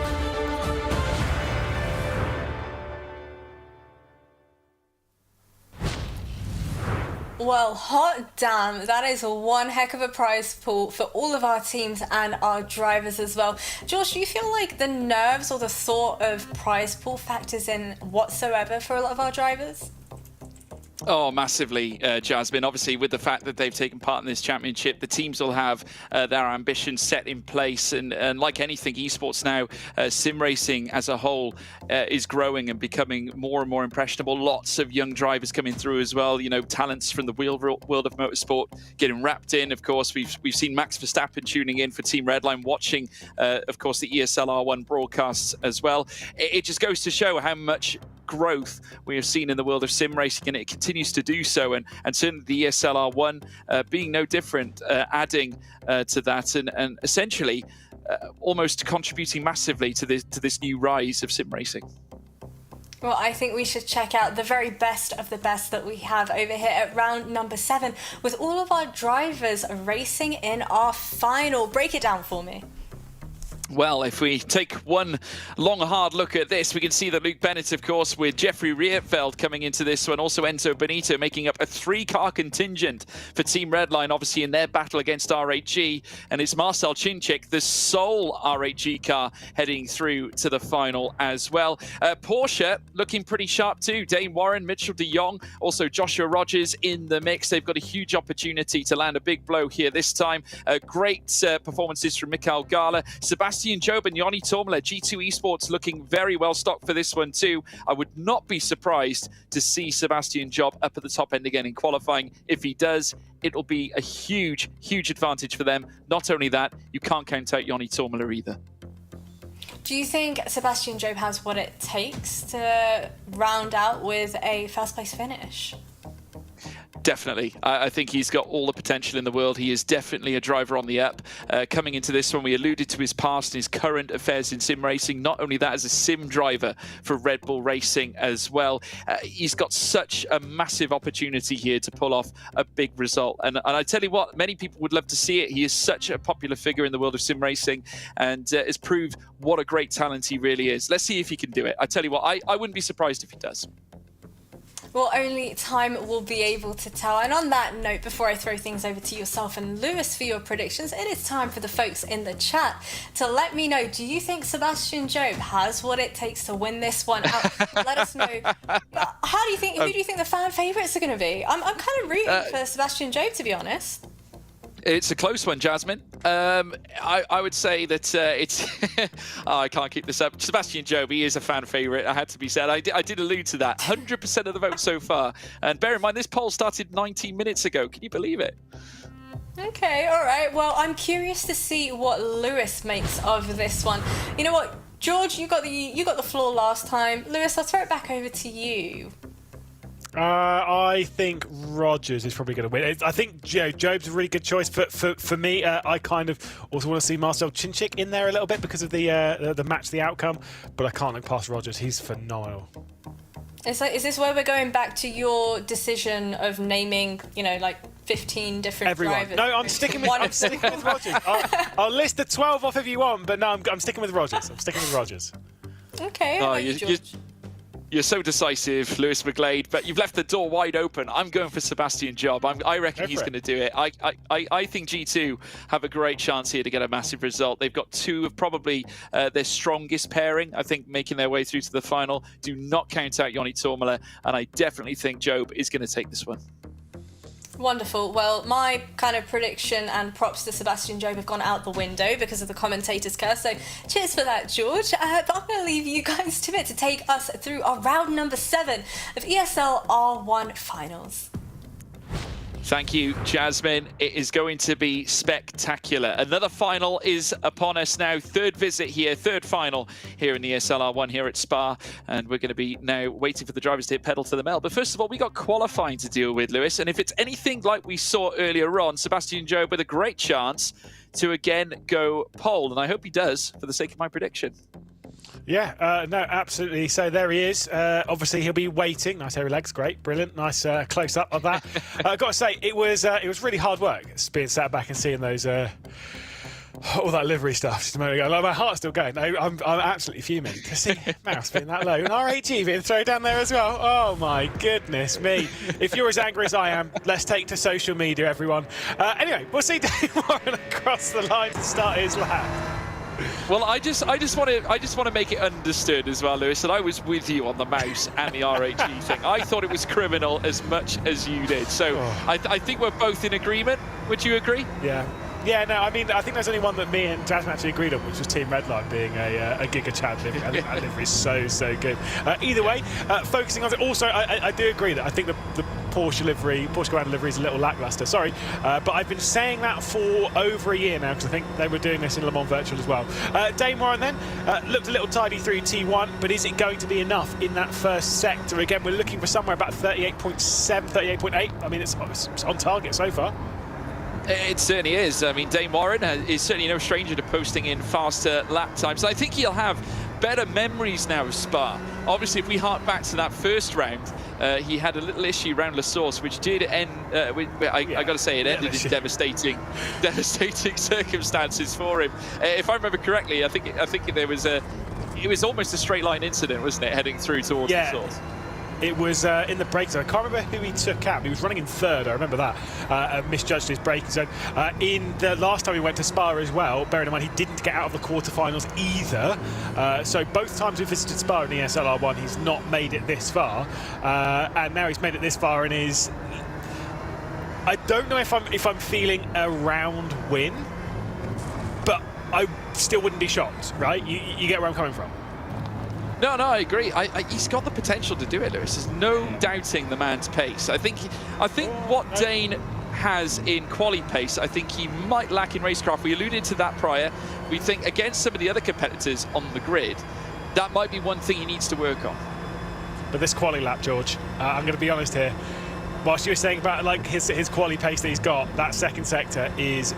Well, hot damn, that is one heck of a prize pool for all of our teams and our drivers as well. George, do you feel like the nerves or the thought of prize pool factors in whatsoever for a lot of our drivers? Oh, massively, Jasmine. Obviously, with the fact that they've taken part in this championship, the teams will have their ambitions set in place. And like anything, esports now, sim racing as a whole is growing and becoming more and more impressionable. Lots of young drivers coming through as well. You know, talents from the world of motorsport getting wrapped in. Of course, we've seen Max Verstappen tuning in for Team Redline, watching, of course, the ESL R1 broadcasts as well. It just goes to show how much growth we have seen in the world of sim racing, and it continues to do so, and certainly the ESL R1 being no different, adding to that and essentially almost contributing massively to this new rise of sim racing. Well, I think we should check out the very best of the best that we have over here at round number 7 with all of our drivers racing in our final. Break it down for me. Well, if we take one long, hard look at this, we can see that Luke Bennett, of course, with Jeffrey Rierfeld coming into this one, also Enzo Benito making up a 3-car contingent for Team Redline, obviously in their battle against RHG. And it's Marcel Chinchik, the sole RHG car, heading through to the final as well. Porsche looking pretty sharp too. Dane Warren, Mitchell de Jong, also Joshua Rogers in the mix. They've got a huge opportunity to land a big blow here this time. Great performances from Mikael Gala, Sebastian Job and Yoni Tormela. G2 Esports looking very well stocked for this one too. I would not be surprised to see Sebastian Job up at the top end again in qualifying. If he does, it'll be a huge, huge advantage for them. Not only that, you can't count out Yoni Tormela either. Do you think Sebastian Job has what it takes to round out with a first place finish? Definitely. I think he's got all the potential in the world. He is definitely a driver on the up. Coming into this one, we alluded to his past and his current affairs in sim racing. Not only that, as a sim driver for Red Bull Racing as well. He's got such a massive opportunity here to pull off a big result. And I tell you what, many people would love to see it. He is such a popular figure in the world of sim racing and has proved what a great talent he really is. Let's see if he can do it. I tell you what, I wouldn't be surprised if he does. Well, only time will be able to tell. And on that note, before I throw things over to yourself and Lewis for your predictions, it is time for the folks in the chat to let me know, do you think Sebastian Job has what it takes to win this one out? Let us know. How do you think, who do you think the fan favourites are going to be? I'm kind of rooting for Sebastian Job, to be honest. It's a close one, Jasmine. I would say that it's... oh, I can't keep this up. Sebastian Job, he is a fan favourite, I had to be said. I did allude to that. 100% of the vote so far. And bear in mind, this poll started 19 minutes ago. Can you believe it? Okay, all right. Well, I'm curious to see what Lewis makes of this one. You know what, George, you got the floor last time. Lewis, I'll throw it back over to you. I think Rogers is probably going to win. I think Job's a really good choice. For me, I kind of also want to see Marcel Chinchik in there a little bit because of the match, the outcome. But I can't look past Rogers. He's phenomenal. Is this where we're going back to your decision of naming, like 15 different drivers? No, I'm sticking with Rogers. I'll list the 12 off if you want, but no, I'm sticking with Rogers. Okay. You're so decisive, Lewis McGlade, but you've left the door wide open. I'm going for Sebastian Job. I reckon he's going to do it. I think G2 have a great chance here to get a massive result. They've got two of probably their strongest pairing, I think, making their way through to the final. Do not count out Yoni Tormela, and I definitely think Job is going to take this one. Wonderful. Well, my kind of prediction and props to Sebastian Job have gone out the window because of the commentator's curse. So cheers for that, George. But I'm going to leave you guys to it to take us through our round number 7 of ESL R1 finals. Thank you, Jasmine. It is going to be spectacular. Another final is upon us now. Third final here in the ESL R1 here at Spa. And we're going to be now waiting for the drivers to hit pedal to the metal. But first of all, we got qualifying to deal with, Lewis. And if it's anything like we saw earlier on, Sebastian Job with a great chance to again go pole. And I hope he does for the sake of my prediction. Yeah, no, absolutely. So there he is. Obviously, he'll be waiting. Nice hairy legs, great, brilliant. Nice close up of that. I've got to say, it was really hard work being sat back and seeing those all that livery stuff just a moment ago. Like, my heart's still going. I'm absolutely fuming to see Mouse being that low and RHG being thrown down there as well. Oh my goodness me! If you're as angry as I am, let's take to social media, everyone. Anyway, we'll see Dane Warren across the line to start his lap. Well, I just want to make it understood as well, Lewis, that I was with you on the mouse and the RHG thing. I thought it was criminal as much as you did. So I think we're both in agreement. Would you agree? Yeah. Yeah, no, I mean, I think there's only one that me and Jasmine actually agreed on, which was Team Redline being a Giga Chad livery. I think that livery is so good. Either way, focusing on it, also, I do agree that I think the Porsche Grand livery is a little lackluster. Sorry, but I've been saying that for over a year now because I think they were doing this in Le Mans Virtual as well. Dane Warren then looked a little tidy through T1, but is it going to be enough in that first sector? Again, we're looking for somewhere about 38.7, 38.8. I mean, it's on target so far. It certainly is. I mean, Dane Warren is certainly no stranger to posting in faster lap times. I think he'll have better memories now of Spa. Obviously, if we hark back to that first round, he had a little issue around La Source, which did end, I got to say, it ended in devastating circumstances for him. If I remember correctly, I think there was it was almost a straight line incident, wasn't it, heading through towards La Source? It was in the break zone. I can't remember who he took out. He was running in third, I remember that. Misjudged his braking zone. In the last time he went to Spa as well, bearing in mind he didn't get out of the quarterfinals either. So both times we visited Spa in the ESL R1, he's not made it this far. And now he's made it this far and is... I don't know if I'm feeling a round win, but I still wouldn't be shocked, right? You get where I'm coming from. No, I agree. He's got the potential to do it, Lewis. There's no doubting the man's pace. I think what Dane has in quali pace, I think he might lack in racecraft. We alluded to that prior. We think against some of the other competitors on the grid, that might be one thing he needs to work on. But this quali lap, George, I'm going to be honest here. Whilst you were saying about like his quali pace that he's got, that second sector is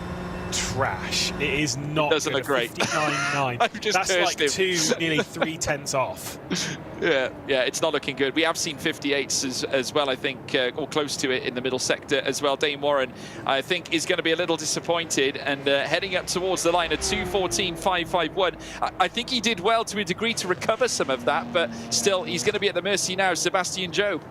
trash. It is not. It doesn't look great. 59.9. That's like nearly 3 tenths off. Yeah, it's not looking good. We have seen 58s as well, I think, or close to it in the middle sector as well. Dane Warren, I think, is going to be a little disappointed and heading up towards the line at 2:14.551. I think he did well to a degree to recover some of that, but still, he's going to be at the mercy now. Sebastian Job.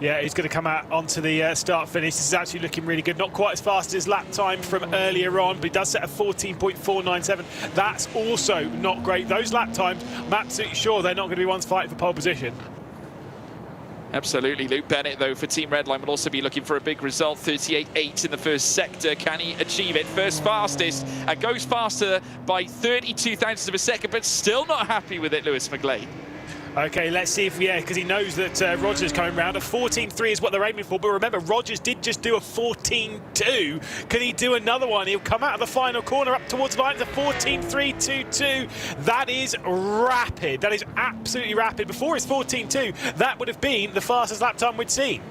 Yeah, he's going to come out onto the start-finish. This is actually looking really good. Not quite as fast as his lap time from earlier on, but he does set a 14.497. That's also not great. Those lap times, I'm absolutely sure they're not going to be ones fighting for pole position. Absolutely. Luke Bennett, though, for Team Redline will also be looking for a big result. 38.8 in the first sector. Can he achieve it? First fastest, and goes faster by 32 thousandths of a second, but still not happy with it, Lewis McGlade. Okay, let's see if, because he knows that Rogers coming round. A 14.3 is what they're aiming for, but remember, Rogers did just do a 14.2. Can he do another one? He'll come out of the final corner up towards the line. It's a 14.322. That is rapid. That is absolutely rapid. Before his 14.2, that would have been the fastest lap time we'd seen.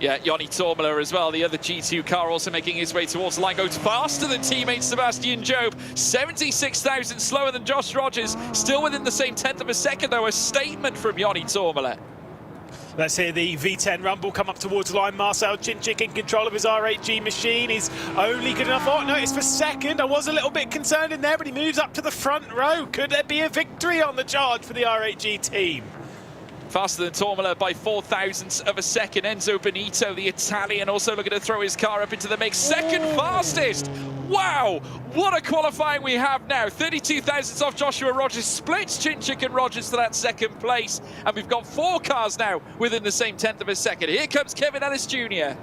Yeah, Joni Tormela as well, the other G2 car also making his way towards the line, goes faster than teammate Sebastian Job, 76,000 slower than Josh Rogers, still within the same tenth of a second though, a statement from Joni Tormela. Let's hear the V10 rumble come up towards the line. Marcel Chinchik in control of his R8G machine. He's only good enough. Oh, no, it's for second. I was a little bit concerned in there, but he moves up to the front row. Could there be a victory on the charge for the R8G team? Faster than Tormela by 4 thousandths of a second. Enzo Benito, the Italian, also looking to throw his car up into the mix. Second fastest. Wow, what a qualifying we have now. 32 thousandths off Joshua Rogers, splits Chinchik and Rogers to that second place. And we've got 4 cars now within the same tenth of a second. Here comes Kevin Ellis Jr.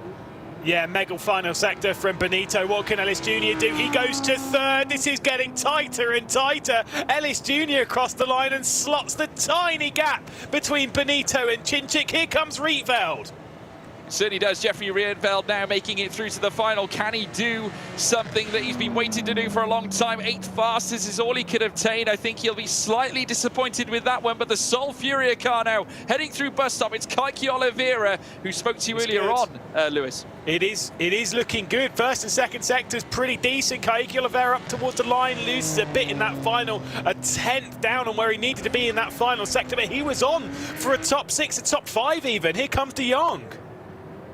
Yeah, Megal final sector from Benito. What can Ellis Jr. do? He goes to third. This is getting tighter and tighter. Ellis Jr. across the line and slots the tiny gap between Benito and Chinchik. Here comes Rietveld. Certainly does. Jeffrey Rietveld now making it through to the final. Can he do something that he's been waiting to do for a long time? 8th fastest is all he could obtain. I think he'll be slightly disappointed with that one, but the Sol Furia car now heading through bus stop. It's Kaiki Oliveira who spoke to you earlier on, Lewis. It is looking good. First and second sectors pretty decent. Kaiki Oliveira up towards the line, loses a bit in that final, a 10th down on where he needed to be in that final sector, but he was on for a top 6, a top 5 even. Here comes De Jong.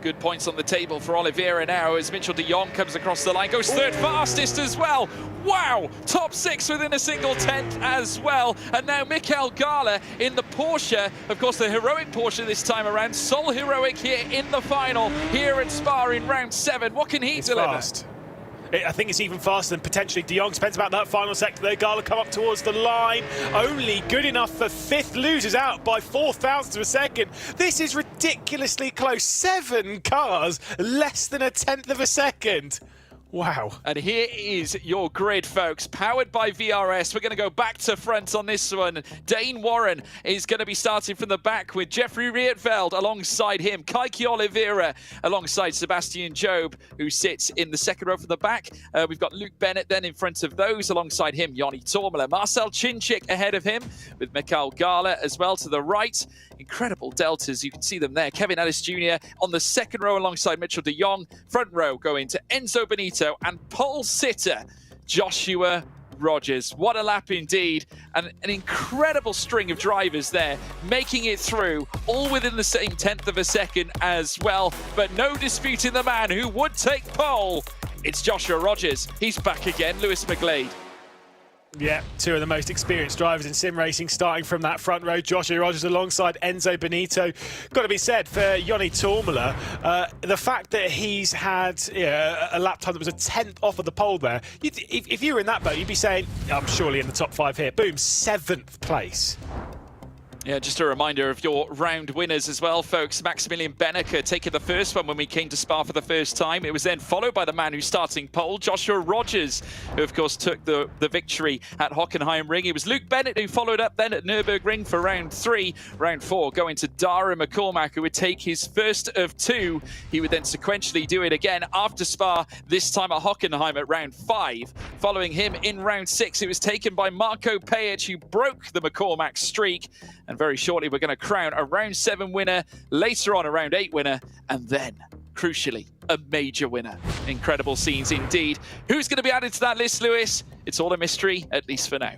Good points on the table for Oliveira now as Mitchell de Jong comes across the line, goes third fastest as well. Wow, top 6 within a single tenth as well. And now Mikael Gala in the Porsche, of course the heroic Porsche this time around. Sol Heroic here in the final, here at Spa in round 7. What can he deliver? Fast. I think it's even faster than potentially De Jong. Depends about that final sector there. Gala come up towards the line. Only good enough for 5th, loses out by 4 thousandths of a second. This is ridiculously close. 7 cars, less than a 10th of a second. Wow. And here is your grid, folks, powered by VRS. We're going to go back to front on this one. Dane Warren is going to be starting from the back with Jeffrey Rietveld alongside him. Kaiki Oliveira alongside Sebastian Job, who sits in the second row from the back. We've got Luke Bennett then in front of those. Alongside him, Joni Tormela. Marcel Chinchik ahead of him with Mikael Gala as well to the right. Incredible deltas, you can see them there. Kevin Ellis Jr. on the second row alongside Mitchell de Jong. Front row going to Enzo Benito and pole sitter Joshua Rogers. What a lap indeed, and an incredible string of drivers there, making it through, all within the same 10th of a second as well, but no disputing the man who would take pole. It's Joshua Rogers. He's back again, Lewis McGlade. Yeah, two of the most experienced drivers in sim racing, starting from that front row. Joshua Rogers alongside Enzo Benito. Got to be said for Joni Toomala, the fact that he's had a lap time that was a 10th off of the pole there. If you were in that boat, you'd be saying, I'm surely in the top 5 here. Boom, 7th place. Yeah, just a reminder of your round winners as well, folks. Maximilian Benneker taking the first one when we came to Spa for the first time. It was then followed by the man who's starting pole, Joshua Rogers, who of course took the victory at Hockenheimring. It was Luke Bennett who followed up then at Nürburgring for round 3. Round 4 going to Dara McCormack, who would take his first of 2. He would then sequentially do it again after Spa, this time at Hockenheim at round 5. Following him in round 6, it was taken by Marco Pajic, who broke the McCormack streak. And very shortly, we're going to crown a round 7 winner, later on a round 8 winner, and then, crucially, a major winner. Incredible scenes indeed. Who's going to be added to that list, Lewis? It's all a mystery, at least for now.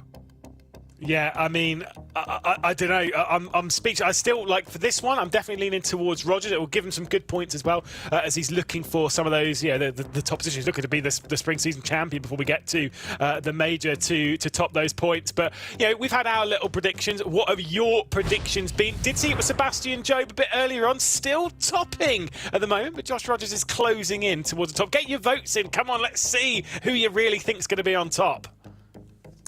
Yeah, I mean, I don't know. I'm speechless. I still, like, for this one, I'm definitely leaning towards Rogers. It will give him some good points as well, as he's looking for some of those, the top positions. He's looking to be the spring season champion before we get to the major to top those points. But, we've had our little predictions. What have your predictions been? Did see it with Sebastian Job a bit earlier on, still topping at the moment, but Josh Rogers is closing in towards the top. Get your votes in. Come on, let's see who you really think is going to be on top.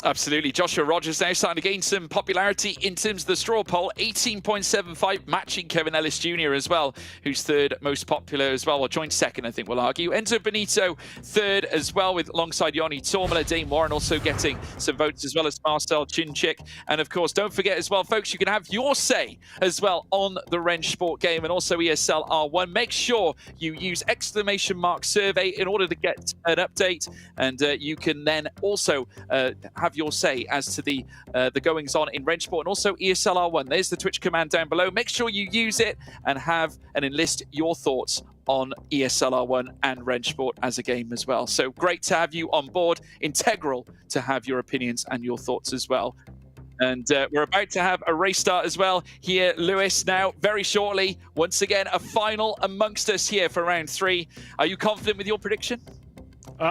Absolutely. Joshua Rogers now starting to gain some popularity in terms of the straw poll. 18.75, matching Kevin Ellis Jr. as well, who's third most popular as well, or joint second, I think we'll argue. Enzo Benito third as well, with alongside Joni Toomala. Dane Warren also getting some votes, as well as Marcel Chinchik. And of course, don't forget as well, folks, you can have your say as well on the Wrench Sport game and also ESL R1. Make sure you use !survey in order to get an update, and you can then also have your say as to the goings on in Wrench Sport and also ESL R1. There's the Twitch command down below. Make sure you use it and enlist your thoughts on ESL R1 and Wrench Sport as a game as well. So great to have you on board. Integral to have your opinions and your thoughts as well. And we're about to have a race start as well here, Lewis. Now, very shortly, once again, a final amongst us here for round 3. Are you confident with your prediction?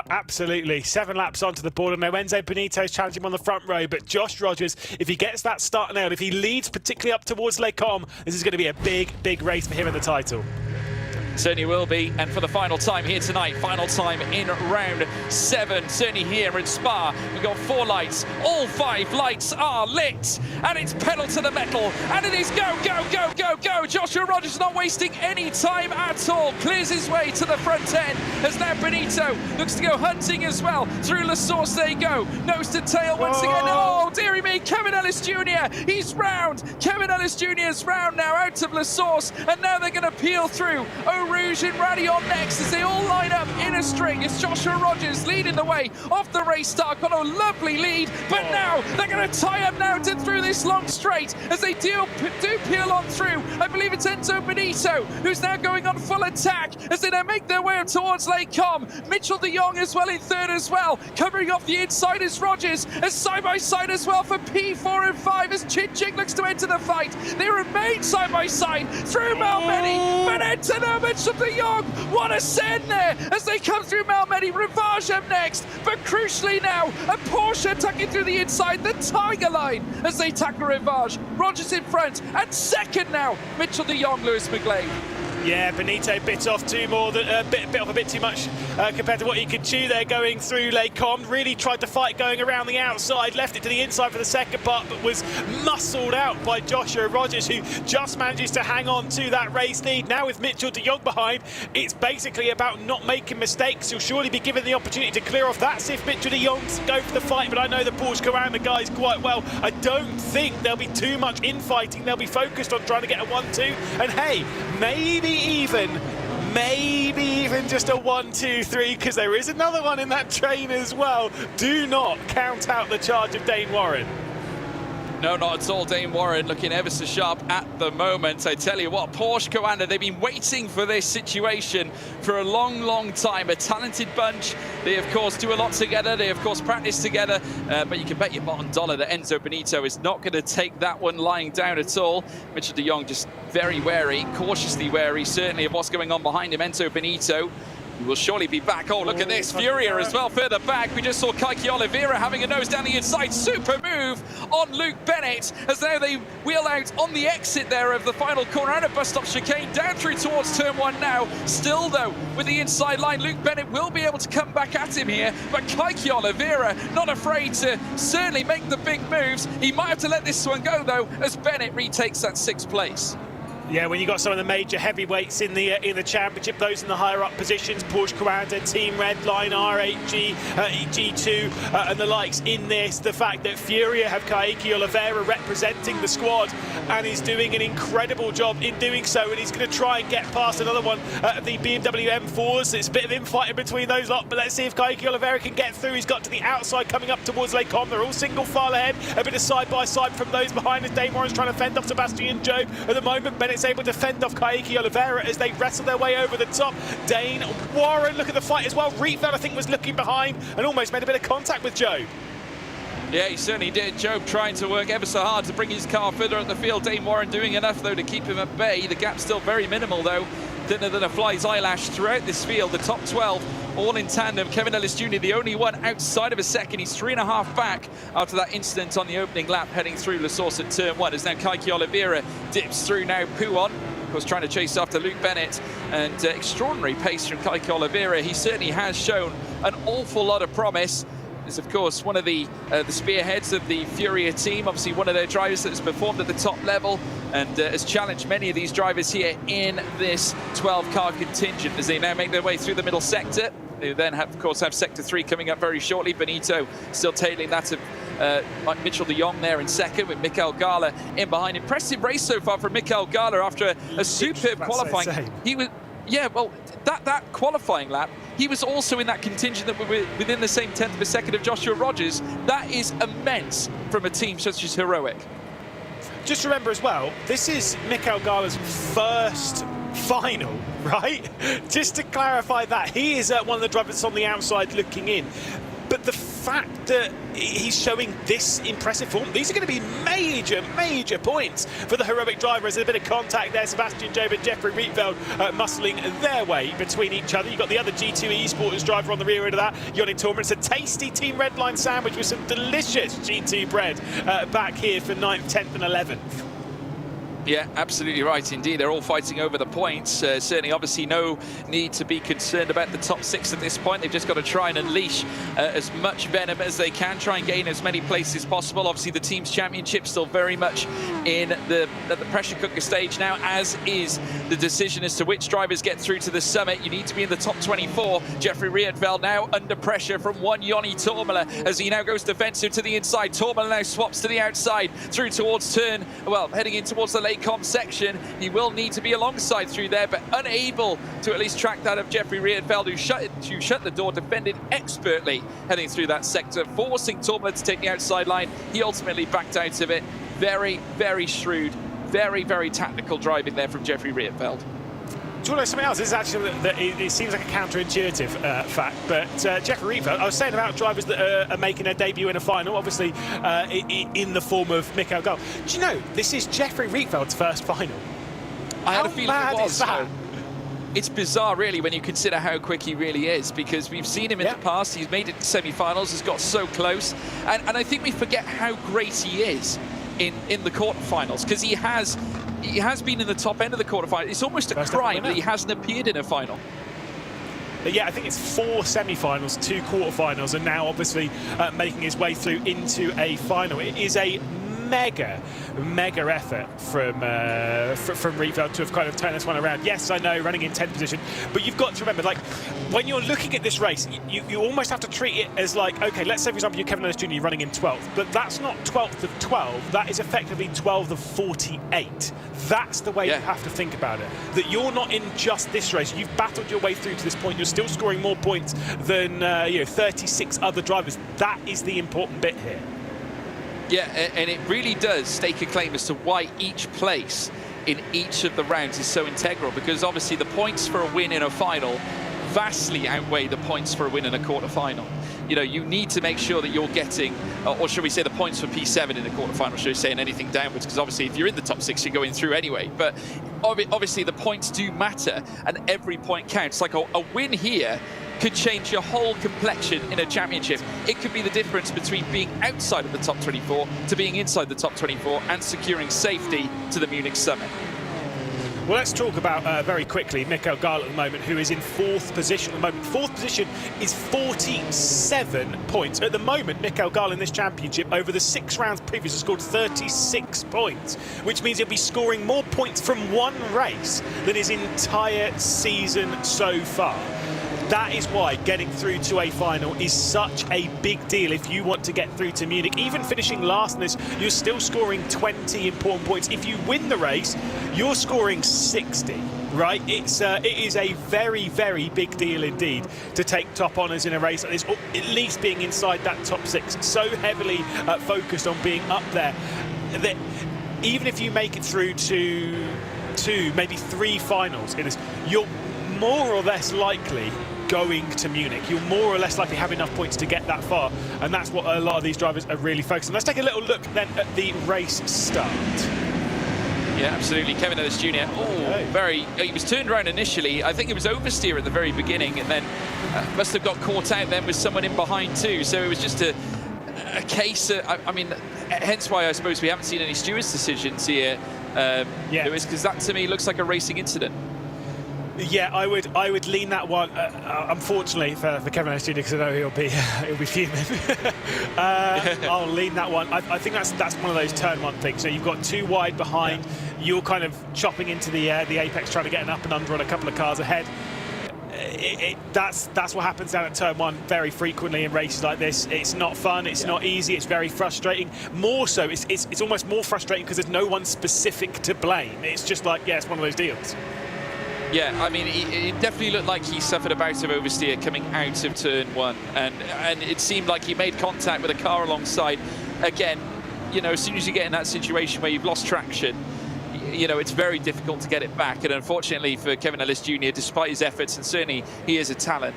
Absolutely. 7 laps onto the board, and now Enzo Benito's challenging him on the front row, but Josh Rogers, if he gets that start nailed, if he leads particularly up towards Les Combes, this is going to be a big race for him in the title. Certainly will be, and for the final time here tonight, final time in round 7, certainly here in Spa. We've got 4 lights, all 5 lights are lit, and it's pedal to the metal, and it is go! Joshua Rogers not wasting any time at all, clears his way to the front end, as now Benito looks to go hunting as well, through La Source, there you go, nose to tail once again, oh dearie me, Kevin Ellis Jr., he's round, Kevin Ellis Jr. is round now, out of La Source, and now they're going to peel through, Rouge and Radion next as they all line up in a string. It's Joshua Rogers leading the way off the race start. Got a lovely lead, but now they're going to tie up now through this long straight as they do peel on through. I believe it's Enzo Benito who's now going on full attack as they now make their way up towards Les Combes. Mitchell de Jong as well in third as well. Covering off the inside is Rogers, as side by side as well for P4 and 5 as Chinchik looks to enter the fight. They remain side by side through Malmedy, but enter them. Mitchell de Jong, what a send there as they come through Malmedy. Rivage up next, but crucially now a Porsche tucking through the inside, the Tiger line as they tackle Rivage. Rogers in front, and second now Mitchell de Jong, Lewis McGlade. Yeah, Benito bit off a bit too much compared to what he could chew there going through Les Combes. Really tried to fight going around the outside, left it to the inside for the second part, but was muscled out by Joshua Rogers, who just manages to hang on to that race lead. Now with Mitchell de Jong behind, it's basically about not making mistakes. He'll surely be given the opportunity to clear off. That's if Mitchell de Jong go for the fight, but I know the Porsche Carrera guys quite well. I don't think there'll be too much infighting. They'll be focused on trying to get a 1-2, and hey, maybe even just a 1-2-3, because there is another one in that train as well. Do not count out the charge of Dane Warren. No, not at all. Dane Warren looking ever so sharp at the moment. I tell you what, Porsche Commander, they've been waiting for this situation for a long, long time. A talented bunch. They, of course, do a lot together. They, of course, practice together. But you can bet your bottom dollar that Enzo Benito is not going to take that one lying down at all. Mitchell de Jong just very wary, cautiously wary, certainly, of what's going on behind him. Enzo Benito will surely be back. Oh, look at this. Furia as well further back. We just saw Kaiki Oliveira having a nose down the inside. Super move on Luke Bennett as now they wheel out on the exit there of the final corner out of bus stop chicane down through towards turn 1 now. Still, though, with the inside line, Luke Bennett will be able to come back at him here. But Kaiki Oliveira not afraid to certainly make the big moves. He might have to let this one go, though, as Bennett retakes that 6th place. Yeah, when you got some of the major heavyweights in the championship, those in the higher up positions, Porsche Commander, Team Redline, R8G, G2, and the likes in this, the fact that Furia have Kaiki Oliveira representing the squad, and he's doing an incredible job in doing so, and he's going to try and get past another one of the BMW M4s. It's a bit of infighting between those lot, but let's see if Kaiki Oliveira can get through. He's got to the outside coming up towards Lake Com. They're all single file ahead, a bit of side-by-side from those behind as Dane Warren's trying to fend off Sebastian Job. At the moment, Bennett's able to fend off Kaiki Oliveira as they wrestle their way over the top. Dane Warren, look at the fight as well. Rietveld, I think, was looking behind and almost made a bit of contact with Job. Yeah, he certainly did. Job trying to work ever so hard to bring his car further up the field. Dane Warren doing enough, though, to keep him at bay. The gap's still very minimal, though. Thinner than a fly's eyelash throughout this field. The top 12 all in tandem. Kevin Ellis Jr., the only one outside of a second. He's 3.5 back after that incident on the opening lap, heading through La Source at turn 1. As now Kaiki Oliveira dips through now Pouon. Of course, trying to chase after Luke Bennett, and extraordinary pace from Kaiki Oliveira. He certainly has shown an awful lot of promise. Is of course one of the spearheads of the Furia team, obviously one of their drivers that has performed at the top level and has challenged many of these drivers here in this 12-car contingent as they now make their way through the middle sector. They then have, of course, have Sector 3 coming up very shortly. Benito still tailing that of Mitchell de Jong there in second, with Mikael Gala in behind. Impressive race so far from Mikael Gala after a superb qualifying. He was, yeah, well, that qualifying lap, he was also in that contingent that were within the same 10th of a second of Joshua Rogers. That is immense from a team such as Heroic. Just remember as well, this is Mikael Gala's first final, right? Just to clarify that, he is one of the drivers on the outside looking in. But the fact that he's showing this impressive form, these are going to be major, major points for the Heroic drivers. There's a bit of contact there. Sebastian Job and Jeffrey Rietveld muscling their way between each other. You've got the other G2 eSports driver on the rear end of that, Yoni Torment. It's a tasty Team Redline sandwich with some delicious G2 bread back here for 9th, 10th and 11th. Yeah, absolutely right indeed. They're all fighting over the points. Certainly, obviously, no need to be concerned about the top 6 at this point. They've just got to try and unleash as much venom as they can, try and gain as many places as possible. Obviously, the team's championship still very much in the pressure cooker stage now, as is the decision as to which drivers get through to the summit. You need to be in the top 24. Jeffrey Rietveld now under pressure from one Joni Tormela as he now goes defensive to the inside. Tormela now swaps to the outside through towards turn, well, heading in towards the late com section. He will need to be alongside through there, but unable to at least track that of Jeffrey Rietveld, who shut the door, defended expertly heading through that sector, forcing Tormela to take the outside line. He ultimately backed out of it. Very, very shrewd, very, very tactical driving there from Jeffrey Rietveld. Do you want to know something else? This is actually, it seems like a counterintuitive fact, but Jeffrey Rietveld, I was saying about drivers that are making their debut in a final, obviously in the form of Mikael Gala. Do you know, this is Jeffrey Rietveld's first final? I had a feeling it was. Is that? It's bizarre, really, when you consider how quick he really is, because we've seen him in the past. He's made it to semi-finals, has got so close, and I think we forget how great he is in the quarterfinals, because he has been in the top end of the quarterfinals. It's almost a crime that he hasn't appeared in a final. But yeah, I think it's 4 semi-finals, 2 quarterfinals, and now obviously making his way through into a final. It is a mega effort from Rietveld to have kind of turned this one around. Yes, I know, running in 10th position, but you've got to remember, like, when you're looking at this race, you almost have to treat it as like, okay, let's say, for example, you're Kevin Ellis Jr. running in 12th, but that's not 12th of 12, that is effectively 12th of 48. That's the way you have to think about it, that you're not in just this race. You've battled your way through to this point. You're still scoring more points than 36 other drivers. That is the important bit here. Yeah, and it really does stake a claim as to why each place in each of the rounds is so integral, because obviously the points for a win in a final vastly outweigh the points for a win in a quarterfinal. You know, you need to make sure that you're getting, or should we say the points for P7 in a quarterfinal, should we say anything downwards, because obviously if you're in the top 6, you're going through anyway. But obviously the points do matter, and every point counts. Like a win here could change your whole complexion in a championship. It could be the difference between being outside of the top 24 to being inside the top 24 and securing safety to the Munich Summit. Well, let's talk about very quickly Mikael Gall at the moment, who is in 4th position at the moment. 4th position is 47 points. At the moment, Mikael Gall in this championship, over the 6 rounds previous, has scored 36 points, which means he'll be scoring more points from one race than his entire season so far. That is why getting through to a final is such a big deal if you want to get through to Munich. Even finishing last in this, you're still scoring 20 important points. If you win the race, you're scoring 60, right? It is a very, very big deal indeed to take top honours in a race like this, or at least being inside that top 6. So heavily focused on being up there that even if you make it through to 2, maybe 3 finals in this, you're more or less likely going to Munich. You'll more or less likely have enough points to get that far, and that's what a lot of these drivers are really focused on. Let's take a little look then at the race start. Yeah, absolutely. Kevin Ellis Jr. He was turned around initially. I think it was oversteer at the very beginning, and then must have got caught out then with someone in behind too. So it was just a case. I mean, hence why I suppose we haven't seen any stewards' decisions here, Lewis, because that to me looks like a racing incident. Yeah, I would lean that one. Unfortunately for Kevin Ellis Jr., because I know he'll be fuming. I'll lean that one. I think that's one of those turn 1 things. So you've got 2 wide behind. Yeah. You're kind of chopping into the apex, trying to get an up and under on a couple of cars ahead. That's what happens down at turn 1 very frequently in races like this. It's not fun. It's not easy. It's very frustrating. More so, it's almost more frustrating because there's no one specific to blame. It's just like, yeah, it's one of those deals. Yeah, I mean, it definitely looked like he suffered a bout of oversteer coming out of turn 1, and it seemed like he made contact with a car alongside. Again, you know, as soon as you get in that situation where you've lost traction, you know, it's very difficult to get it back. And unfortunately for Kevin Ellis Jr., despite his efforts, and certainly he is a talent,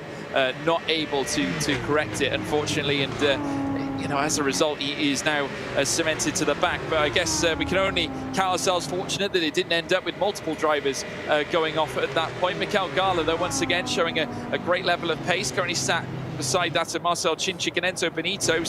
not able to correct it, unfortunately, and you know, as a result, he is now cemented to the back. But I guess we can only count ourselves fortunate that it didn't end up with multiple drivers going off at that point. Mikael Gall, though, once again showing a great level of pace, currently sat beside that of Marcel Cinchik and Enzo Benito,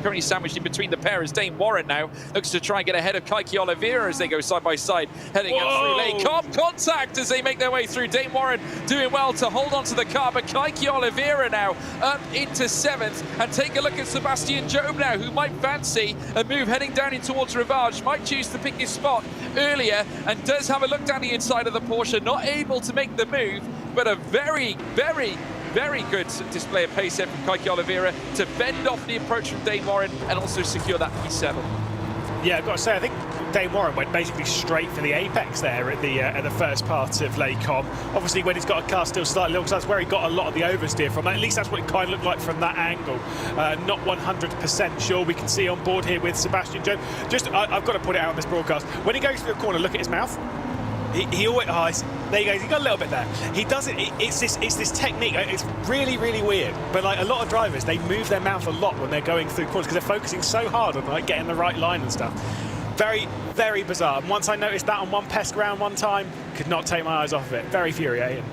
currently sandwiched in between the pair as Dane Warren now looks to try and get ahead of Kaiki Oliveira as they go side by side, heading up through Les Combes. Contact as they make their way through. Dane Warren doing well to hold on to the car, but Kaiki Oliveira now up into 7th. And take a look at Sebastian Job now, who might fancy a move heading down in towards Rivage, might choose to pick his spot earlier, and does have a look down the inside of the Porsche, not able to make the move, but a very, very good display of pace here from Kaiki Oliveira to fend off the approach from Dane Warren and also secure that P7. Yeah, I've got to say, I think Dane Warren went basically straight for the apex there at the first part of Les Combes. Obviously, when he's got a car still slightly low, because that's where he got a lot of the oversteer from. At least that's what it kind of looked like from that angle. Not 100% sure. We can see on board here with Sebastian Job. I've got to put it out on this broadcast. When he goes through the corner, look at his mouth. He always, there you go, he got a little bit there. He does it, it's this technique, it's really, really weird. But like a lot of drivers, they move their mouth a lot when they're going through corners because they're focusing so hard on like getting the right line and stuff. Very, very bizarre. And once I noticed that on one pest ground one time, could not take my eyes off of it. Very infuriating.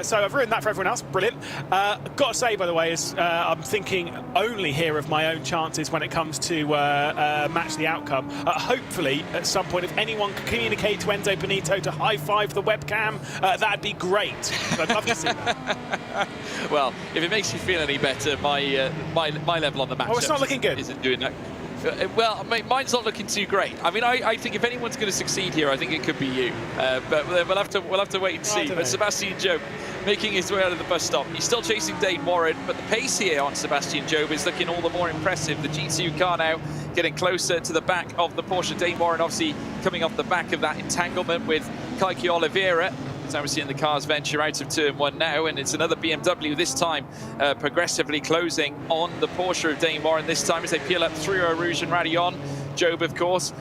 So I've ruined that for everyone else. Brilliant. Got to say, by the way, is I'm thinking only here of my own chances when it comes to match the outcome. Hopefully, at some point, if anyone could communicate to Enzo Benito to high-five the webcam, that'd be great. I'd love to see that. Well, if it makes you feel any better, my level on the match it's not looking good. Isn't doing that. Well, mine's not looking too great. I mean, I think if anyone's going to succeed here, I think it could be you. But we'll have to wait and see. But Sebastian Job making his way out of the bus stop. He's still chasing Dane Warren, but the pace here on Sebastian Job is looking all the more impressive. The G2 car now getting closer to the back of the Porsche. Dane Warren obviously coming off the back of that entanglement with Kaiki Oliveira. So we're seeing the cars venture out of turn 1 now, and it's another BMW this time, progressively closing on the Porsche of Dane Warren this time as they peel up through Rouge and Radion. Job, of course,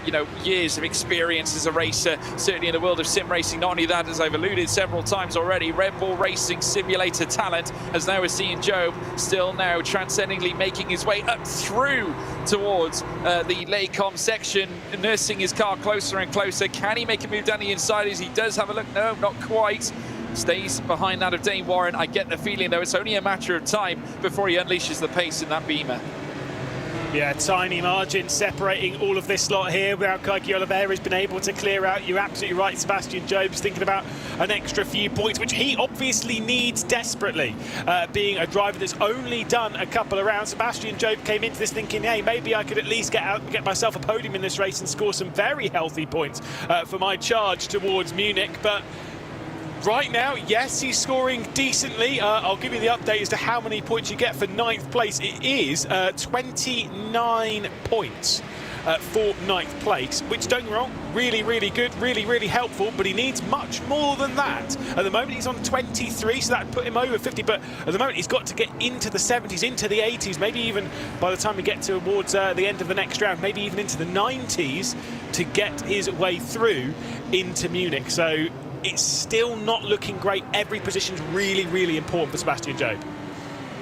you know, years of experience as a racer, certainly in the world of sim racing. Not only that, as I've alluded several times already, Red Bull Racing simulator talent, as now we're seeing Job still now transcendingly making his way up through towards the Laycom section, nursing his car closer and closer. Can he make a move down the inside as he does have a look? No, not quite. Stays behind that of Dane Warren. I get the feeling, though, it's only a matter of time before he unleashes the pace in that Beamer. Yeah, tiny margin separating all of this lot here. Without Kaiki Oliveira's been able to clear out. You're absolutely right, Sebastian Job's thinking about an extra few points, which he obviously needs desperately. Being a driver that's only done a couple of rounds, Sebastian Job came into this thinking, hey, maybe I could at least get myself a podium in this race and score some very healthy points for my charge towards Munich. But right now, yes, he's scoring decently. I'll give you the update as to how many points you get for 9th place. It is 29 points for 9th place, which, don't get me wrong, really, really good, really, really helpful, but he needs much more than that. At the moment, he's on 23, so that would put him over 50, but at the moment, he's got to get into the 70s, into the 80s, maybe even by the time we get towards the end of the next round, maybe even into the 90s to get his way through into Munich. So it's still not looking great. Every position's really, really important for Sebastian Job.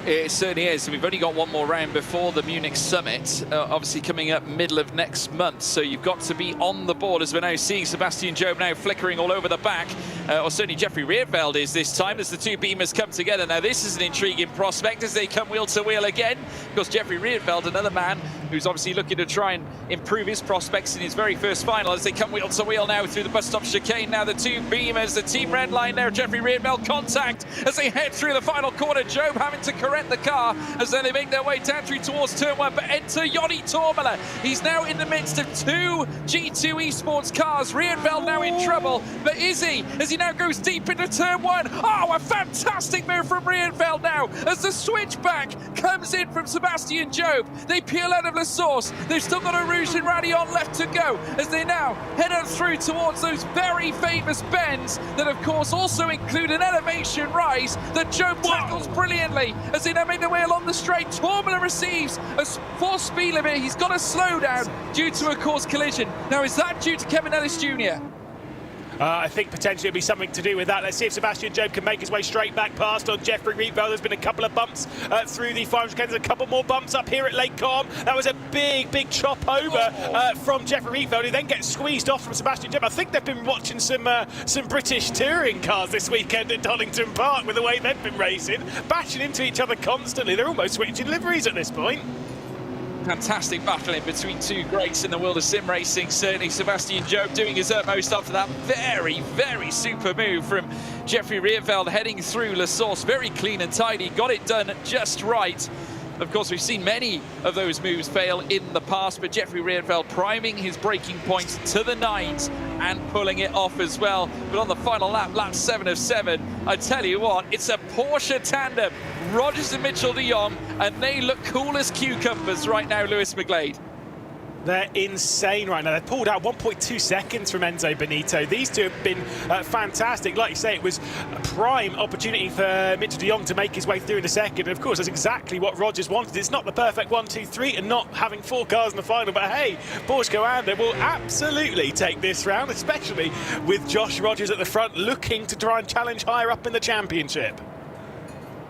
It certainly is. We've only got one more round before the Munich Summit, obviously coming up middle of next month. So you've got to be on the board, as we're now seeing Sebastian Job now flickering all over the back. Or certainly Jeffrey Rierveld is this time as the two Beamers come together. Now this is an intriguing prospect as they come wheel to wheel again. Of course, Jeffrey Rierveld, another man who's obviously looking to try and improve his prospects in his very first final as they come wheel to wheel now through the bus stop chicane. Now the two Beamers, the team red line there, Jeffrey Rierveld contact as they head through the final corner. Job having to correct the car as they make their way down through towards turn 1, but enter Joni Tormela. He's now in the midst of two G2 esports cars. Rierveld now in trouble, but is he, as he now goes deep into turn 1? Oh, a fantastic move from Rierveld now as the switchback comes in from Sebastian Job. They peel out of La Source. They've still got a Rouge and Radion left to go as they now head up through towards those very famous bends that of course also include an elevation rise that Job tackles brilliantly as they now make their way along the straight. Tormela receives a forced speed limit. He's got a slowdown due to a course collision. Now is that due to Kevin Ellis Jr.? I think potentially it'll be something to do with that. Let's see if Sebastian Job can make his way straight back past on Jeffrey Rierveld. There's been a couple of bumps through the final chicane. There's a couple more bumps up here at Lake Com. That was a big, big chop over from Jeffrey Rierveld, who then gets squeezed off from Sebastian Job. I think they've been watching some British touring cars this weekend at Donington Park with the way they've been racing, bashing into each other constantly. They're almost switching liveries at this point. Fantastic battling between two greats in the world of sim racing. Certainly Sebastian Job doing his utmost after that very, very super move from Jeffrey Rierveld heading through La Source. Very clean and tidy, got it done just right. Of course, we've seen many of those moves fail in the past, but Jeffrey Rierveld priming his braking points to the 9s and pulling it off as well. But on the final lap, lap 7 of 7, I tell you what, it's a Porsche tandem. Rogers and Mitchell de Jong, and they look cool as cucumbers right now, Lewis McGlade. They're insane right now. They've pulled out 1.2 seconds from Enzo Benito. These two have been fantastic. Like you say, it was a prime opportunity for Mitchell de Jong to make his way through in a second. And of course, that's exactly what Rogers wanted. It's not the perfect 1, 2, 3 and not having 4 cars in the final. But hey, Porsche Coanda will absolutely take this round, especially with Josh Rogers at the front looking to try and challenge higher up in the championship.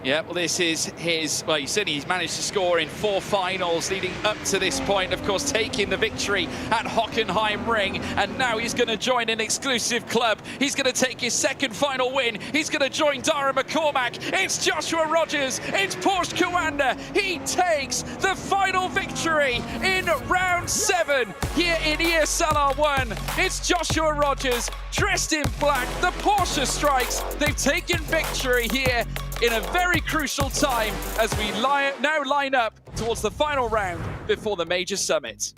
Yeah, well, this is his, well, you said he's managed to score in 4 finals leading up to this point, of course, taking the victory at Hockenheim Ring, and now he's going to join an exclusive club. He's going to take his 2nd final win. He's going to join Dara McCormack. It's Joshua Rogers. It's Porsche Coanda. He takes the final victory in round 7 here in ESL R1. It's Joshua Rogers dressed in black. The Porsche strikes. They've taken victory here in a very crucial time as we now line up towards the final round before the major summit.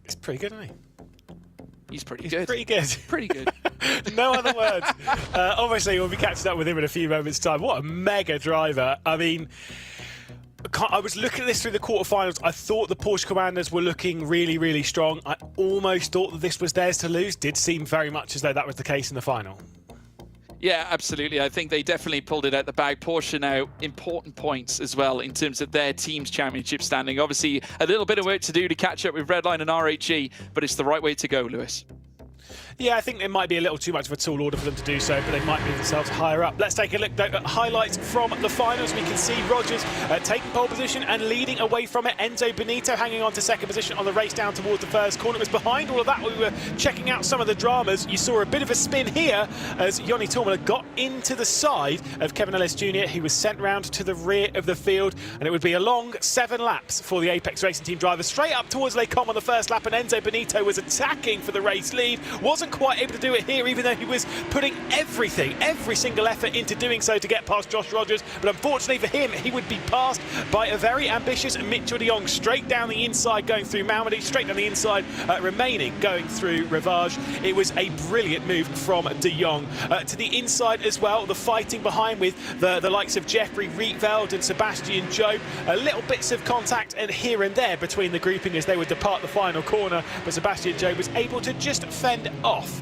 It's pretty good, isn't he? He's pretty good. Pretty good. Pretty good. No other words. Obviously, we'll be catching up with him in a few moments' time. What a mega driver. I mean, I was looking at this through the quarterfinals. I thought the Porsche Commanders were looking really, really strong. I almost thought that this was theirs to lose. Did seem very much as though that was the case in the final. Yeah, absolutely. I think they definitely pulled it out the bag. Porsche now important points as well in terms of their team's championship standing. Obviously, a little bit of work to do to catch up with Redline and RHG, but it's the right way to go, Lewis. Yeah, I think it might be a little too much of a tall order for them to do so, but they might move themselves higher up. Let's take a look though at highlights from the finals. We can see Rogers taking pole position and leading away from it. Enzo Benito hanging on to second position on the race down towards the first corner. It was behind all of that. We were checking out some of the dramas. You saw a bit of a spin here as Joni Tormela got into the side of Kevin Ellis Jr. He was sent round to the rear of the field, and it would be a long 7 laps for the Apex Racing Team drivers. Straight up towards Les Combes on the first lap, and Enzo Benito was attacking for the race lead. Wasn't quite able to do it here, even though he was putting every single effort into doing so to get past Josh Rogers. But unfortunately for him, he would be passed by a very ambitious Mitchell de Jong straight down the inside going through Malmedy, straight down the inside remaining going through Rivage. It was a brilliant move from de Jong. To the inside as well, the fighting behind with the likes of Jeffrey Rietveld and Sebastian Job. Little bits of contact and here and there between the grouping as they would depart the final corner, but Sebastian Job was able to just fend off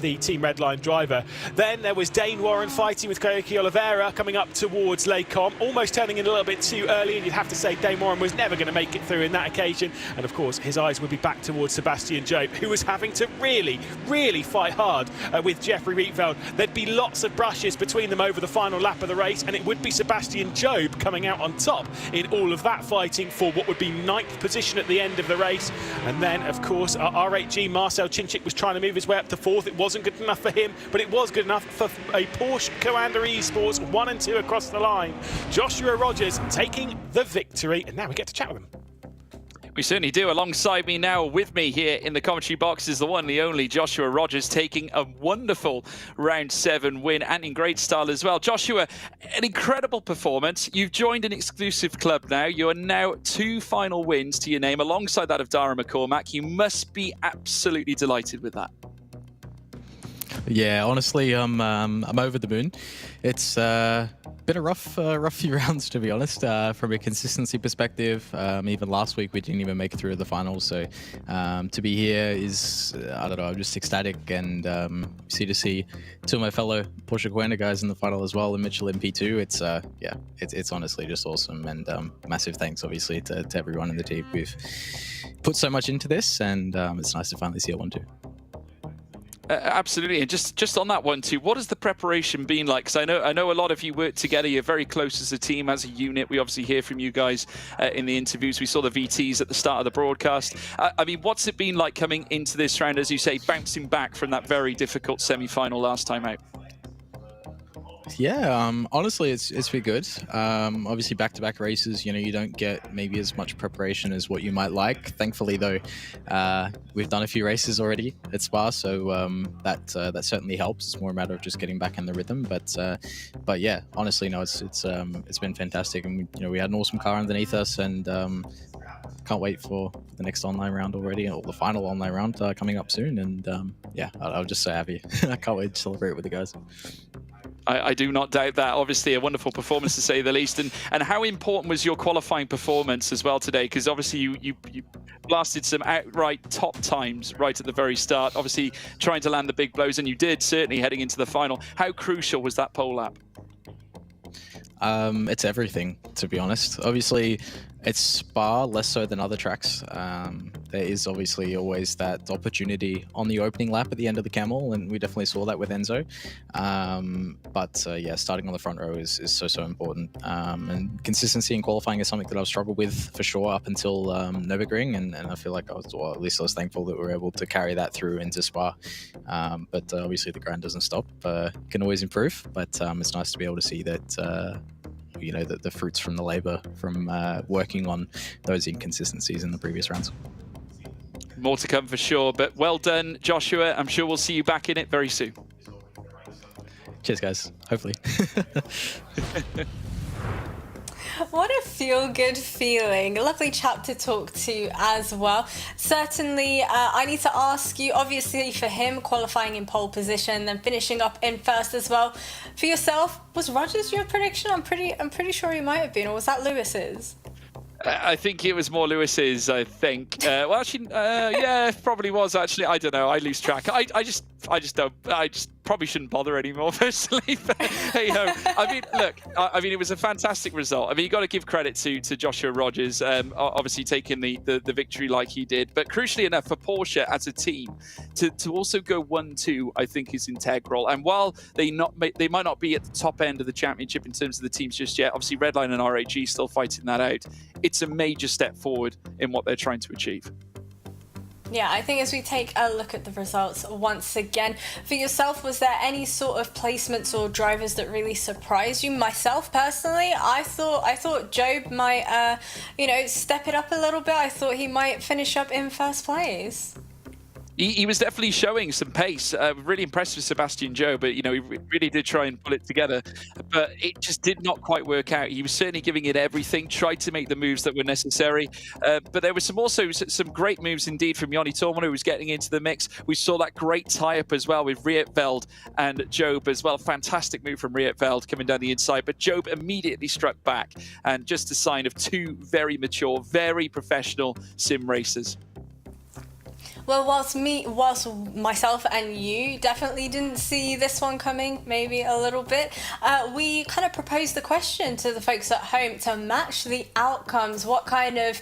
the Team Redline driver. Then there was Dane Warren fighting with Koyuki Oliveira coming up towards Les Combes, almost turning in a little bit too early, and you'd have to say Dane Warren was never going to make it through in that occasion. And of course his eyes would be back towards Sebastian Job, who was having to really fight hard with Jeffrey Rietveld. There'd be lots of brushes between them over the final lap of the race, and it would be Sebastian Job coming out on top in all of that fighting for what would be 9th position at the end of the race. And then of course RHG Marcel Chinchik was trying to move his way up to 4th. It wasn't good enough for him, but it was good enough for a Porsche Commander Esports 1 and 2 across the line. Joshua Rogers taking the victory, and now we get to chat with him. We certainly do. Alongside me now, with me here in the commentary box, is the one, the only Joshua Rogers, taking a wonderful round 7 win, and in great style as well. Joshua, an incredible performance. You've joined an exclusive club now. You are now 2 final wins to your name, alongside that of Dara McCormack. You must be absolutely delighted with that. Yeah, honestly, I'm over the moon. It's been a rough few rounds, to be honest, from a consistency perspective. Even last week, we didn't even make it through the finals. So to be here is, I don't know, I'm just ecstatic. And to see 2 of my fellow Porsche Commando guys in the final as well, and Mitchell in P2. It's honestly just awesome. And massive thanks, obviously, to everyone in the team. We've put so much into this, and it's nice to finally see it 1-2. Absolutely, and just on that one too, what has the preparation been like? Because I know a lot of you work together. You're very close as a team, as a unit. We obviously hear from you guys in the interviews. We saw the VTs at the start of the broadcast. I mean, what's it been like coming into this round, as you say, bouncing back from that very difficult semi-final last time out? Yeah, honestly, it's been good. Obviously, back-to-back races, you don't get maybe as much preparation as what you might like. Thankfully, though, we've done a few races already at Spa, so that certainly helps. It's more a matter of just getting back in the rhythm. But yeah, honestly, no, it's been fantastic, and we had an awesome car underneath us, and can't wait for the next online round already, or the final online round coming up soon. And yeah, I'll just so happy. I can't wait to celebrate with the guys. I do not doubt that. Obviously, a wonderful performance to say the least. And how important was your qualifying performance as well today? Because obviously you blasted some outright top times right at the very start. Obviously, trying to land the big blows, and you did, certainly heading into the final. How crucial was that pole lap? It's everything, to be honest. Obviously, it's Spa less so than other tracks. There is obviously always that opportunity on the opening lap at the end of the Camel, and we definitely saw that with Enzo. But yeah, starting on the front row is so important. And consistency in qualifying is something that I've struggled with for sure up until Nürburgring, and I feel like at least I was thankful that we were able to carry that through into Spa. But obviously the grind doesn't stop. Can always improve, but it's nice to be able to see that the fruits from the labor from working on those inconsistencies in the previous rounds. More to come for sure, but well done, Joshua. I'm sure we'll see you back in it very soon. Cheers, guys. Hopefully. What a feel-good feeling. A lovely chap to talk to as well. Certainly, I need to ask you, obviously for him, qualifying in pole position, then finishing up in first as well. For yourself, was Rogers your prediction? I'm pretty sure he might have been, or was that Lewis's? I think it was more Lewis's, I think. Well, actually, yeah, it probably was, actually. I don't know. I lose track. I just probably shouldn't bother anymore, personally. But hey ho. I mean, look, I mean, it was a fantastic result. I mean, you got to give credit to Joshua Rogers, obviously taking the victory like he did. But crucially enough, for Porsche as a team, to also go 1-2, I think is integral. And while they might not be at the top end of the championship in terms of the teams just yet, obviously Redline and RAG still fighting that out. It's a major step forward in what they're trying to achieve. Yeah, I think as we take a look at the results once again, for yourself, was there any sort of placements or drivers that really surprised you? Myself, personally, I thought Job might, step it up a little bit. I thought he might finish up in first place. He was definitely showing some pace. Really impressed with Sebastian Joe, but he really did try and pull it together. But it just did not quite work out. He was certainly giving it everything, tried to make the moves that were necessary. But there was also some great moves indeed from Joni Torman, who was getting into the mix. We saw that great tie-up as well with Rietveld and Job as well. Fantastic move from Rietveld coming down the inside. But Job immediately struck back, and just a sign of two very mature, very professional sim racers. Well, whilst myself and you definitely didn't see this one coming, maybe a little bit, we kind of proposed the question to the folks at home to match the outcomes. What kind of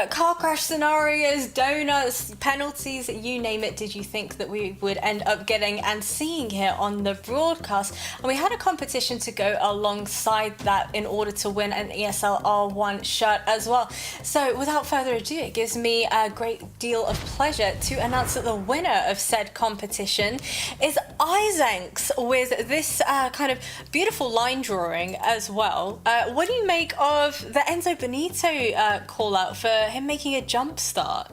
car crash scenarios, donuts, penalties, you name it, did you think that we would end up getting and seeing here on the broadcast? And we had a competition to go alongside that in order to win an ESL R1 shirt as well. So without further ado, it gives me a great deal of pleasure to announce that the winner of said competition is Isanks, with this kind of beautiful line drawing as well. What do you make of the Enzo Benito call out for him making a jump start?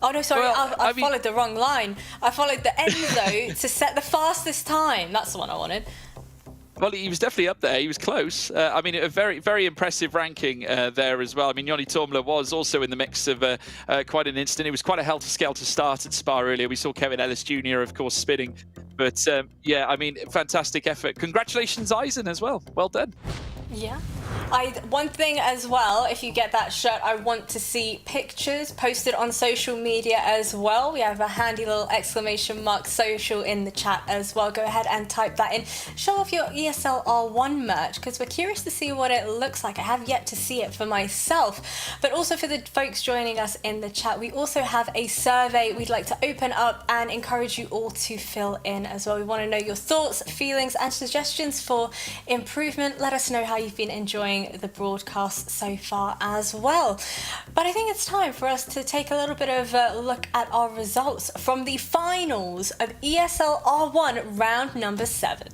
Oh no, sorry, well, I followed the wrong line. I followed the Enzo to set the fastest time. That's the one I wanted. Well, he was definitely up there. He was close. I mean, a very, very impressive ranking there as well. I mean, Joni Tormler was also in the mix of quite an instant. It was quite a helter-skelter start at Spa earlier. We saw Kevin Ellis Jr., of course, spinning. But, yeah, I mean, fantastic effort. Congratulations, Eisen, as well. Well done. Yeah. One thing as well, if you get that shirt, I want to see pictures posted on social media as well. We have a handy little exclamation mark social in the chat as well. Go ahead and type that in. Show off your ESL R1 merch, because we're curious to see what it looks like. I have yet to see it for myself. But also for the folks joining us in the chat, we also have a survey we'd like to open up and encourage you all to fill in as well. We want to know your thoughts, feelings and suggestions for improvement. Let us know how you've been enjoying the broadcast so far as well. But I think it's time for us to take a little bit of a look at our results from the finals of ESL R1 round number 7.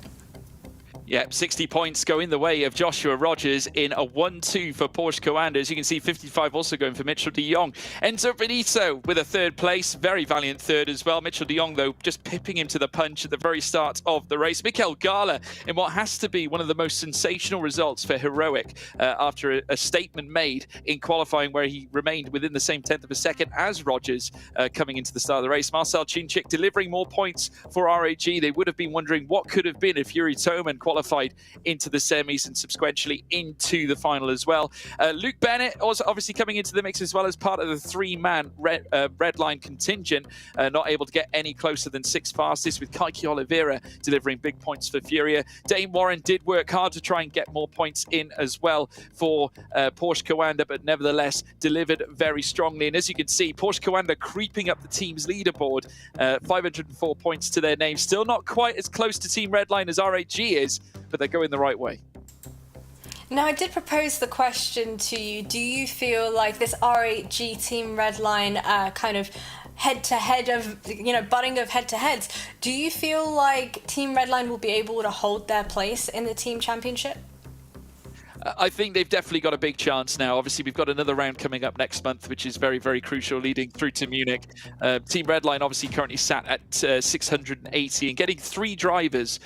Yep, 60 points going the way of Joshua Rogers in a 1-2 for Porsche Coanda. As you can see, 55 also going for Mitchell de Jong. Enzo Benito with a third place. Very valiant third as well. Mitchell de Jong, though, just pipping him to the punch at the very start of the race. Mikel Gala in what has to be one of the most sensational results for Heroic after a statement made in qualifying where he remained within the same tenth of a second as Rogers coming into the start of the race. Marcel Chinchik delivering more points for RAG. They would have been wondering what could have been if Yuri Toman qualified into the semis and subsequently into the final as well. Luke Bennett also obviously coming into the mix as well as part of the three-man red line contingent, not able to get any closer than 6th fastest, with Kaiki Oliveira delivering big points for Furia. Dane Warren did work hard to try and get more points in as well for Porsche Coanda, but nevertheless delivered very strongly. And as you can see, Porsche Coanda creeping up the team's leaderboard, 504 points to their name. Still not quite as close to Team Redline as RAG is, but they're going the right way. Now, I did propose the question to you. Do you feel like this RAG Team Redline kind of head-to-head of, butting of head-to-heads, do you feel like Team Redline will be able to hold their place in the team championship? I think they've definitely got a big chance now. Obviously, we've got another round coming up next month, which is very, very crucial, leading through to Munich. Team Redline obviously currently sat at 680, and getting 3 drivers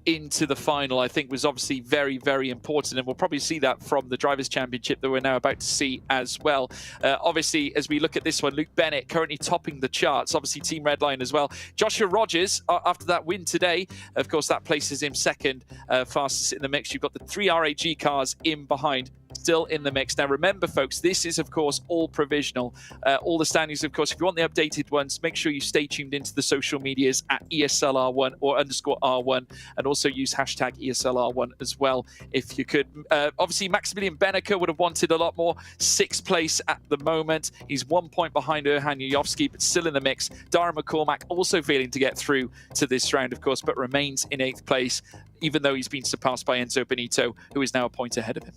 into the final, I think, was obviously very, very important. And we'll probably see that from the Drivers' Championship that we're now about to see as well. Obviously, as we look at this one, Luke Bennett currently topping the charts. Obviously, Team Redline as well. Joshua Rogers, after that win today, of course, that places him second fastest in the mix. You've got the 3 RAG cars in behind, still in the mix. Now, remember, folks, this is, of course, all provisional. All the standings, of course, if you want the updated ones, make sure you stay tuned into the social medias at ESL R1 or _R1, and also use hashtag ESL R1 as well, if you could. Obviously, Maximilian Benneker would have wanted a lot more. 6th place at the moment. He's 1 point behind Erhan Yujovski, but still in the mix. Dara McCormack also failing to get through to this round, of course, but remains in 8th place, even though he's been surpassed by Enzo Benito, who is now a point ahead of him.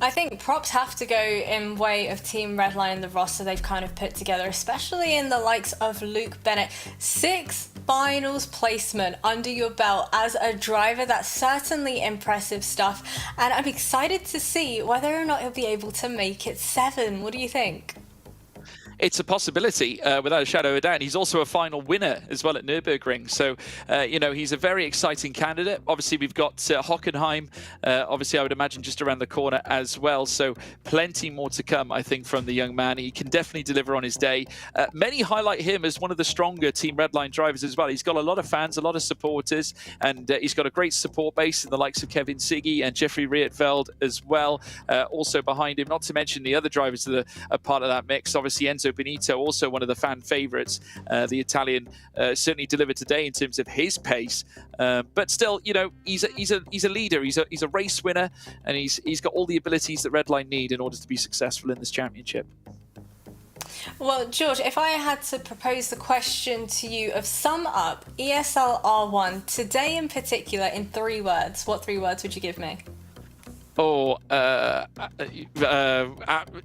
I think props have to go in way of Team Redline and the roster they've kind of put together, especially in the likes of Luke Bennett. 6th finals placement under your belt as a driver. That's certainly impressive stuff. And I'm excited to see whether or not he'll be able to make it 7. What do you think? It's a possibility, without a shadow of a doubt. He's also a final winner as well at Nürburgring. So, you know, he's a very exciting candidate. Obviously, we've got Hockenheim, obviously, I would imagine, just around the corner as well. So plenty more to come, I think, from the young man. He can definitely deliver on his day. Many highlight him as one of the stronger Team Redline drivers as well. He's got a lot of fans, a lot of supporters, and he's got a great support base in the likes of Kevin Siggy and Jeffrey Rietveld as well. Also behind him, not to mention the other drivers that are part of that mix. Obviously, Enzo Benito, also one of the fan favourites. The Italian certainly delivered today in terms of his pace, but still, you know, he's a leader. He's a race winner, and he's got all the abilities that Redline need in order to be successful in this championship. Well, George, if I had to propose the question to you of sum up ESL R1 today in particular in 3 words, what 3 words would you give me? Oh,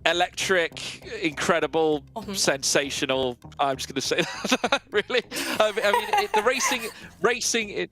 electric, incredible, sensational. I'm just going to say that, really. I mean, the racing,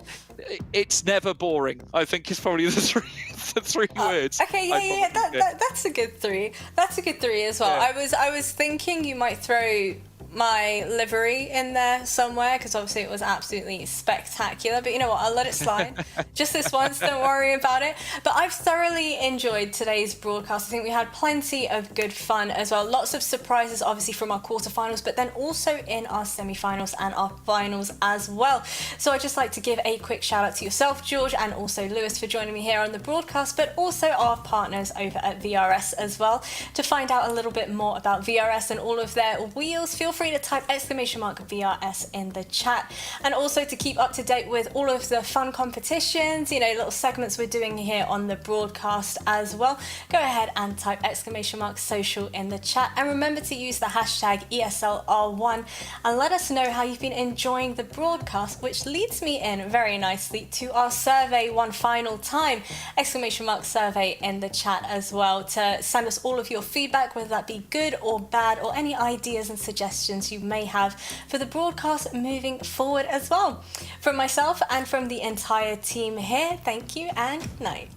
it's never boring. I think is probably the 3 words. Okay, yeah, that's a good 3. That's a good 3 as well. Yeah. I was thinking you might throw my livery in there somewhere, because obviously it was absolutely spectacular, but you know what, I'll let it slide just this once, don't worry about it. But I've thoroughly enjoyed today's broadcast. I think we had plenty of good fun as well, lots of surprises obviously from our quarterfinals, but then also in our semi-finals and our finals as well. So I'd just like to give a quick shout out to yourself, George, and also Lewis for joining me here on the broadcast, but also our partners over at VRS as well. To find out a little bit more about VRS and all of their wheels, feel free to type !VRS in the chat, and also to keep up to date with all of the fun competitions, you know, little segments we're doing here on the broadcast as well, go ahead and type !social in the chat, and remember to use the hashtag ESL R1 and let us know how you've been enjoying the broadcast, which leads me in very nicely to our survey one final time, !survey in the chat as well, to send us all of your feedback, whether that be good or bad, or any ideas and suggestions you may have for the broadcast moving forward as well. From myself and from the entire team here, thank you and good night.